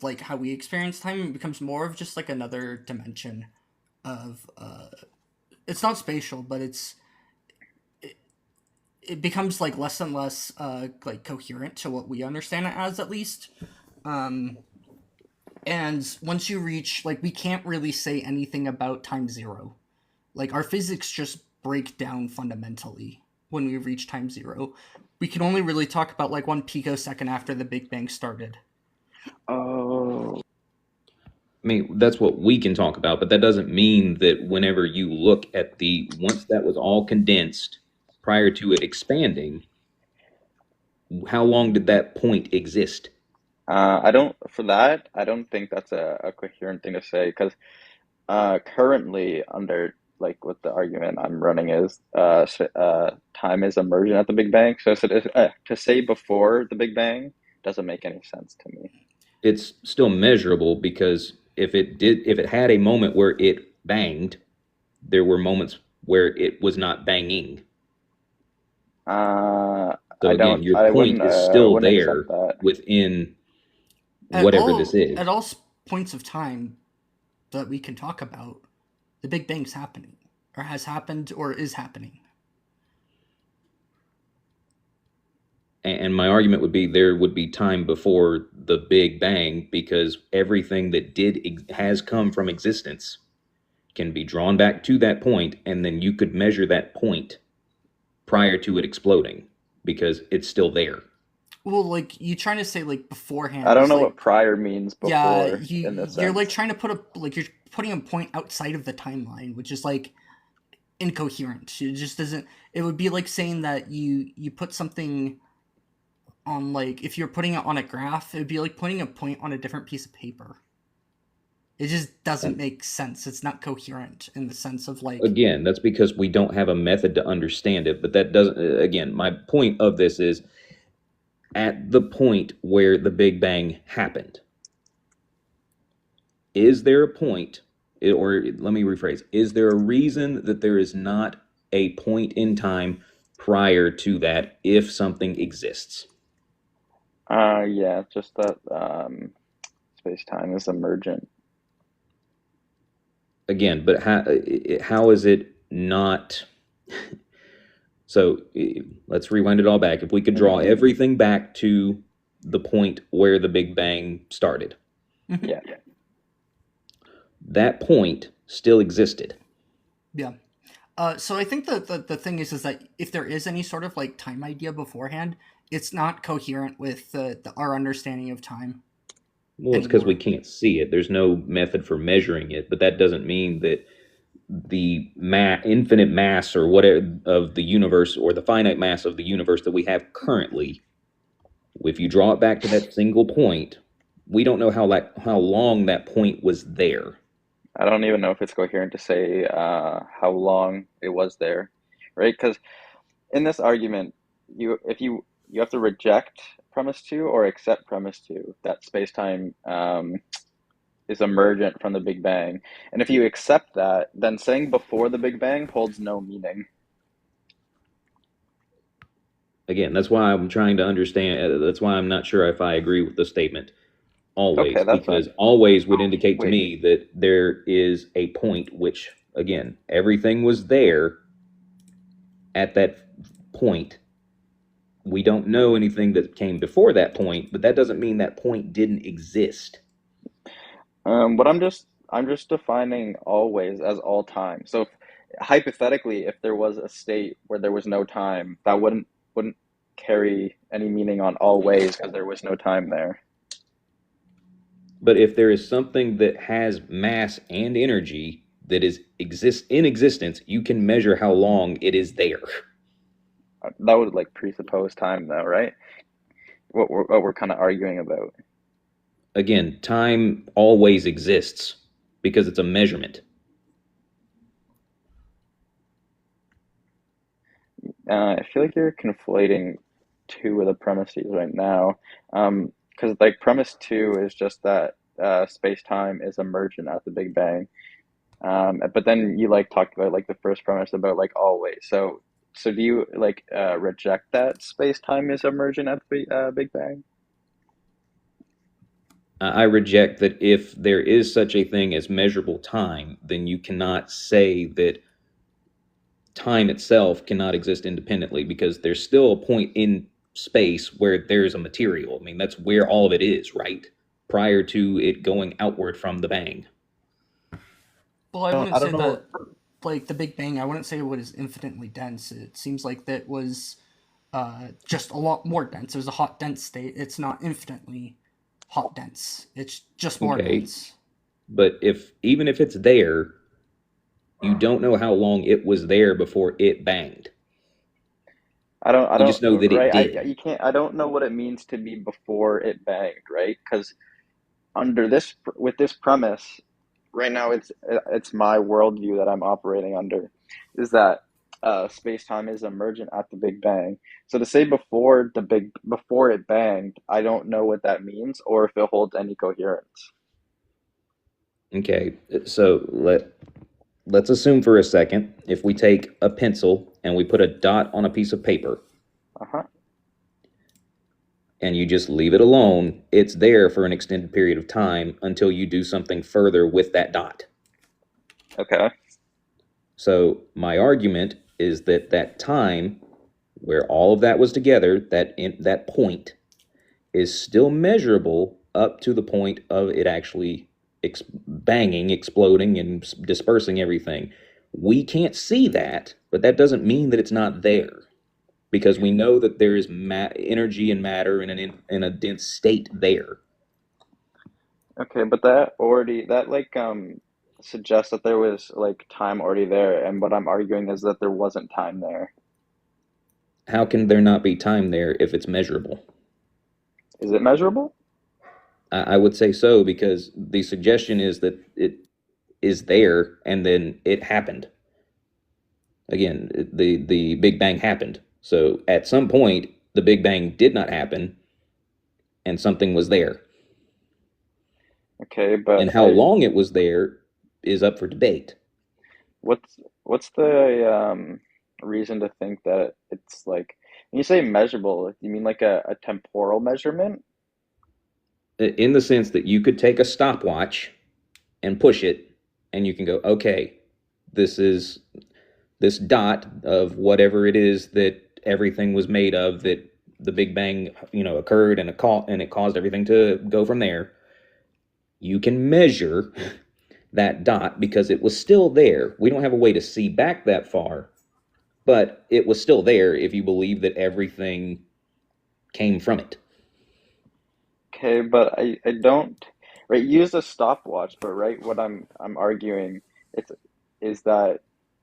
like how we experience time. It becomes more of just like another dimension of it's not spatial, but it becomes like less and less like coherent to what we understand it as, at least. And once you reach, like, we can't really say anything about time zero. Like, our physics just break down fundamentally when we reach time zero. We can only really talk about like 1 picosecond after the Big Bang started. Oh. I mean, that's what we can talk about, but that doesn't mean that whenever you look at once that was all condensed prior to it expanding, how long did that point exist? I don't think that's a coherent thing to say, because currently under like what the argument I'm running is time is emergent at the Big Bang. So to say before the Big Bang doesn't make any sense to me. It's still measurable, because if it had a moment where it banged, there were moments where it was not banging. So again, your point is still there within whatever this is. At all points of time that we can talk about, the Big Bang's happening, or has happened, or is happening. And my argument would be there would be time before the Big Bang, because everything that has come from existence can be drawn back to that point, and then you could measure that point prior to it exploding, because it's still there. Well, like, you trying to say like beforehand. I don't know what prior means before. Yeah, in this you're sense. like trying to you're putting a point outside of the timeline, which is like incoherent. It just doesn't. It would be like saying that you put something on, like, if you're putting it on a graph, it would be like putting a point on a different piece of paper. It just doesn't make sense. It's not coherent in the sense of like. Again, that's because we don't have a method to understand it. But that doesn't. Again, my point of this is, at the point where the Big Bang happened, is there a point, or let me rephrase, is there a reason that there is not a point in time prior to that if something exists. Yeah, just that space-time is emergent. Again, but how is it not? So let's rewind it all back. If we could draw everything back to the point where the Big Bang started, Yeah. that point still existed. Yeah. So I think the thing is that if there is any sort of like time idea beforehand, it's not coherent with our understanding of time. Well, it's because we can't see it. There's no method for measuring it, but that doesn't mean that the infinite mass or whatever of the universe, or the finite mass of the universe that we have currently, if you draw it back to that single point, we don't know how long that point was there. I don't even know if it's coherent to say how long it was there, right? Because in this argument, you have to reject premise 2 or accept premise 2, that space-time is emergent from the Big Bang. And if you accept that, then saying before the Big Bang holds no meaning. Again, that's why I'm trying to understand. That's why I'm not sure if I agree with the statement always, Okay, that's because fine. always would indicate to Wait. me that there is a point which, again, everything was there at that point. We don't know anything that came before that point, but that doesn't mean that point didn't exist. But I'm just defining always as all time. So hypothetically, if there was a state where there was no time, that wouldn't carry any meaning on always because there was no time there. But if there is something that has mass and energy that exists in existence, you can measure how long it is there. That would like presuppose time, though, right? What we're kind of arguing about. Again, time always exists because it's a measurement. I feel like you're conflating two of the premises right now. Because like premise 2 is just that space-time is emergent at the Big Bang. But then you like talked about like the first premise about like always. So do you like reject that space-time is emergent at the Big Bang? I reject that if there is such a thing as measurable time, then you cannot say that time itself cannot exist independently, because there's still a point in space where there's a material. I mean, that's where all of it is, right? Prior to it going outward from the bang. Well, I wouldn't I say don't know. that, like, the Big Bang, I wouldn't say it was infinitely dense. It seems like that was just a lot more dense. It was a hot, dense state. It's not infinitely hot, dense. It's just more Okay. dense. But even if it's there, you don't know how long it was there before it banged. I don't You just know that it right. did. You can't. I don't know what it means to be before it banged, right? Because with this premise, right now it's my worldview that I'm operating under, is that space-time is emergent at the Big Bang. So to say before it banged, I don't know what that means or if it holds any coherence. Okay, so let's assume for a second, if we take a pencil and we put a dot on a piece of paper, Uh-huh. and you just leave it alone, it's there for an extended period of time until you do something further with that dot. Okay. So my argument is that time where all of that was together, that point, is still measurable up to the point of it actually banging, exploding, and dispersing everything. We can't see that, but that doesn't mean that it's not there, because we know that there is energy and matter in a dense state there. Okay, but that suggests that there was like time already there, and what I'm arguing is that there wasn't time there. How can there not be time there if it's measurable? Is it measurable? I would say so, because the suggestion is that it is there and then it happened. Again, the Big Bang happened. So at some point, the Big Bang did not happen and something was there. Okay, but And how long it was there is up for debate. what's the reason to think that it's like when you say measurable, you mean like a temporal measurement? In the sense that you could take a stopwatch and push it, and you can go, okay, this is this dot of whatever it is that everything was made of, that the Big Bang, occurred, and it caused everything to go from there. You can measure that dot because it was still there. We don't have a way to see back that far, but it was still there if you believe that everything came from it. Okay, but I don't right use a stopwatch, but right what I'm arguing it's is that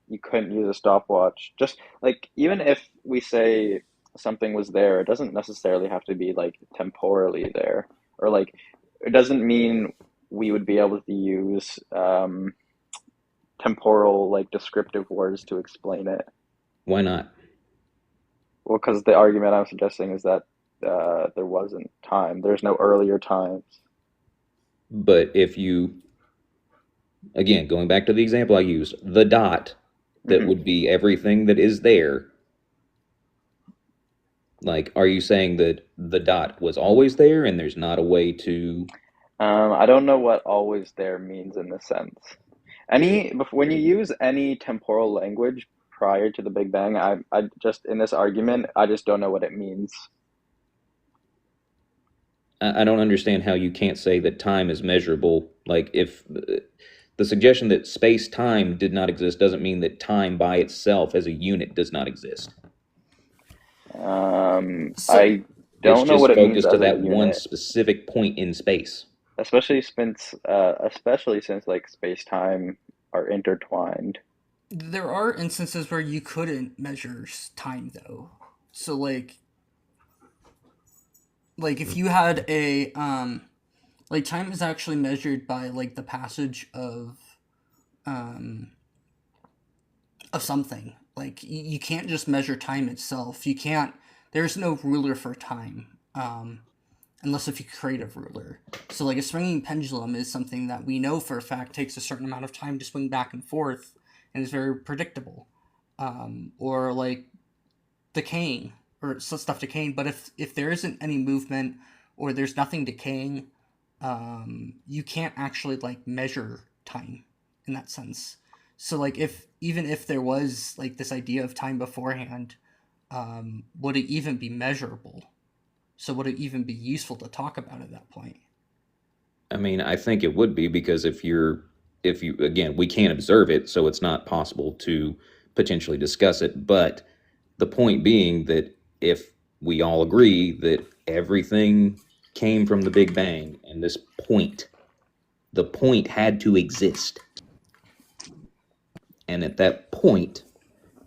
you couldn't use a stopwatch. Just like even if we say something was there, it doesn't necessarily have to be like temporally there. Or like it doesn't mean we would be able to use temporal like descriptive words to explain it. Why not? Well, because the argument I'm suggesting is that there wasn't time. There's no earlier times. But if you, again, going back to the example I used, the dot that Mhm. would be everything that is there, like, are you saying that the dot was always there and there's not a way to? I don't know what always there means in this sense. When you use any temporal language prior to the Big Bang, I just in this argument, I just don't know what it means. I don't understand how you can't say that time is measurable. Like, if the suggestion that space-time did not exist doesn't mean that time by itself as a unit does not exist. I It's don't know what just it means focused to as a that one unit, specific point in space. especially since like space-time are intertwined. There are instances where you couldn't measure time though. So like if you had a like time is actually measured by like the passage um of something. Like you can't just measure time itself. You can't. There's no ruler for time, unless if you create a ruler. So like a swinging pendulum is something that we know for a fact takes a certain amount of time to swing back and forth, and is very predictable. Or like decaying or stuff decaying. But if there isn't any movement or there's nothing decaying, you can't actually like measure time in that sense. So like even if there was like this idea of time beforehand, would it even be measurable? So would it even be useful to talk about at that point? I mean, I think it would be, because if you, again, we can't observe it, so it's not possible to potentially discuss it. But the point being that if we all agree that everything came from the Big Bang, and this point, the point had to exist. And at that point,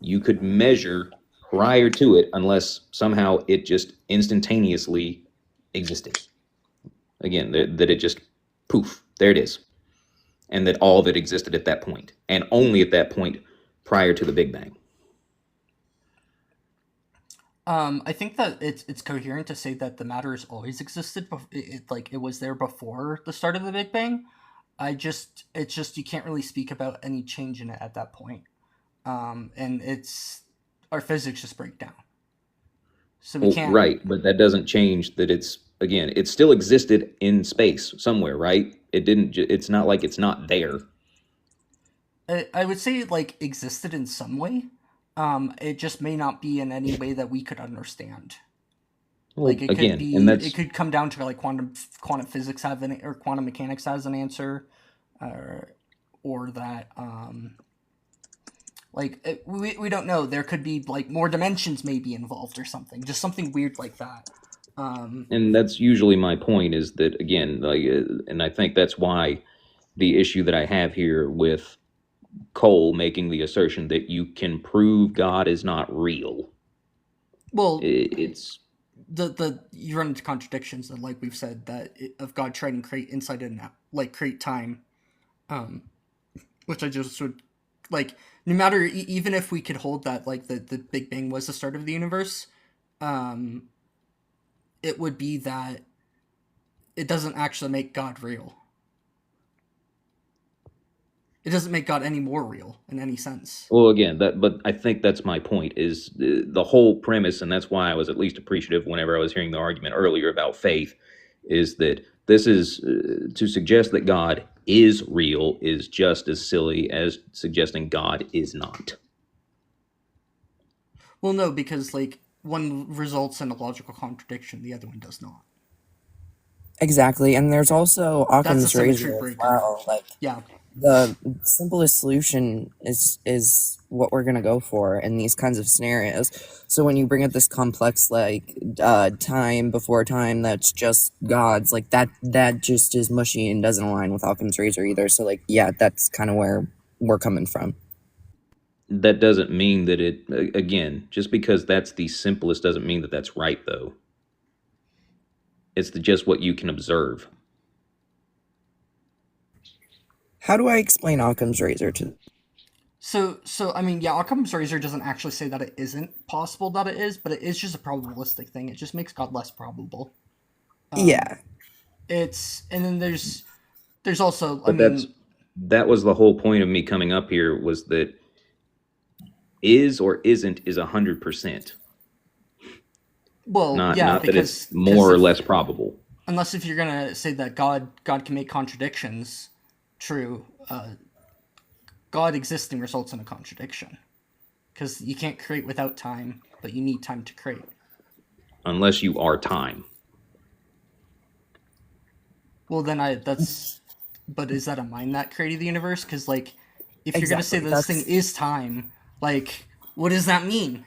you could measure prior to it, unless somehow it just instantaneously existed. Again, that it just poof, there it is. And that all of it existed at that point, and only at that point prior to the Big Bang. I think that it's coherent to say that the matter has always existed. Like it was there before the start of the Big Bang. It's just you can't really speak about any change in it at that point. And it's our physics just break down. So we Well, can't. right, but that doesn't change that it's, again, it still existed in space somewhere, right? It didn't. It's not like it's not there. I would say it like existed in some way. It just may not be in any way that we could understand. Well, Like it could again, be, and that's it could come down to like quantum physics have an or quantum mechanics has an answer, or that we don't know. There could be like more dimensions maybe involved or something, just something weird like that. and that's usually my point, is that, again, like, and I think that's why the issue that I have here with Cole making the assertion that you can prove God is not real. Well, It's the you run into contradictions, and like we've said that of God trying to create insight and like create time, which I just would like. No matter even if we could hold that like the Big Bang was the start of the universe, it would be that it doesn't actually make God real. It doesn't make God any more real in any sense. Well, again, but I think that's my point, is the whole premise, and that's why I was at least appreciative whenever I was hearing the argument earlier about faith, is that this is to suggest that God is real is just as silly as suggesting God is not. Well, no, because like one results in a logical contradiction, the other one does not. Exactly, and there's also That's a Occam's symmetry razor as breaker. well. Like Yeah. the simplest solution is what we're gonna go for in these kinds of scenarios. So when you bring up this complex like time before time that's just God's, like that just is mushy and doesn't align with Occam's razor either. So like yeah, that's kind of where we're coming from. That doesn't mean that it, again, just because that's the simplest doesn't mean that that's right, though. It's just what you can observe. How do I explain Occam's razor to? So I mean, yeah, Occam's razor doesn't actually say that it isn't possible that it is, but it is just a probabilistic thing. It just makes God less probable. Yeah. It's and then there's also But that was the whole point of me coming up here, was that is or isn't is 100%. well, Not yeah, that because it's more or if- less probable. unless if you're gonna say that God can make contradictions true, God existing results in a contradiction, because you can't create without time, but you need time to create. Unless you are time. Well, then but is that a mind that created the universe? Because like, if you're gonna say Exactly, this thing is time, like, what does that mean?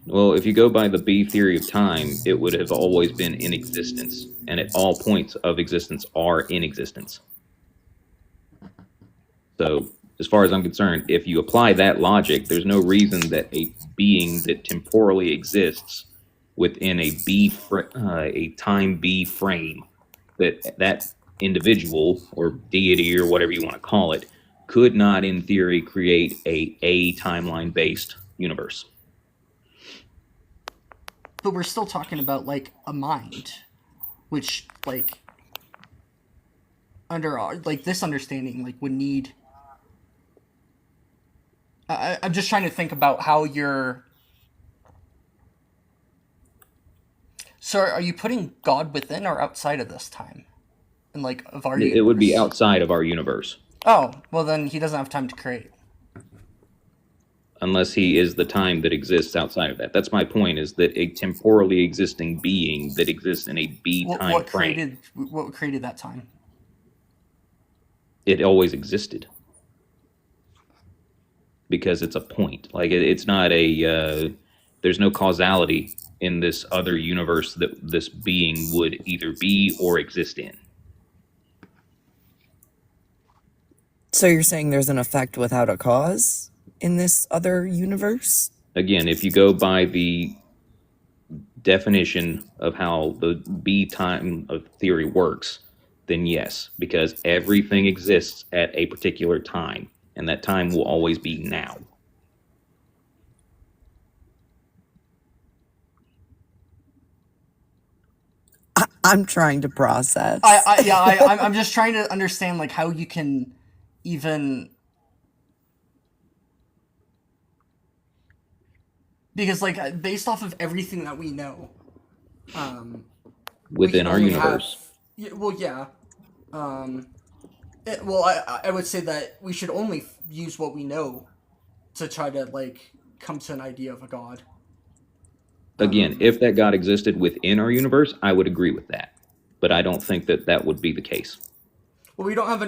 Well, if you go by the B theory of time, it would have always been in existence, and at all points of existence are in existence. So, as far as I'm concerned, if you apply that logic, there's no reason that a being that temporally exists within a time B frame, that individual or deity or whatever you want to call it, could not, in theory, create a timeline-based universe. But we're still talking about like a mind, which like under like this understanding like would need. I'm just trying to think about how you're. So are you putting God within or outside of this time? And like of our It would be universe? outside of our universe, Oh, well then he doesn't have time to create. unless he is the time that exists outside of that. That's my point, is that a temporally existing being that exists in a B time What frame, created that time? it always existed. Because it's a point. Like, it's not there's no causality in this other universe that this being would either be or exist in. So you're saying there's an effect without a cause in this other universe? Again, if you go by the definition of how the B time of theory works, then yes, because everything exists at a particular time, and that time will always be now. I'm trying to process. I'm just trying to understand like how you can even, because like based off of everything that we know, Within our universe. I would say that we should only use what we know to try to like come to an idea of a god. Again, if that God existed within our universe, I would agree with that. But I don't think that that would be the case. Well, we don't have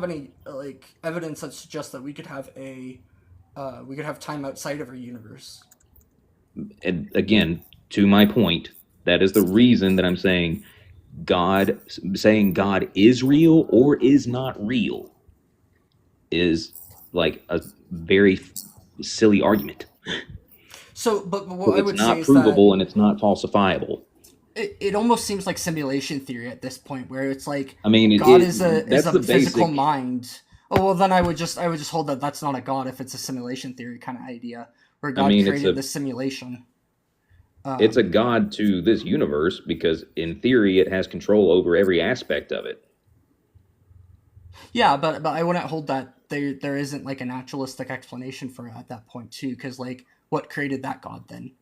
any like evidence that suggests that we could have time outside of our universe. And again, to my point, that is the reason that I'm saying God is real or is not real is like a very silly argument. So, but what I would it's not say is provable and it's not falsifiable. it almost seems like simulation theory at this point, where it's like, I mean, God that's is a the physical basic- mind. Oh well, then I would just hold that that's not a god if it's a simulation theory kind of idea where God mean, it's created a- the simulation. It's a god to this universe because in theory it has control over every aspect of it. Yeah, but I wouldn't hold that there isn't like a naturalistic explanation for it at that point too, because like what created that god then?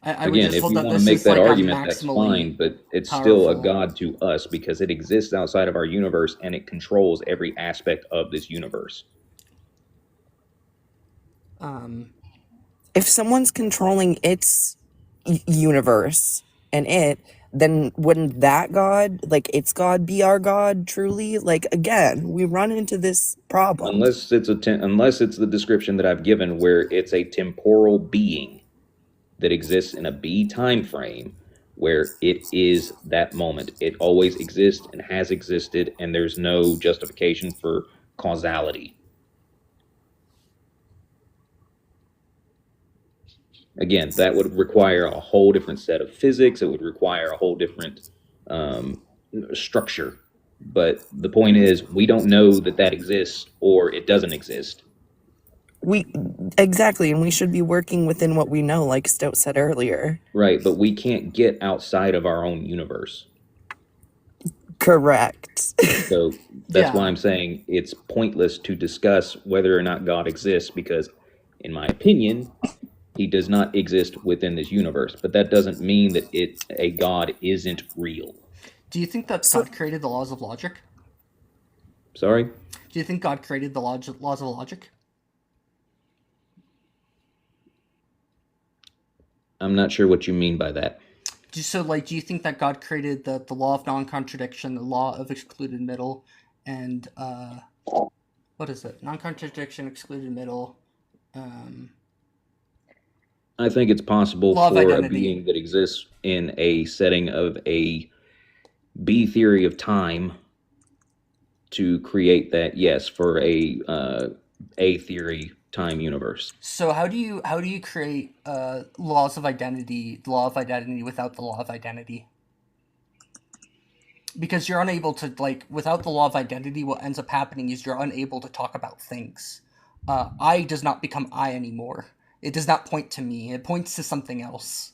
I would Again, just if hold you that want to this make is that like a argument, that's fine, maximally but it's still a powerful. god to us because it exists outside of our universe and it controls every aspect of this universe. If someone's controlling its universe and then wouldn't that god, like its god, be our god truly? Like again, we run into this problem. Unless it's unless it's the description that I've given, where it's a temporal being that exists in a B time frame, where it is that moment. It always exists and has existed, and there's no justification for causality. Again, that would require a whole different set of physics. It would require a whole different structure. But the point is, we don't know that that exists or it doesn't exist. Exactly, and we should be working within what we know, like Stoat said earlier. Right, but we can't get outside of our own universe. Correct. So that's Yeah. why I'm saying it's pointless to discuss whether or not God exists, because, in my opinion, he does not exist within this universe. But that doesn't mean that a God isn't real. Do you think that God created the laws of logic? Sorry? Do you think God created the laws of logic? I'm not sure what you mean by that. Do you think that God created the law of non-contradiction, the law of excluded middle, and what is it? Non-contradiction, excluded middle. I think it's possible Law of for a identity. being that exists in a setting of a B theory of time to create that, yes, for a theory time universe. So how do you create laws of identity, the law of identity without the law of identity? Because you're unable to, like, without the law of identity, what ends up happening is you're unable to talk about things. I does not become I anymore. It does not point to me. It points to something else.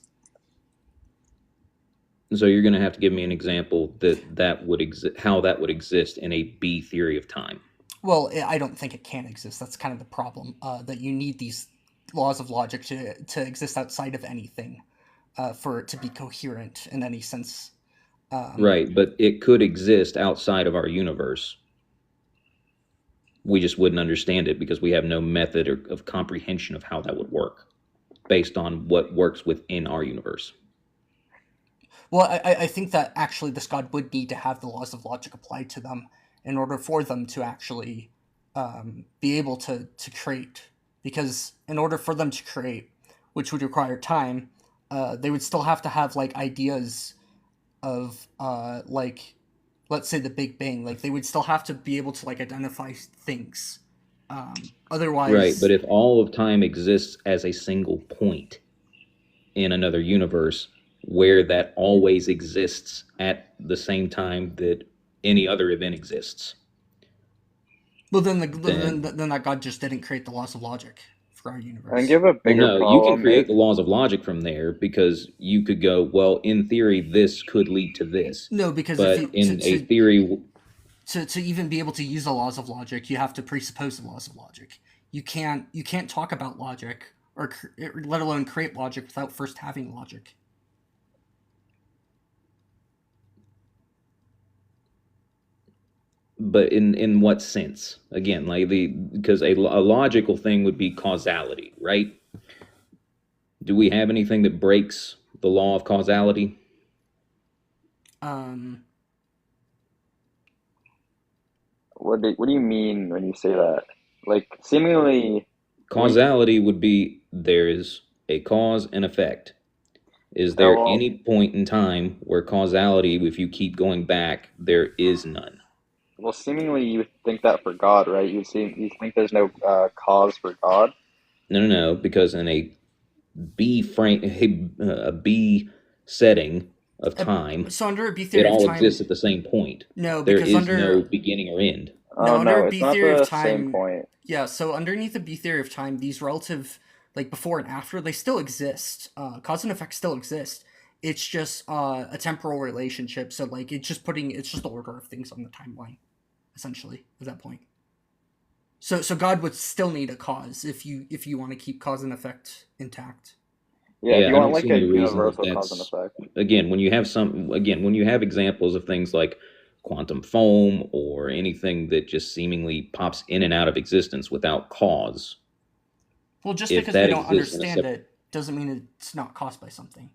So you're going to have to give me an example that would how that would exist in a B theory of time. Well, I don't think it can exist. That's kind of the problem, that you need these laws of logic to exist outside of anything for it to be coherent in any sense. Right, but it could exist outside of our universe. We just wouldn't understand it because we have no method of comprehension of how that would work based on what works within our universe. Well, I think that actually this god would need to have the laws of logic applied to them in order for them to actually be able to create. Because in order for them to create, which would require time, they would still have to have like ideas of like, let's say the Big Bang. Like they would still have to be able to like identify things. Otherwise, Right, but if all of time exists as a single point in another universe where that always exists at the same time that any other event exists. well, then that god just didn't create the laws of logic for our universe. I think you have a Well, bigger no, you problem. can create the laws of logic from there because you could go, well, in theory, this could lead to this. No, because But if in a theory, to even be able to use the laws of logic, you have to presuppose the laws of logic. You can't talk about logic or let alone create logic without first having logic. but in what sense? Again, like because a logical thing would be causality, right? Do we have anything that breaks the law of causality? What do you mean when you say that? Like seemingly Causality would be there is a cause and effect. Is there well, any point in time where causality, if you keep going back, there is none? well, seemingly you think that for God, right? You think there's no cause for God. No, because in a B frame, a B setting of time, So under a B it theory of all time, exists at the same point. no, There because is under no beginning or end. no, under a it's B not theory the of same time, point. yeah. So underneath the B theory of time, these relative, like before and after, they still exist. Cause and effect still exist. It's just a temporal relationship. So like it's just the order of things on the timeline. essentially, at that point. So God would still need a cause if you want to keep cause and effect intact. Yeah, if Yeah, you I want don't like see a any reason that universal cause and that's effect. again when you have examples of things like quantum foam or anything that just seemingly pops in and out of existence without cause. Well, just If because we that don't exists in a understand it doesn't mean it's not caused by something.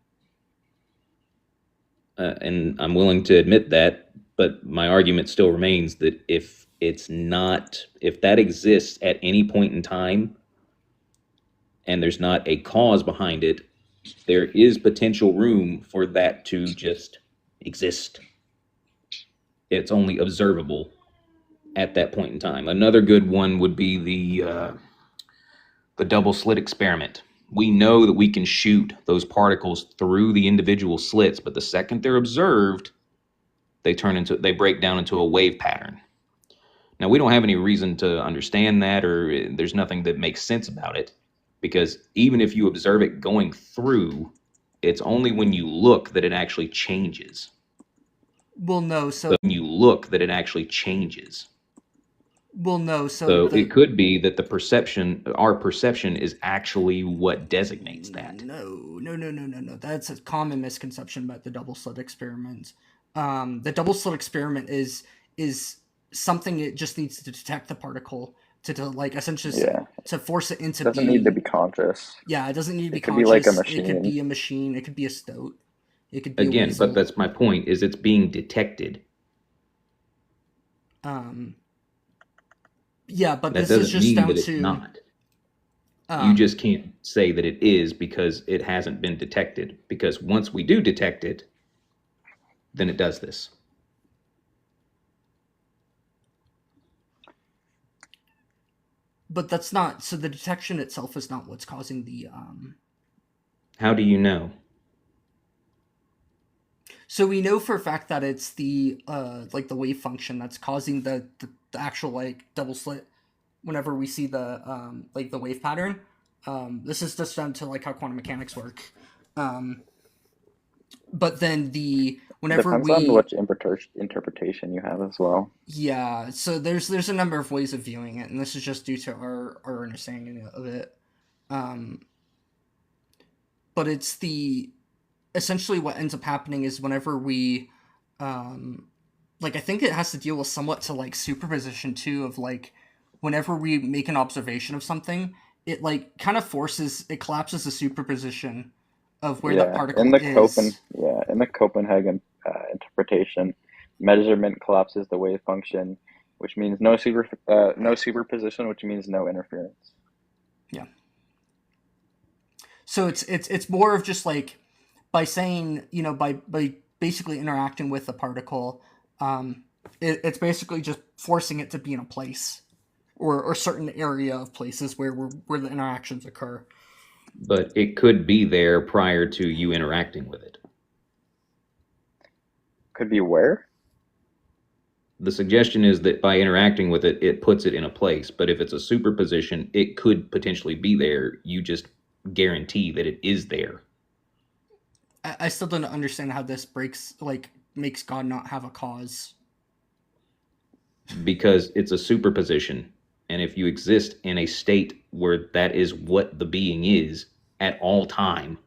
and I'm willing to admit that, but my argument still remains that if that exists at any point in time and there's not a cause behind it, there is potential room for that to just exist. It's only observable at that point in time. Another good one would be the double slit experiment. We know that we can shoot those particles through the individual slits, but the second they're observed, they break down into a wave pattern. Now, we don't have any reason to understand that, or there's nothing that makes sense about it, because even if you observe it going through, it's only when you look that it actually changes. Well, no. So when you look that it actually changes. Well, no. So it could be that our perception is actually what designates that. No. That's a common misconception about the double slit experiment. The double slit experiment is something it just needs to detect the particle to like essentially to force it into It doesn't need to be conscious. Yeah, it doesn't need to be It could conscious. be like a It could machine. be a machine. It could be a stoat. It could be a Again, weasel. but that's my point, is it's being detected. Yeah, but That this is doesn't just mean down that it's to not. You just can't say that it is because it hasn't been detected. Because once we do detect it, then it does this. But that's not, so the detection itself is not what's causing the How do you know? So we know for a fact that it's the like the wave function that's causing the actual like double slit whenever we see the like the wave pattern. This is just down to like how quantum mechanics work. But then whenever Depends on which interpretation you have as well. Yeah, so there's a number of ways of viewing it, and this is just due to our understanding of it. But it's essentially what ends up happening is whenever we like I think it has to deal with somewhat to like superposition too, of like whenever we make an observation of something, it like kind of it collapses the superposition of where that particle in the is. in the Copenhagen interpretation, measurement collapses the wave function, which means no superposition, which means no interference. Yeah. So it's more of just like by saying, you know, by basically interacting with the particle, it's basically just forcing it to be in a place or a certain area of places where the interactions occur. But it could be there prior to you interacting with it. Could be where? The suggestion is that by interacting with it, it puts it in a place. But if it's a superposition, it could potentially be there. You just guarantee that it is there. I still don't understand how this makes God not have a cause. Because it's a superposition. And if you exist in a state where that is what the being is at all time,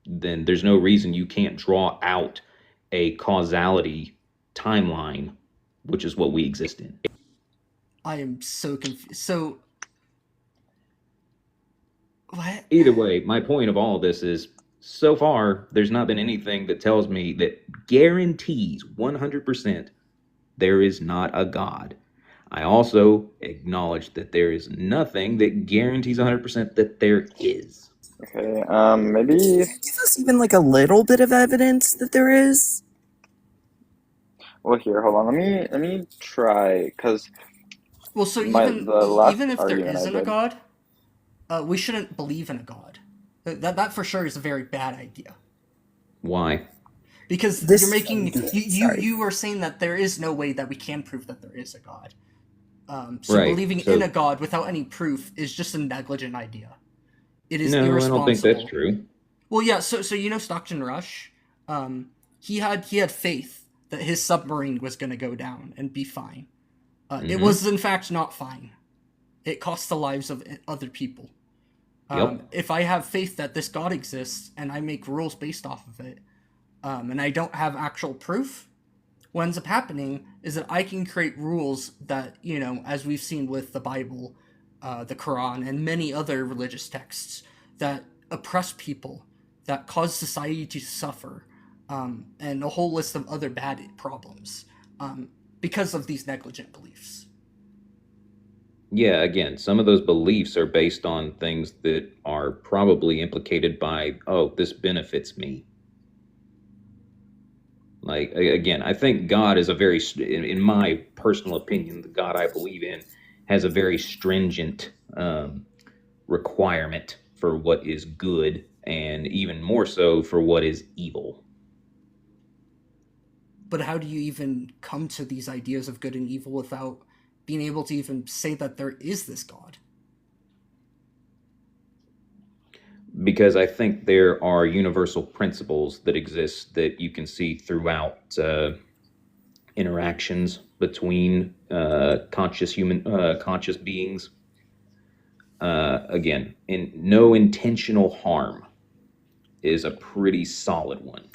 then there's no reason you can't draw out a causality timeline, which is what we exist in. I am so confused. So, what? Either way, my point of all of this is, so far, there's not been anything that tells me that guarantees 100% there is not a God. I also acknowledge that there is nothing that guarantees 100% that there is. Okay, maybe... Is this even like a little bit of evidence that there is? Well, here, hold on. Let me try, because... Well, so even if there isn't a God, we shouldn't believe in a God. That for sure is a very bad idea. Why? Because you're making you are saying that there is no way that we can prove that there is a God. Believing in a God without any proof is just a negligent idea. It is irresponsible. I don't think that's true. Well, yeah. So you know Stockton Rush, he had faith that his submarine was going to go down and be fine. It was in fact not fine. It cost the lives of other people. If I have faith that this God exists and I make rules based off of it, and I don't have actual proof, what ends up happening is that I can create rules that, as we've seen with the Bible, the Quran, and many other religious texts that oppress people, that cause society to suffer, and a whole list of other bad problems, because of these negligent beliefs. Yeah, again, some of those beliefs are based on things that are probably implicated by, oh, this benefits me. Like, again, I think God is in my personal opinion, the God I believe in has a very stringent requirement for what is good, and even more so for what is evil. But how do you even come to these ideas of good and evil without being able to even say that there is this God? Because I think there are universal principles that exist that you can see throughout interactions between conscious beings. Again, no intentional harm is a pretty solid one.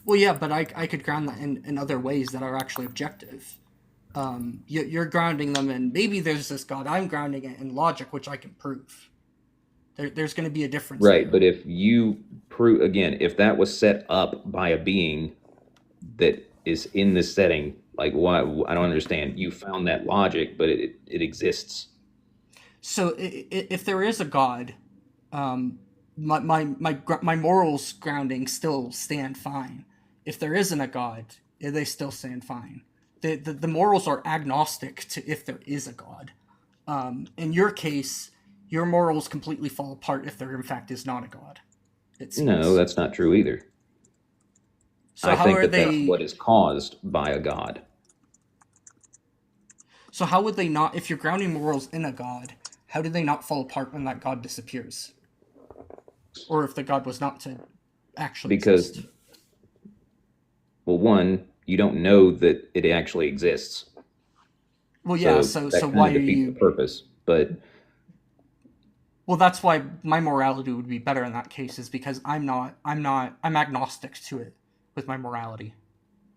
Well, yeah, but I could ground that in other ways that are actually objective. You're grounding them in, maybe there's this God. I'm grounding it in logic, which I can prove. There's going to be a difference. Right, but if you prove, again, if that was set up by a being that is in this setting, like, why? I don't understand. You found that logic, but it exists. So if there is a God, my morals grounding still stand fine. If there isn't a God, they still stand fine. The morals are agnostic to if there is a God. In your case, your morals completely fall apart if there in fact is not a God. No, that's not true either. So I how think are that's what is caused by a God. So how would they not, if you're grounding morals in a God, how do they not fall apart when that God disappears? Or if the God was not to actually exist? Well, one, you don't know that it actually exists. Well, yeah, so why are you... the purpose, but... Well, that's why my morality would be better in that case, is because I'm agnostic to it with my morality.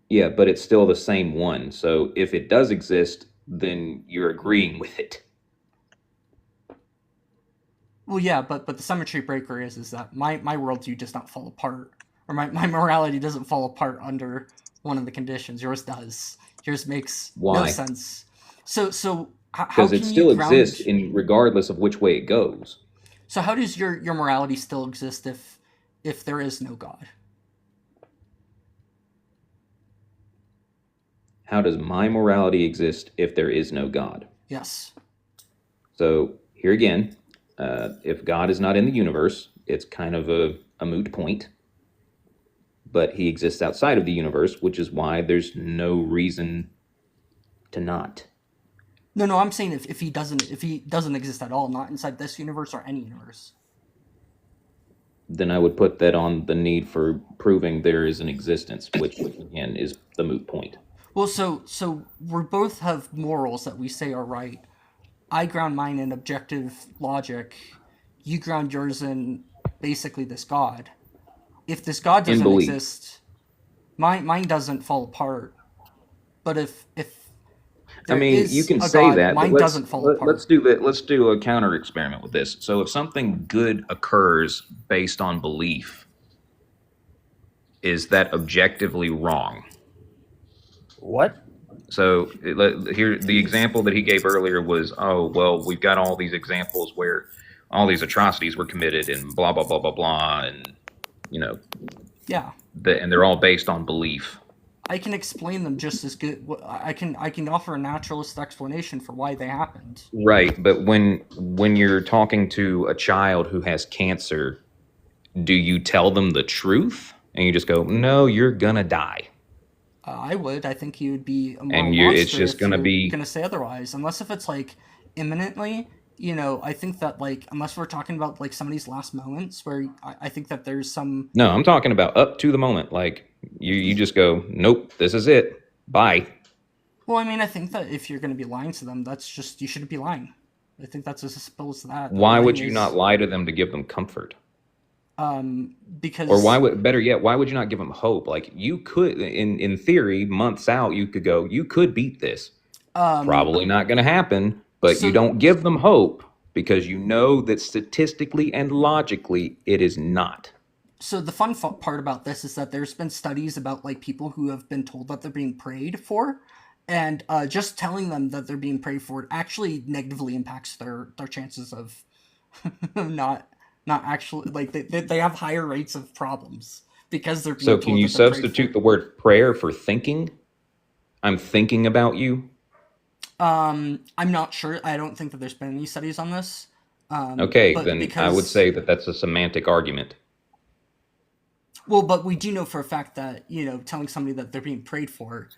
Yeah, but it's still the same one. So if it does exist, then you're agreeing with it. Well, yeah, but the symmetry breaker is that my worldview does not fall apart, or my morality doesn't fall apart under one of the conditions. Yours does. Yours makes no sense. So how because can it still you ground... exists regardless of which way it goes. So how does your morality still exist if there is no God? How does my morality exist if there is no God? Yes. So here again, if God is not in the universe, it's kind of a moot point. But he exists outside of the universe, which is why there's no reason to not. No, I'm saying if he doesn't exist at all, not inside this universe or any universe. Then I would put that on the need for proving there is an existence, which again is the moot point. Well, so we both have morals that we say are right. I ground mine in objective logic. You ground yours in basically this God. If this God doesn't exist, mine doesn't fall apart. But if I mean, you can say God, that, mine but doesn't fall apart. Let's do that. Let's do a counter experiment with this. So if something good occurs based on belief, is that objectively wrong? What? So here, the example that he gave earlier was, oh, well, we've got all these examples where all these atrocities were committed and blah, blah, blah, blah, blah. And, yeah. And they're all based on belief. I can explain them just as good. I can offer a naturalist explanation for why they happened. Right, but when you're talking to a child who has cancer, do you tell them the truth? And you just go, no, you're gonna die. I would. I think you would be a moral And monster it's just if gonna you're be gonna say otherwise. Unless if it's like imminently, I think that unless we're talking about somebody's last moments, where I think that there's some. No, I'm talking about up to the moment. Like you just go, nope, this is it. Bye. Well, I mean, I think that if you're going to be lying to them, that's just, you shouldn't be lying. I think that's as simple as that. Why would Lying you not is, lie to them to give them comfort? Or because, why would, better yet, why would you not give them hope? Like you could, in theory, months out, you could go, you could beat this. Probably not going to happen, but you so, don't give them hope because you know that statistically and logically it is not. so the fun part about this is that there's been studies about like people who have been told that they're being prayed for, and just telling them that they're being prayed for actually negatively impacts their chances of not actually, like they have higher rates of problems because they're being So can told you that they're prayed substitute the word prayer for thinking? I'm thinking about you. for. I'm not sure. I don't think that there's been any studies on this. Okay, But then I would because, say that that's a semantic argument. well, but we do know for a fact that, telling somebody that they're being prayed for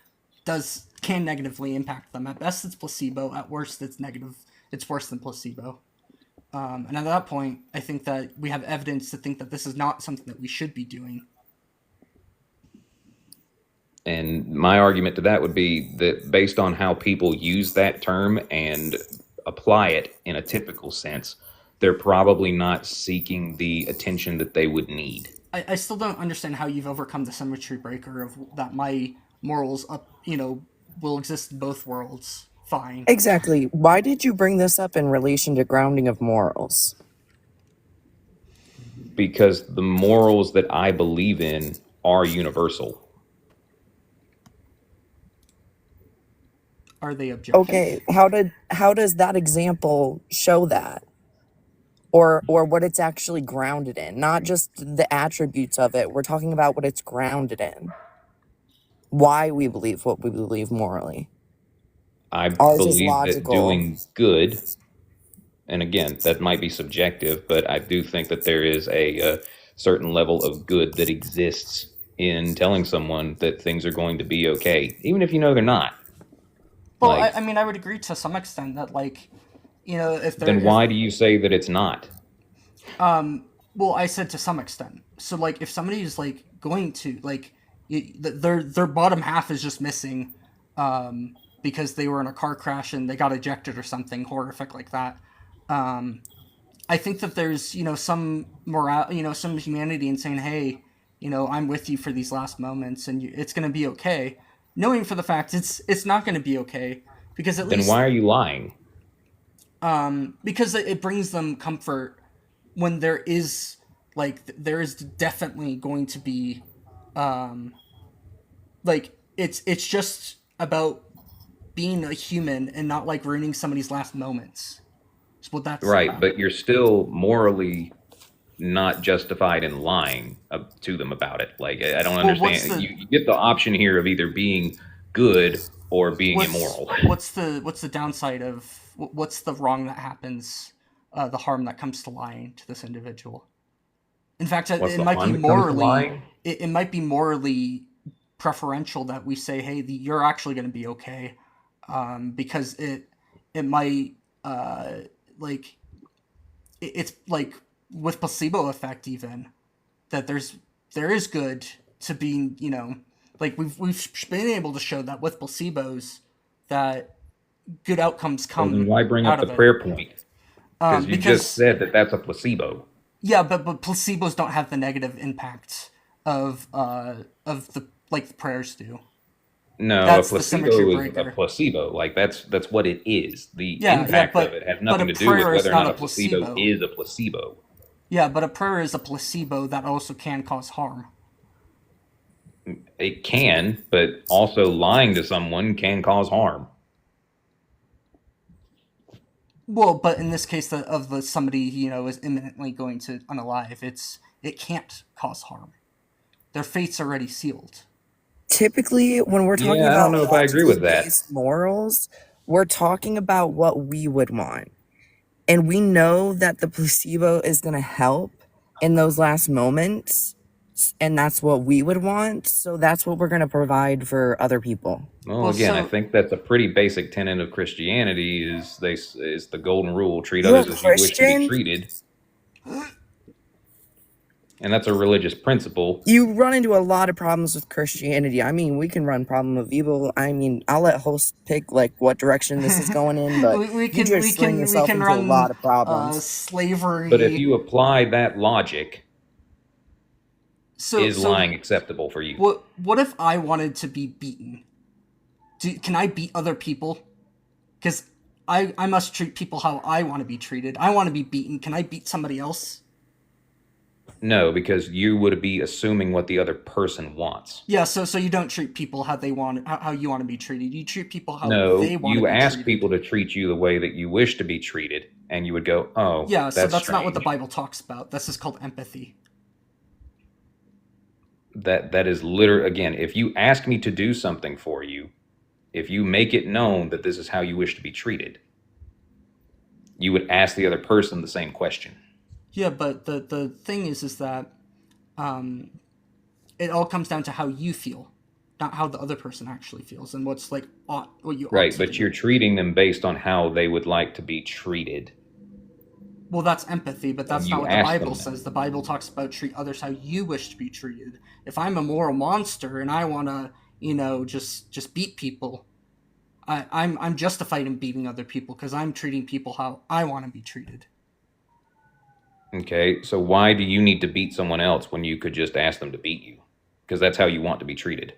can negatively impact them. At best, it's placebo. At worst, it's negative. It's worse than placebo. And at that point, I think that we have evidence to think that this is not something that we should be doing. And my argument to that would be that based on how people use that term and apply it in a typical sense, they're probably not seeking the attention that they would need. I still don't understand how you've overcome the symmetry breaker of that my morals will exist in both worlds. Fine. Exactly. Why did you bring this up in relation to grounding of morals? Because the morals that I believe in are universal. Are they objective? Okay, how does that example show that? Or what it's actually grounded in, not just the attributes of it. We're talking about what it's grounded in. Why we believe what we believe morally. I Ours is believe that logical. doing good, and again, that might be subjective, but I do think that there is a certain level of good that exists in telling someone that things are going to be okay, even if you know they're not. Well, Like, I mean, I would agree to some extent that, like, if they're... then why do you say that it's not? Well, I said to some extent. So, like, if somebody is, like, going to, like, their bottom half is just missing because they were in a car crash and they got ejected or something horrific like that. I think that there's, some morale, some humanity in saying, hey, I'm with you for these last moments and it's going to be okay. Knowing for the fact it's not going to be okay because at Then least... why are you lying? Because it brings them comfort when there is definitely going to be, it's just about being a human and not like ruining somebody's last moments. That's what that's Right, about. but you're still morally not justified in lying to them about it. Like, I don't Well, understand. You get the option here of either being good or being immoral. What's the downside of what's the wrong that happens, the harm that comes to lying to this individual? In fact, What's it the might harm be that comes to morally lying? it might be morally preferential that we say, hey, you're actually going to be okay, because it might it's like with placebo effect even that there is good to being, like we've been able to show that with placebos that good outcomes come Well, then why bring out up of the it. prayer point? Because you Because just said that that's a placebo. yeah, but placebos don't have the negative impact of the like the prayers do. No, That's a the symmetry placebo is a breaker. placebo. Like that's what it is. The Yeah, impact but of it has but nothing a to do with prayer is whether or not not a a placebo placebo. is a placebo. Yeah, but a prayer is a placebo that also can cause harm. It can, but also lying to someone can cause harm. Well, but in this case of somebody is imminently going to unalive, it can't cause harm. Their fate's already sealed. Typically, when we're talking Yeah, I don't about know if I agree with that. logically-based morals, we're talking about what we would want. And we know that the placebo is going to help in those last moments. And that's what we would want. So that's what we're going to provide for other people. Well, again, I think that's a pretty basic tenet of Christianity. Is the golden rule: treat You're a others as you wish to be Christian? treated. And that's a religious principle. You run into a lot of problems with Christianity. I mean, we can run problem of evil. I mean, I'll let host pick like what direction this is going in, but we you can just sling yourself into a lot of problems. slavery. But if you apply that logic, So is lying acceptable for you? What if I wanted to be beaten? Can I beat other people? Because I must treat people how I want to be treated. I want to be beaten. Can I beat somebody else? No, because you would be assuming what the other person wants. Yeah, so you don't treat people how they want, how you want to be treated. You treat people how No, they want to you be ask treated. people to treat you the way that you wish to be treated, and you would go, "Oh, Yeah, so that's not what the strange." Bible talks about. This is called empathy. That is literally, again, if you ask me to do something for you, if you make it known that this is how you wish to be treated, you would ask the other person the same question. Yeah, but the thing is that it all comes down to how you feel, not how the other person actually feels, and what's like what you ought Right, to but do. you're treating them based on how they would like to be treated. Well, that's empathy, but that's You not what the ask Bible them. says. The Bible talks about treat others how you wish to be treated. If I'm a moral monster and I want to, just beat people, I'm justified in beating other people because I'm treating people how I want to be treated. Okay, so why do you need to beat someone else when you could just ask them to beat you? Because that's how you want to be treated.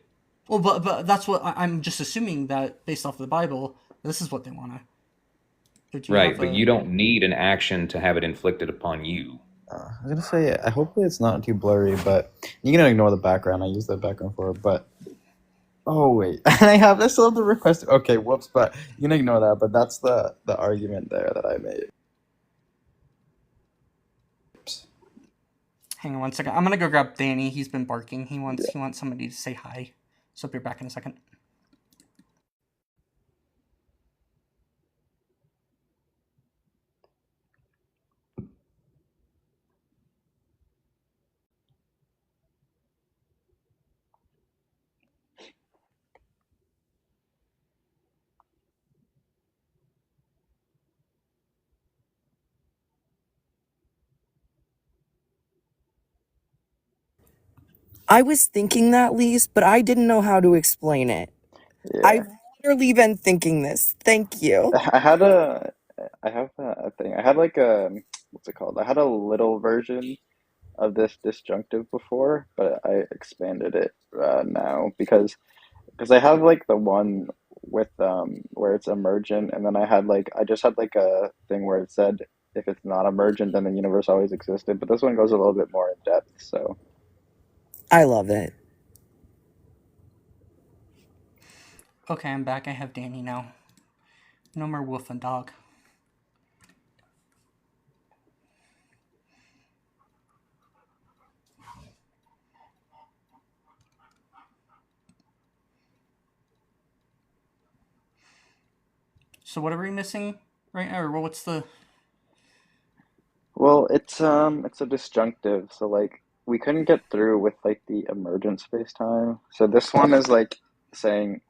Well, but that's what I'm just assuming that based off of the Bible, this is what they want to. Right, but you don't need an action to have it inflicted upon you. I was gonna say, hopefully it's not too blurry, but you can ignore the background. I use the background for it, but oh wait, I still have the request. Okay, whoops, but you can ignore that. But that's the argument there that I made. Hang on one second. I'm gonna go grab Danny. He's been barking. He wants somebody to say hi. So I'll be back in a second. I was thinking that, Lise, but I didn't know how to explain it. Yeah. I've literally been thinking this. Thank you. I have a thing. I had like what's it called? I had a little version of this disjunctive before, but I expanded it now because I have like the one with where it's emergent, and then I just had like a thing where it said if it's not emergent, then the universe always existed. But this one goes a little bit more in depth. So I love it. Okay, I'm back. I have Danny now. No more wolf and dog. So what are we missing right now, or what's the? well, it's a disjunctive. So like we couldn't get through with like the emergent space time. So this one is like saying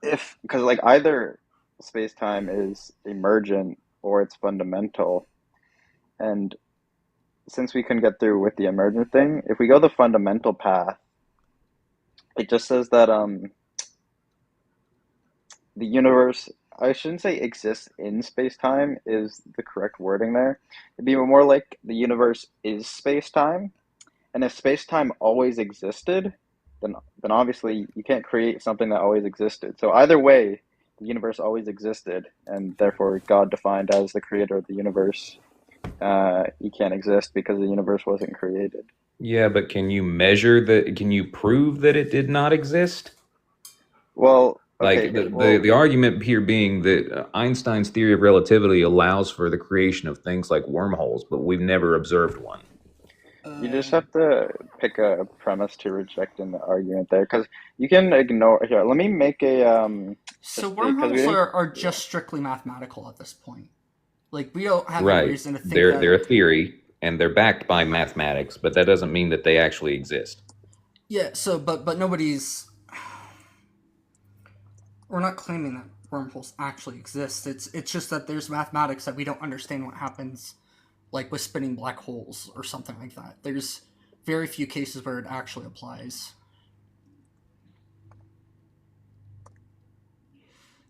if because like either space time is emergent or it's fundamental, and since we couldn't get through with the emergent thing, if we go the fundamental path, it just says that the universe, I shouldn't say exists in space-time is the correct wording there. It'd be more like the universe is space-time, and if space-time always existed, then obviously you can't create something that always existed. So either way, the universe always existed, and therefore God defined as the creator of the universe. He can't exist because the universe wasn't created. Yeah, but can you can you prove that it did not exist? Well, Like the argument here being that Einstein's theory of relativity allows for the creation of things like wormholes, but we've never observed one. You just have to pick a premise to reject in the argument there, because you can ignore. Here, let me make a. So wormholes are just strictly mathematical at this point. Like we don't have any Right. reason to think They're that. a theory and they're backed by mathematics, but that doesn't mean that they actually exist. Yeah. So, but nobody's. We're not claiming that wormholes actually exist. It's just that there's mathematics that we don't understand what happens, like with spinning black holes or something like that. There's very few cases where it actually applies.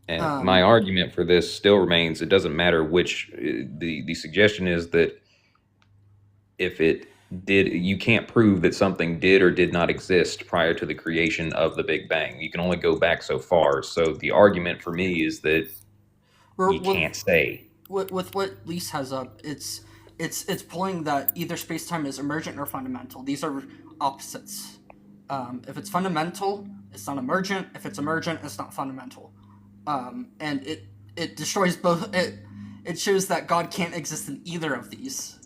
And my argument for this still remains: it doesn't matter which. The suggestion is that if it did, you can't prove that something did or did not exist prior to the creation of the Big Bang. You can only go back so far. So the argument for me is that you can't say. With what Lise has up, it's pulling that either space-time is emergent or fundamental. These are opposites. If it's fundamental, it's not emergent. If it's emergent, it's not fundamental. And it destroys both. It shows that God can't exist in either of these.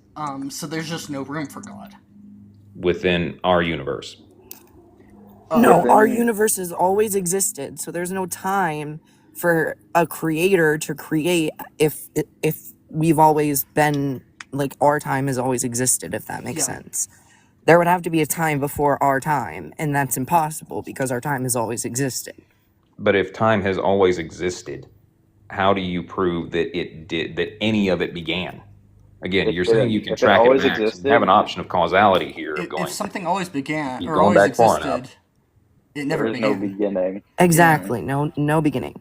So there's just no room for God Within our universe. No, our universe has always existed, so there's no time for a creator to create if we've always been, like, our time has always existed, if that makes sense. There would have to be a time before our time, and that's impossible because our time has always existed. But if time has always existed, how do you prove that it did, that any of it began? Again, you're saying you can track it back. So you have an option of causality here. If something always began You've or gone always back far existed, enough. it never There is began. no beginning. Exactly. No beginning.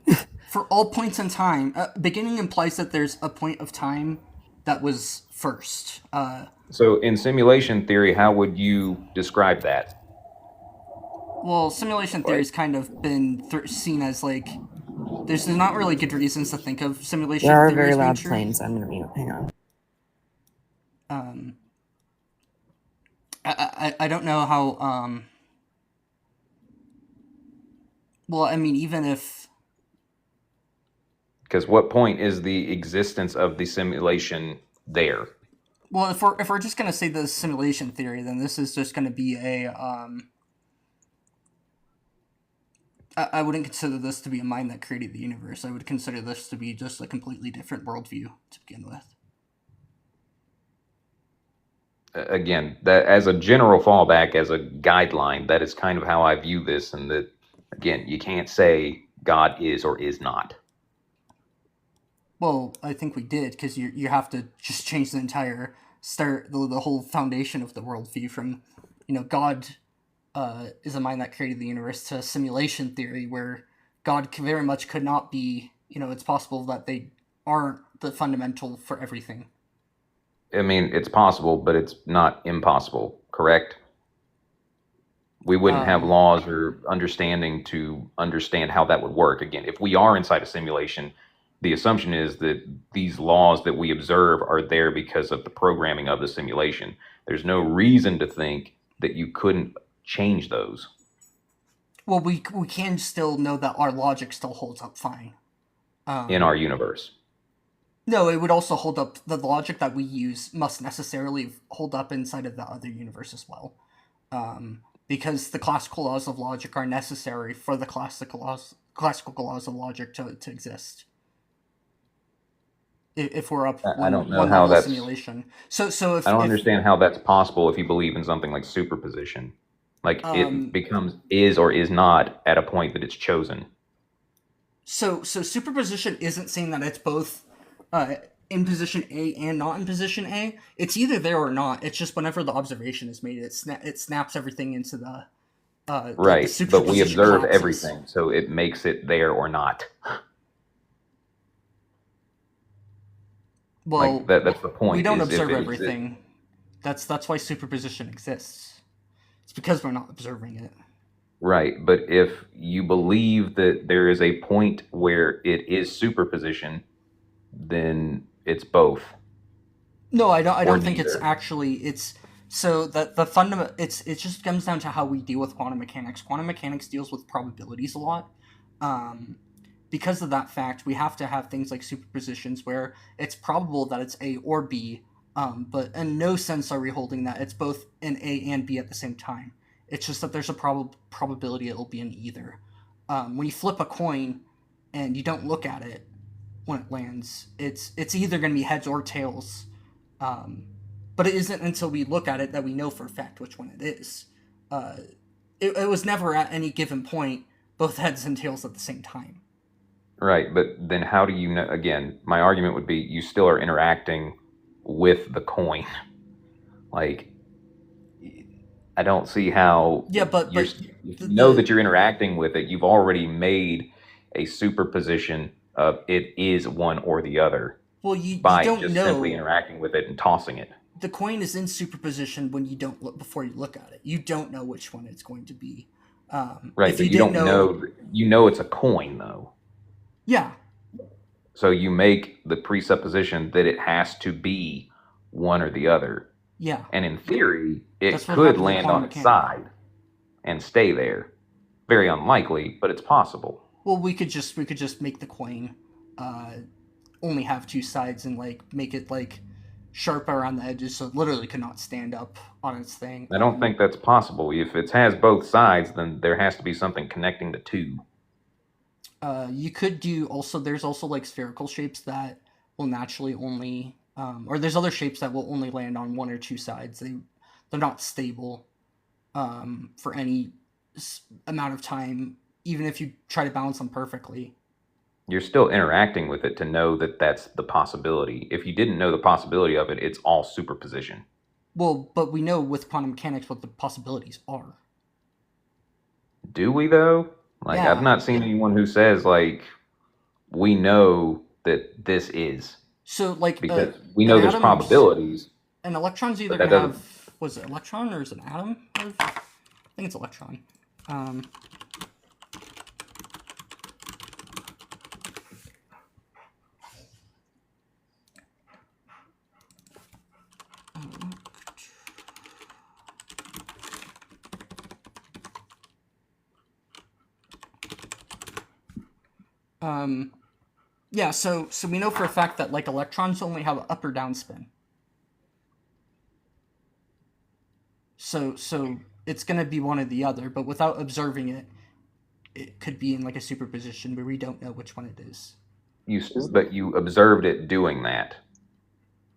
For all points in time, beginning implies that there's a point of time that was first. So in simulation theory, how would you describe that? Well, simulation theory's kind of been seen as, like, there's not really good reasons to think of simulation There are theory very as being loud true. planes. I'm gonna mute. Hang on. I don't know how, well, I mean, even if, Because what point is the existence of the simulation there? well, if we're just gonna say the simulation theory, then this is just gonna be a, I wouldn't consider this to be a mind that created the universe. I would consider this to be just a completely different worldview to begin with. Again, that as a general fallback, as a guideline, that is kind of how I view this. And that, again, you can't say God is or is not. Well, I think we did, because you have to just change the entire the whole foundation of the worldview from, God is a mind that created the universe to simulation theory, where God very much could not be, it's possible that they aren't the fundamental for everything. I mean, it's possible, but it's not impossible, correct? We wouldn't have laws or understanding to understand how that would work. Again, if we are inside a simulation, the assumption is that these laws that we observe are there because of the programming of the simulation. There's no reason to think that you couldn't change those. Well, we can still know that our logic still holds up fine. In our universe. No, it would also hold up, the logic that we use must necessarily hold up inside of the other universe as well. Because the classical laws of logic are necessary for the classical laws of logic to exist. If we're up I don't know one how level of that's simulation. So if I don't if, understand how that's possible if you believe in something like superposition. Like it becomes is or is not at a point that it's chosen. So superposition isn't saying that it's both in position A and not in position A. It's either there or not. It's just whenever the observation is made, it snaps everything into the Right, the but we superposition observe collapses. everything, so it makes it there or not. Well, Like that's the point. we don't is if observe it everything. That's why superposition exists. It's because we're not observing it. Right, but if you believe that there is a point where it is superposition, then it's both. No, I Or don't think it's neither. actually it's so that the fundament it just comes down to how we deal with quantum mechanics. Quantum mechanics deals with probabilities a lot. Because of that fact, we have to have things like superpositions where it's probable that it's A or B, but in no sense are we holding that it's both an A and B at the same time. It's just that there's a probability it'll be in either. When you flip a coin and you don't look at it when it lands, it's either going to be heads or tails. But it isn't until we look at it that we know for a fact which one it is. It was never at any given point both heads and tails at the same time. Right, but then how do you know? Again, my argument would be you still are interacting with the coin. Like, I don't see how. Yeah, but if you know that you're interacting with it, you've already made a superposition of it is one or the other. Well, you by don't just know. simply interacting with it and tossing it. The coin is in superposition when you don't look before you look at it. You don't know which one it's going to be. Right, if but you you don't didn't know. You know it's a coin though. Yeah. So you make the presupposition that it has to be one or the other. Yeah. And in theory, it That's what could happened with land quantum on its mechanics. side and stay there. Very unlikely, but it's possible. Well, we could just make the coin only have two sides and like make it like sharp around the edges, so it literally could not stand up on its thing. I don't think that's possible. If it has both sides, then there has to be something connecting the two. You could do also. There's also like spherical shapes that will naturally only, or there's other shapes that will only land on one or two sides. They're not stable for any amount of time, even if you try to balance them perfectly. You're still interacting with it to know that that's the possibility. If you didn't know the possibility of it, it's all superposition. Well, but we know with quantum mechanics what the possibilities are. Do we though? Like, Yeah. I've not seen anyone who says like, we know that this is. So like because we know there's probabilities. An electron's either But going that to have, was it electron or is it an atom? I think it's electron. Yeah, so we know for a fact that like electrons only have an up or down spin. So it's going to be one or the other, but without observing it, it could be in like a superposition where we don't know which one it is. But you observed it doing that.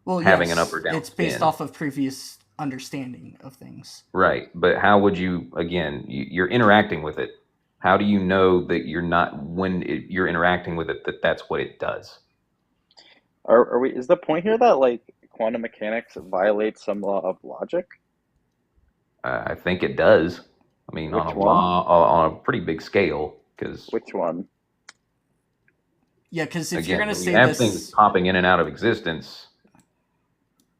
Well, having yes, an up or down it's based spin. off of previous understanding of things. Right, but how would you, again, you're interacting with it. How do you know that you're not, you're interacting with it, that's what it does? Are we? Is the point here that like quantum mechanics violates some law of logic? I think it does. I mean, Which on a one? on a pretty big scale. Because Which one? Yeah, because if again, you're going to when say you have this, things popping in and out of existence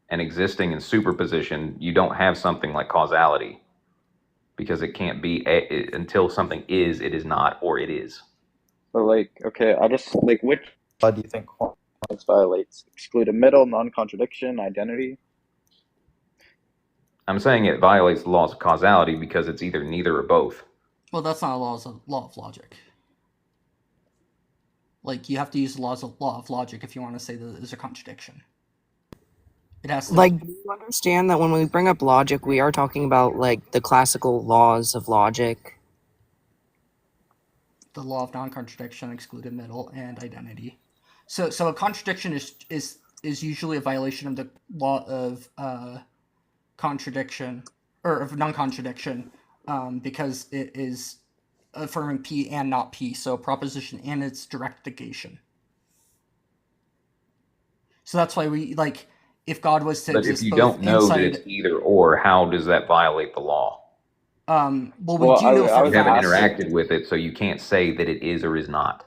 and existing in superposition, you don't have something like causality. Because it can't be until something is, it is not, or it is. But like, okay, I'll just like which Why do you think quantum mechanics violates? Excluded middle, non-contradiction, identity. I'm saying it violates the laws of causality because it's either neither or both. well, that's not a law of logic. Like, you have to use the law of logic if you want to say that there's a contradiction. It has to Like, do you understand that when we bring up logic, we are talking about like the classical laws of logic? the law of non-contradiction, excluded middle, and identity. So a contradiction is usually a violation of the law of contradiction or of non-contradiction, because it is affirming P and not P. So a proposition and its direct negation. So that's why we like if God was to But exist if you both don't know that inside, it's either or, how does that violate the law? well, we Well, do know I for was You haven't asking- interacted with it, so you can't say that it is or is not.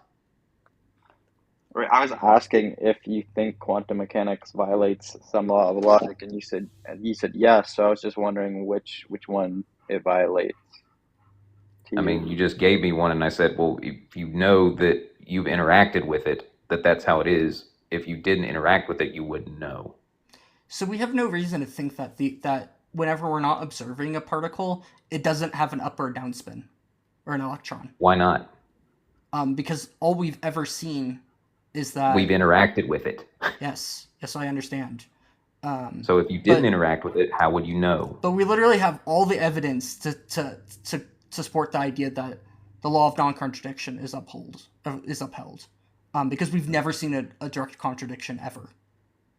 Right, I was asking if you think quantum mechanics violates some law of logic, and you said yes. So I was just wondering which one it violates. to I you. mean, you just gave me one, and I said, well, if you know that you've interacted with it, that's how it is. If you didn't interact with it, you wouldn't know. So we have no reason to think that that whenever we're not observing a particle, it doesn't have an up or down spin, or an electron. Why not? Because all we've ever seen is that We've interacted with it. yes, I understand. So if you didn't but- interact with it, how would you know? But we literally have all the evidence to support the idea that the law of non-contradiction is upheld. Because we've never seen a direct contradiction ever.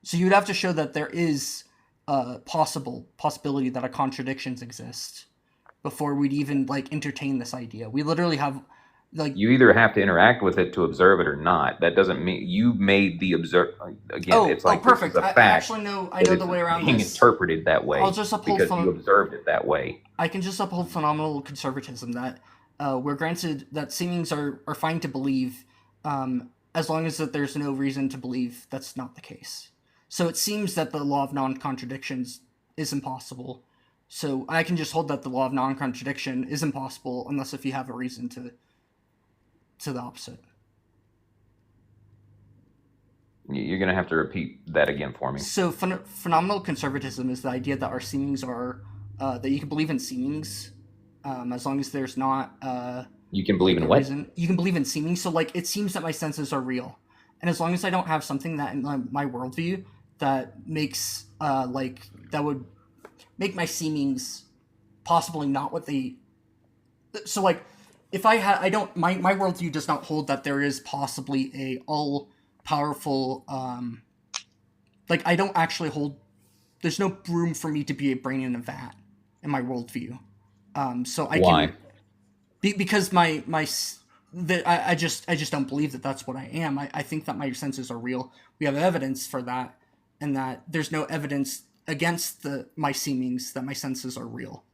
So you'd have to show that there is a possibility that a contradictions exist before we'd even like entertain this idea. We literally have like You either have to interact with it to observe it or not. That doesn't mean you made the observe. Again, it's like perfect. this is a I fact. actually know. I but know it's the way around being this. interpreted that way I'll just uphold because some- you observed it that way. I can just uphold phenomenal conservatism that we're granted that seemings are fine to believe, as long as that there's no reason to believe that's not the case. So it seems that the law of non-contradictions is impossible. So I can just hold that the law of non-contradiction is impossible unless if you have a reason to the opposite. You're going to have to repeat that again for me. So phenomenal conservatism is the idea that our seemings are that you can believe in seemings, as long as there's not You can believe in a what? reason. You can believe in seemings. So like it seems that my senses are real, and as long as I don't have something that in my worldview that makes that would make my seemings possibly not what they. So like if I don't my worldview does not hold that there is possibly a all powerful I don't actually hold, there's no room for me to be a brain in a vat in my worldview. So I Why? can because I just don't believe that that's what I am. I think that my senses are real. We have evidence for that, and that there's no evidence against my seemings that my senses are real.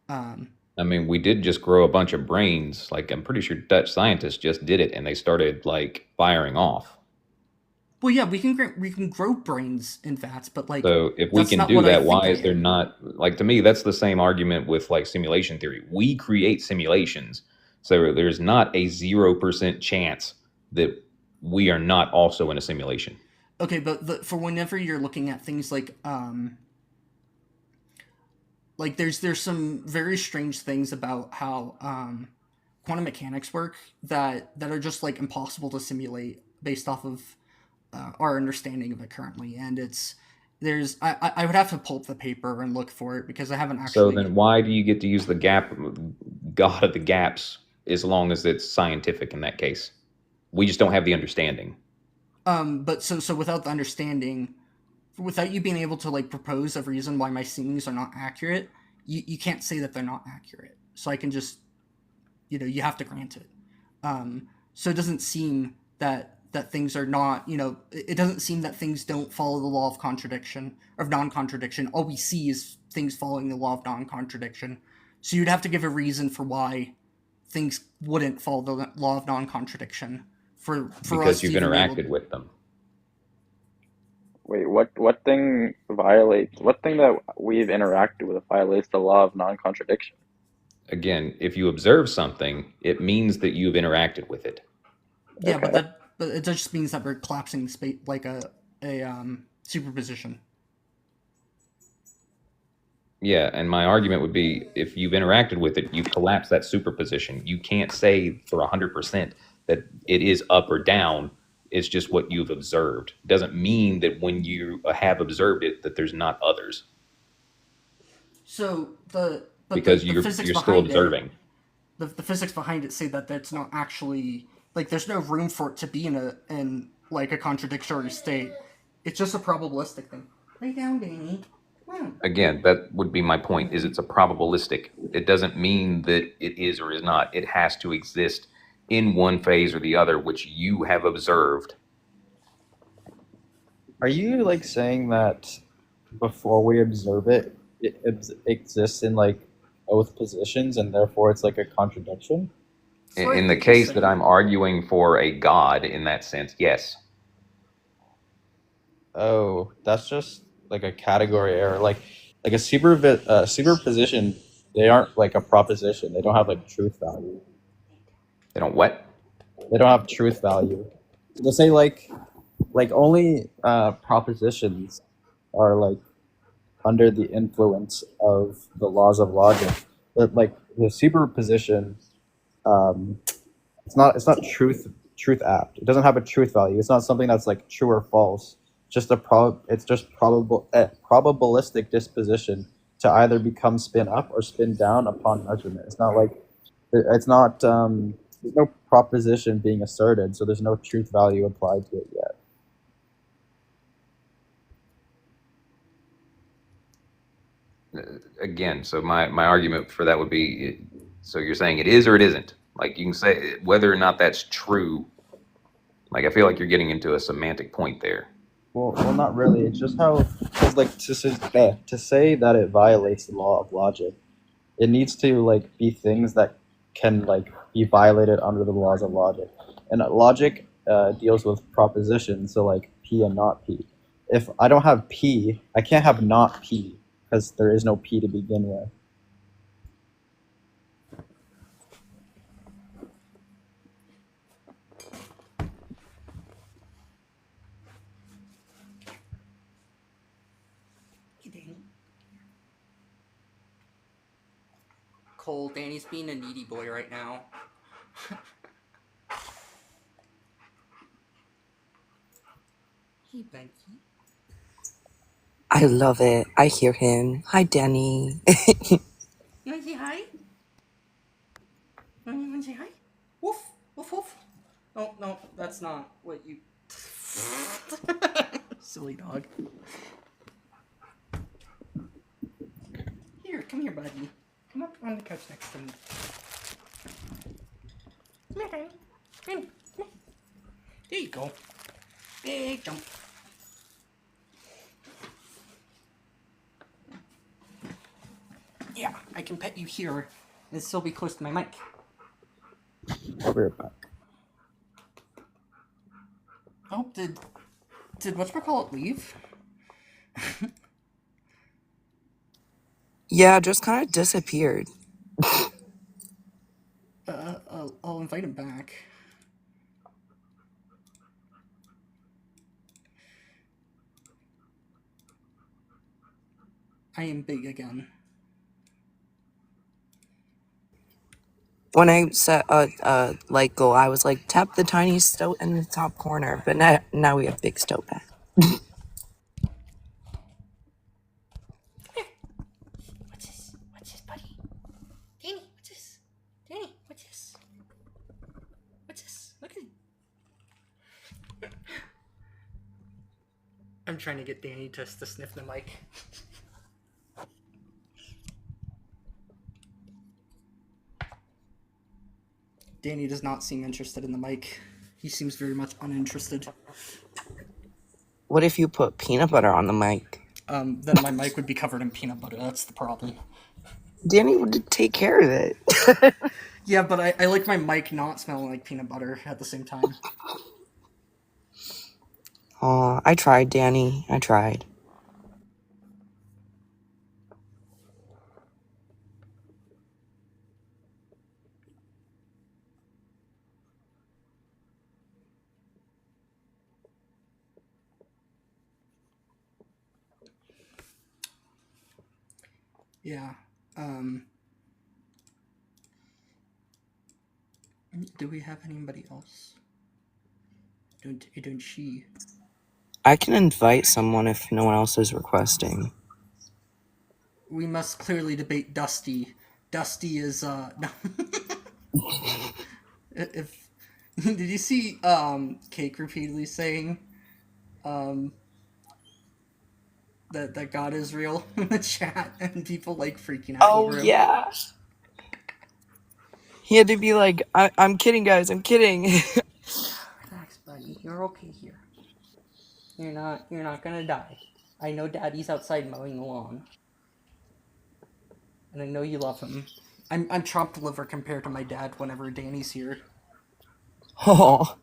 I mean, we did just grow a bunch of brains. Like, I'm pretty sure Dutch scientists just did it, and they started like firing off. Well, yeah, we can grow brains in vats, but like, So if we that's can not do what I that, think why I is there am. not, like, to me, that's the same argument with like simulation theory. We create simulations. So there's not a 0% chance that we are not also in a simulation. Okay, but for whenever you're looking at things like there's some very strange things about how quantum mechanics work that are just like impossible to simulate based off of our understanding of it currently, and I would have to pull up the paper and look for it because I haven't So actually. then why do you get to use the God of the gaps, as long as it's scientific in that case? We just don't have the understanding. But so without the understanding, without you being able to like propose a reason why my seemings are not accurate, you can't say that they're not accurate. So I can just, you have to grant it. So it doesn't seem that things are not, it doesn't seem that things don't follow the law of contradiction, of non-contradiction. All we see is things following the law of non-contradiction. So you'd have to give a reason for why things wouldn't follow the law of non-contradiction for us Because to you've even be able. interacted with them. Wait, what thing that we've interacted with violates the law of non-contradiction? Again, if you observe something, it means that you've interacted with it. Yeah, Okay. but it just means that we're collapsing space like a superposition. Yeah, and my argument would be, if you've interacted with it, you collapse that superposition. You can't say for 100% that it is up or down. It's just what you've observed. It doesn't mean that when you have observed it, that there's not others, So because the you're physics still behind observing. it, the physics behind it say that that's not actually like there's no room for it to be in like a contradictory state. It's just a probabilistic thing. Lay down, Danny. Again, that would be my point, is it's a probabilistic. It doesn't mean that it is or is not. It has to exist in one phase or the other, which you have observed. Are you like saying that before we observe it, it exists in like both positions and therefore it's like a contradiction? In the case that I'm arguing for a God in that sense, yes. Oh, that's just like a category error. Like a superposition, they aren't like a proposition. They don't have like truth value. They don't what? They don't have truth value. They'll say like only propositions are like under the influence of the laws of logic. But like the superposition, it's not truth apt. It doesn't have a truth value. It's not something that's like true or false. It's just probabilistic disposition to either become spin up or spin down upon measurement. It's not like there's no proposition being asserted, so there's no truth value applied to it yet. Again, so my argument for that would be, so you're saying it is or it isn't. Like, you can say whether or not that's true. Like, I feel like you're getting into a semantic point there. Well, not really. It's just how, cause like to say that it violates the law of logic, It needs to like be things that can like be violated under the laws of logic, and logic deals with propositions, so like P and not P. If I don't have P, I can't have not P because there is no P to begin with. Hey, Danny. Cole, Danny's being a needy boy right now. Hey, Becky. I love it. I hear him. Hi, Danny. You wanna say hi? You wanna say hi? Woof, woof, woof. Oh, no, that's not what you... Silly dog. Here, come here, buddy. Come up on the couch next to me. Come here, Danny. Come here. Come here. There you go. Big jump. Yeah, I can pet you here and still be close to my mic. We're back. Oh, did whatchamacallit leave? Yeah, just kind of disappeared. I'll invite him back. I am big again. When I set a like goal, I was like, tap the tiny stoat in the top corner. But now we have big stoat back. What's this? What's this, buddy? Danny, what's this? Danny, what's this? What's this? Look at it. I'm trying to get Danny to sniff the mic. Danny does not seem interested in the mic. He seems very much uninterested. What if you put peanut butter on the mic? Then my mic would be covered in peanut butter. That's the problem. Danny would take care of it. Yeah, but I like my mic not smelling like peanut butter at the same time. Aw, I tried, Danny. I tried. Yeah. Do we have anybody else? Don't she? I can invite someone if no one else is requesting. We must clearly debate Dusty. Dusty is no. If did you see Cake repeatedly saying that God is real in the chat and people like freaking out over him? Yeah. He had to be like, I'm kidding, guys. I'm kidding. Relax, buddy. You're okay here. You're not gonna die. I know Daddy's outside mowing the lawn. And I know you love him. I'm chopped liver compared to my dad whenever Danny's here. Oh.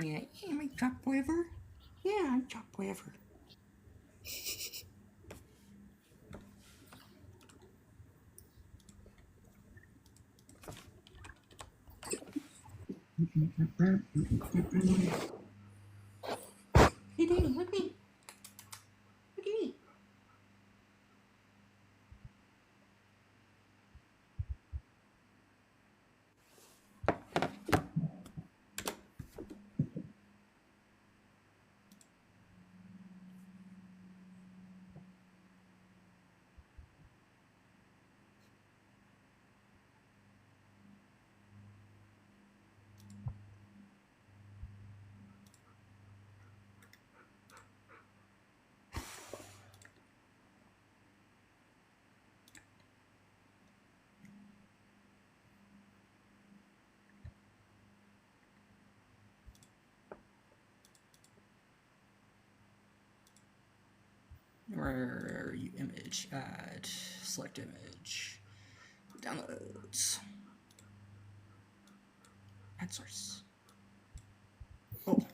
Yeah, am I chopped liver? Yeah, I'm chopped liver. Hey, Danny, look at me. Look at me. Where are you? Image, add, select image, downloads, add source. Oh.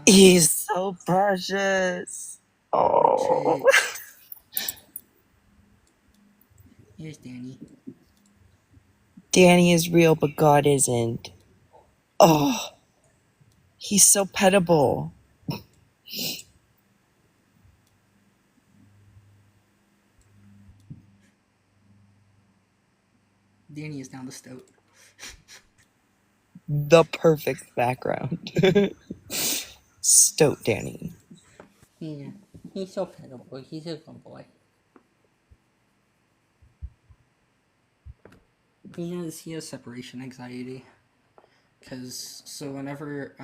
He's so precious. Oh. Here's Danny. Danny is real, but God isn't. Oh. He's so petable. Danny is down the stoat. The perfect background. Stoat Danny. Yeah, he's so petable. He's a good boy. He has separation anxiety. So whenever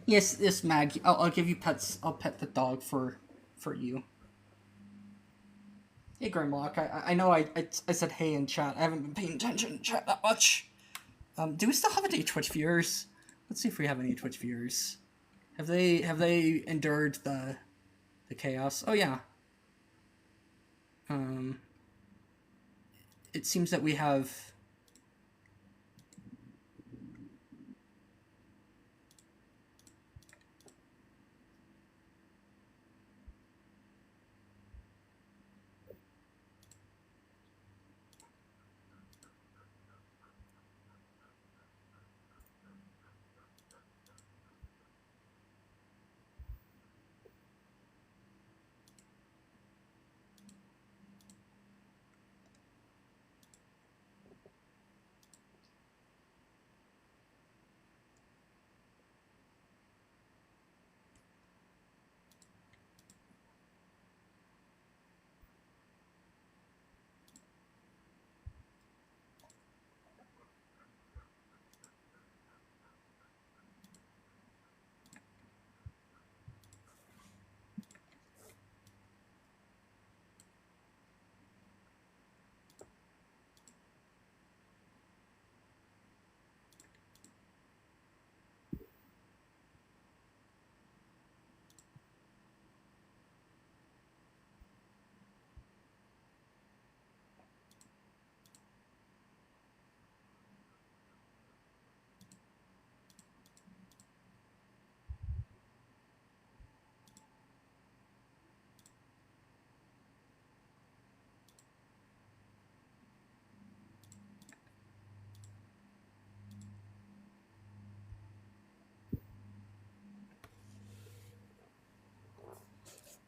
yes Mag, I'll give you pets. I'll pet the dog for you. Hey Grimlock, I know I said hey in chat. I haven't been paying attention in chat that much. Do we still have any Twitch viewers? Let's see if we have any Twitch viewers. Have they endured the chaos? Oh yeah. It seems that we have.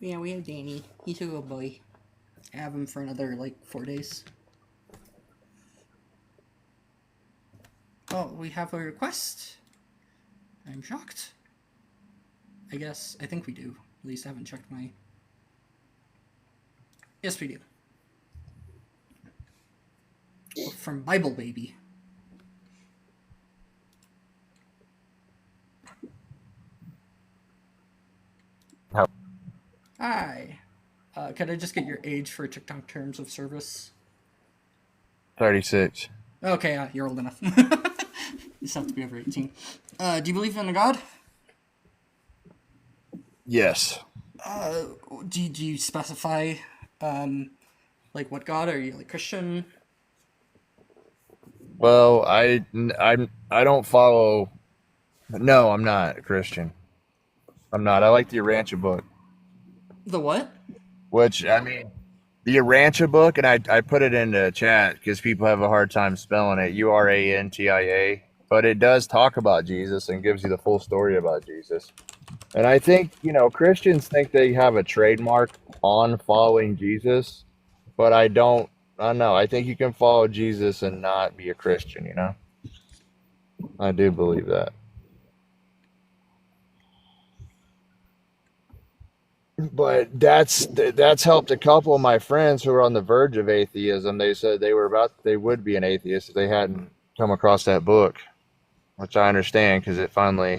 Yeah, we have Danny. He's a good boy. I have him for another, 4 days. Oh, we have a request? I'm shocked. I think we do. At least I haven't checked my... Yes, we do. From Bible Baby. Hi. Could I just get your age for TikTok terms of service? 36. Okay, you're old enough. You just have to be over 18. Do you believe in a God? Yes. Do you specify, what God? Are you, Christian? Well, I don't follow. No, I'm not a Christian. I'm not. I like the Urantia book. The what? Which, I mean, the Urantia book, and I put it into chat because people have a hard time spelling it, Urantia, but it does talk about Jesus and gives you the full story about Jesus. And I think, Christians think they have a trademark on following Jesus, but I don't know. I think you can follow Jesus and not be a Christian, I do believe that. But that's helped a couple of my friends who are on the verge of atheism. They said they would be an atheist if they hadn't come across that book, which I understand because it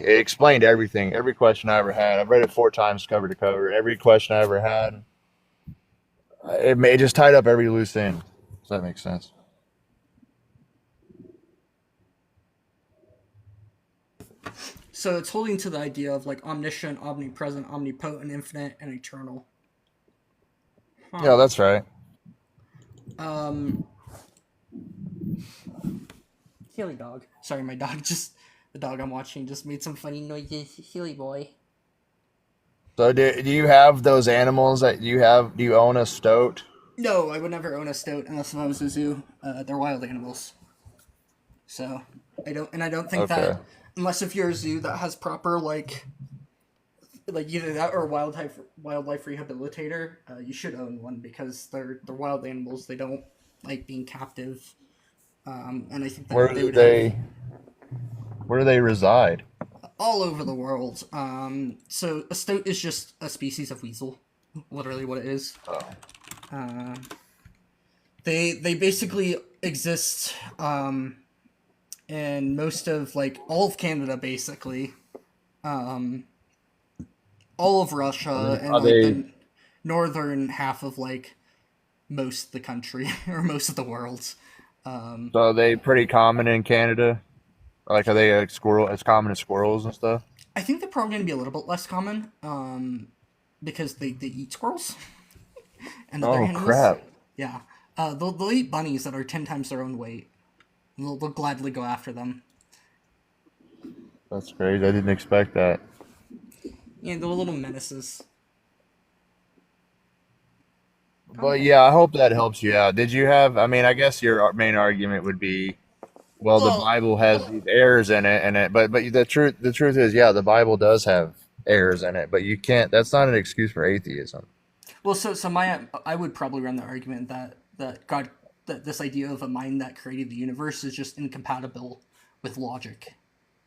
explained everything, every question I ever had. I've read it 4 times cover to cover. Every question I ever had, it just tied up every loose end. Does that make sense? So it's holding to the idea of like omniscient, omnipresent, omnipotent, infinite, and eternal. Yeah, that's right. Silly dog. Sorry, my dog the dog I'm watching just made some funny noises. Silly boy. So do you have those animals that you have? Do you own a stoat? No, I would never own a stoat unless I was a zoo. They're wild animals. So I don't think Okay. that unless if you're a zoo that has proper like either that or a wildlife rehabilitator, you should own one because they're wild animals. They don't like being captive. And I think that Where they do would they where do they reside? all over the world. So a stoat is just a species of weasel, literally what it is. Oh. They basically exist in most of like all of Canada, basically, all of Russia, and Are like they- the northern half of like most of the country or most of the world. So are they pretty common in Canada? Like, are they like as common as squirrels and stuff? I think they're probably going to be a little bit less common because they eat squirrels and other Oh, animals. crap. Yeah. They'll eat bunnies that are 10 times their own weight. They'll gladly go after them. That's crazy. I didn't expect that. Yeah, they're little menaces. But yeah, I hope that helps you out. Did you have? I mean, I guess your main argument would be, well, the Bible has these errors in it, but the truth is, yeah, the Bible does have errors in it, but you can't. That's not an excuse for atheism. Well, so I would probably run the argument that God, that this idea of a mind that created the universe is just incompatible with logic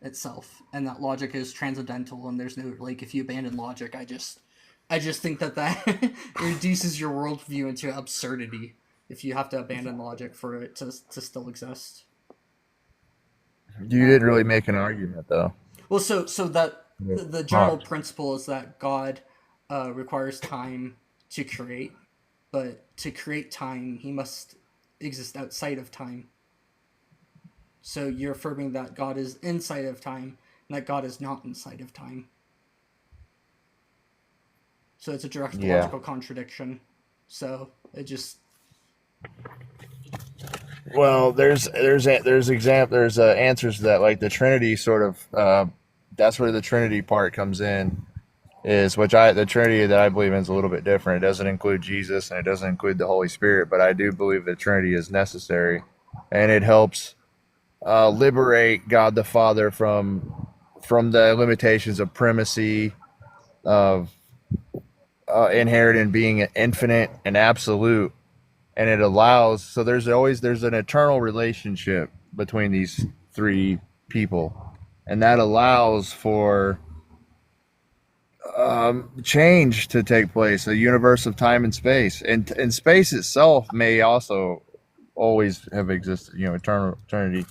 itself, and that logic is transcendental, and there's no like if you abandon logic, I just think that reduces your worldview into absurdity if you have to abandon logic for it to still exist. You didn't really make an argument, though. Well, so that the general principle is that God requires time to create, but to create time, he must exist outside of time. So you're affirming that God is inside of time, and that God is not inside of time. So it's a direct logical contradiction. So it just Well, there's answers to that, like the Trinity sort of. That's where the Trinity part comes in, the Trinity that I believe in is a little bit different. It doesn't include Jesus and it doesn't include the Holy Spirit, but I do believe the Trinity is necessary, and it helps liberate God the Father from the limitations of primacy, of inherent in being infinite and absolute. And it allows, so there's an eternal relationship between these three people, and that allows for change to take place, a universe of time and space, and space itself may also always have existed, eternally.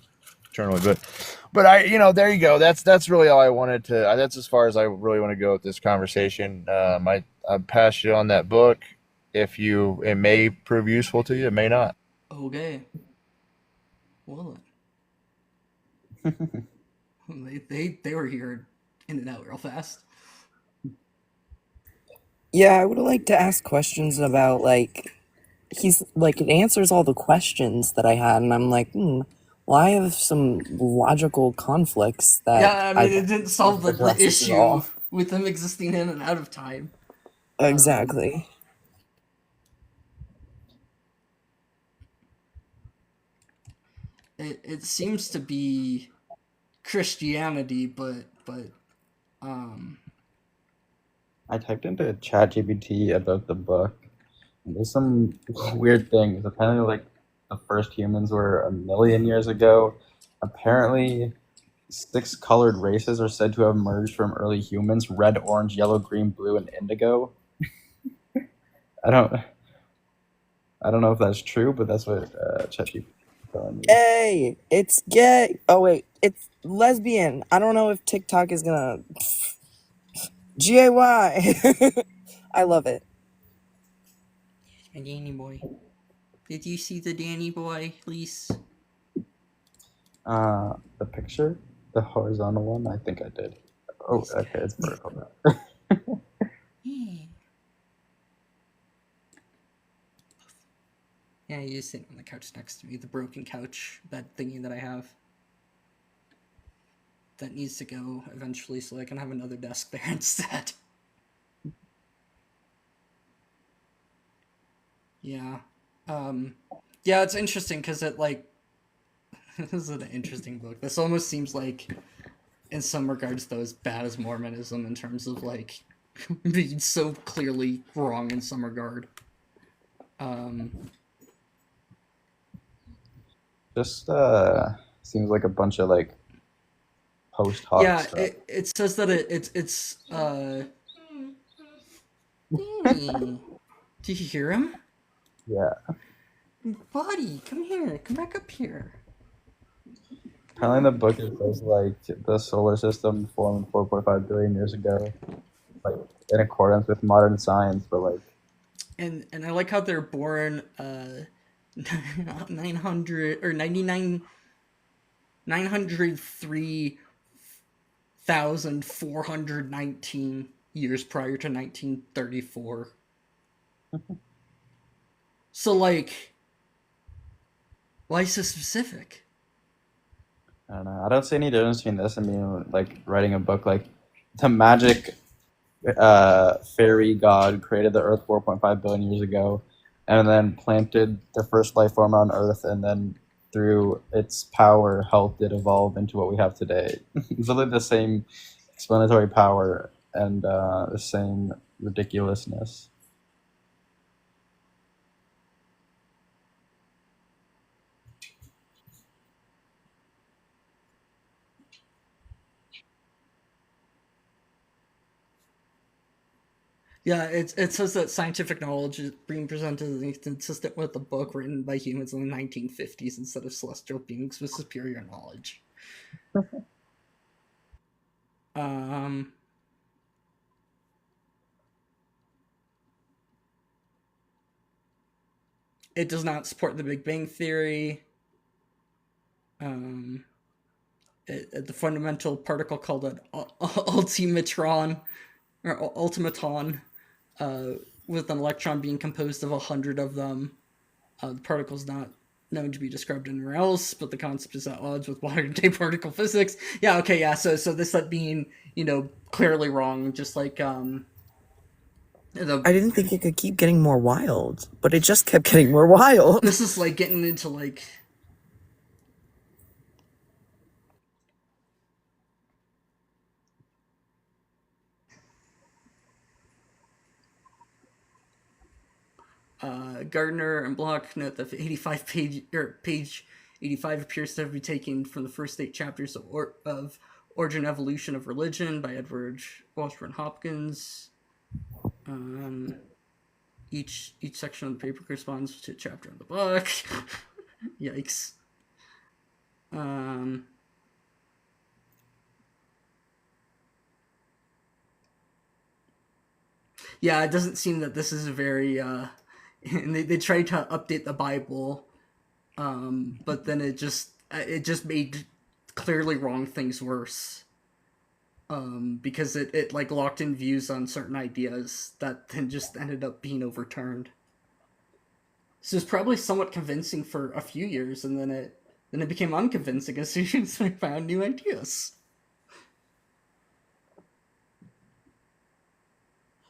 But there you go. That's really all I wanted to. That's as far as I really want to go with this conversation. I passed you on that book. It may prove useful to you, it may not. okay. Well, they were here in and out real fast. Yeah, I would like to ask questions about he's like it answers all the questions that I had, and I'm like, well, I have some logical conflicts that Yeah, I mean, it didn't solve the addresses it issue all. with them existing in and out of time. Exactly. It seems to be Christianity, but I typed into ChatGPT about the book. And there's some weird things. Apparently, like the first humans were 1 million years ago. Apparently, 6 colored races are said to have emerged from early humans: red, orange, yellow, green, blue, and indigo. I don't know if that's true, but that's what ChatGPT is telling me. Gay! It's gay! Oh wait, it's lesbian. I don't know if TikTok is gonna GAY. I love it. my Danny boy. Did you see the Danny boy, please? The picture, the horizontal one, I think I did. Oh, okay, it's vertical now. Yeah, he's sitting on the couch next to me, the broken couch, that thingy that I have. That needs to go eventually so I can have another desk there instead. Yeah. Yeah, it's interesting because it, like, this is an interesting book. This almost seems like, in some regards, though, as bad as Mormonism in terms of, like, being so clearly wrong in some regard. Just seems like a bunch of like post hoc Yeah, stuff. it says that it's Danny, do you hear him? Yeah. Buddy, come here, come back up here. Apparently, in the book it says like the solar system formed 4.5 billion years ago, like in accordance with modern science, but like. And I like how they're born 900 or 903,419 years prior to 1934. So, like, why so specific? I don't know. I don't see any difference between this and being like writing a book like the magic fairy god created the Earth 4.5 billion years ago, and then planted the first life form on Earth, and then through its power helped it evolve into what we have today. It's literally the same explanatory power and the same ridiculousness. Yeah, it says that scientific knowledge is being presented as inconsistent with a book written by humans in the 1950s instead of celestial beings with superior knowledge. It does not support the Big Bang Theory. The fundamental particle called an ultimatron, or ultimaton, with an electron being composed of 100 of them. The particle is not known to be described anywhere else, but the concept is at odds with modern day particle physics. Yeah, okay, yeah. So this being, clearly wrong, just like I didn't think it could keep getting more wild, but it just kept getting more wild. This is like getting into like. Gardner and Block note that page 85 appears to have been taken from the first 8 chapters of Origin and Evolution of Religion by Edward Washburn Hopkins. Each section of the paper corresponds to a chapter in the book. Yikes. Yeah, it doesn't seem that this is a very and they tried to update the Bible, but then it just made clearly wrong things worse, because it like locked in views on certain ideas that then just ended up being overturned. So it's probably somewhat convincing for a few years, and then it became unconvincing as soon as I found new ideas.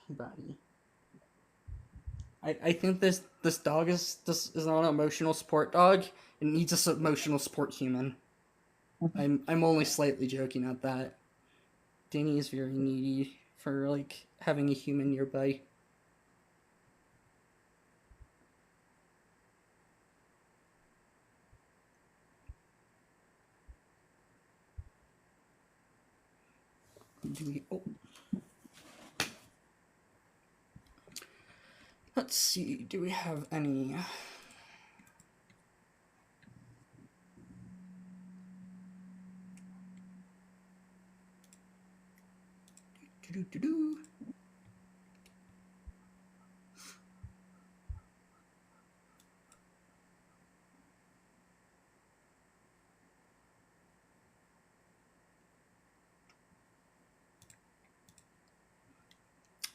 Buddy. I think this dog is not an emotional support dog. It needs an emotional support human. I'm only slightly joking at that. Danny is very needy for like having a human nearby. Let's see, do we have any...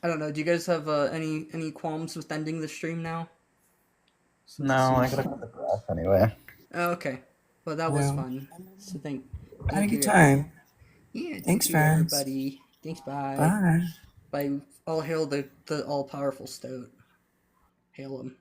I don't know. Do you guys have any qualms with ending the stream now? No, I gotta cut the grass anyway. Oh, okay. Well, that was No. fun. So I had a thank good you. time. Yeah, thank Thanks, you, friends. everybody. Thanks, bye. Bye. Bye. All hail the all-powerful Stoat. Hail him.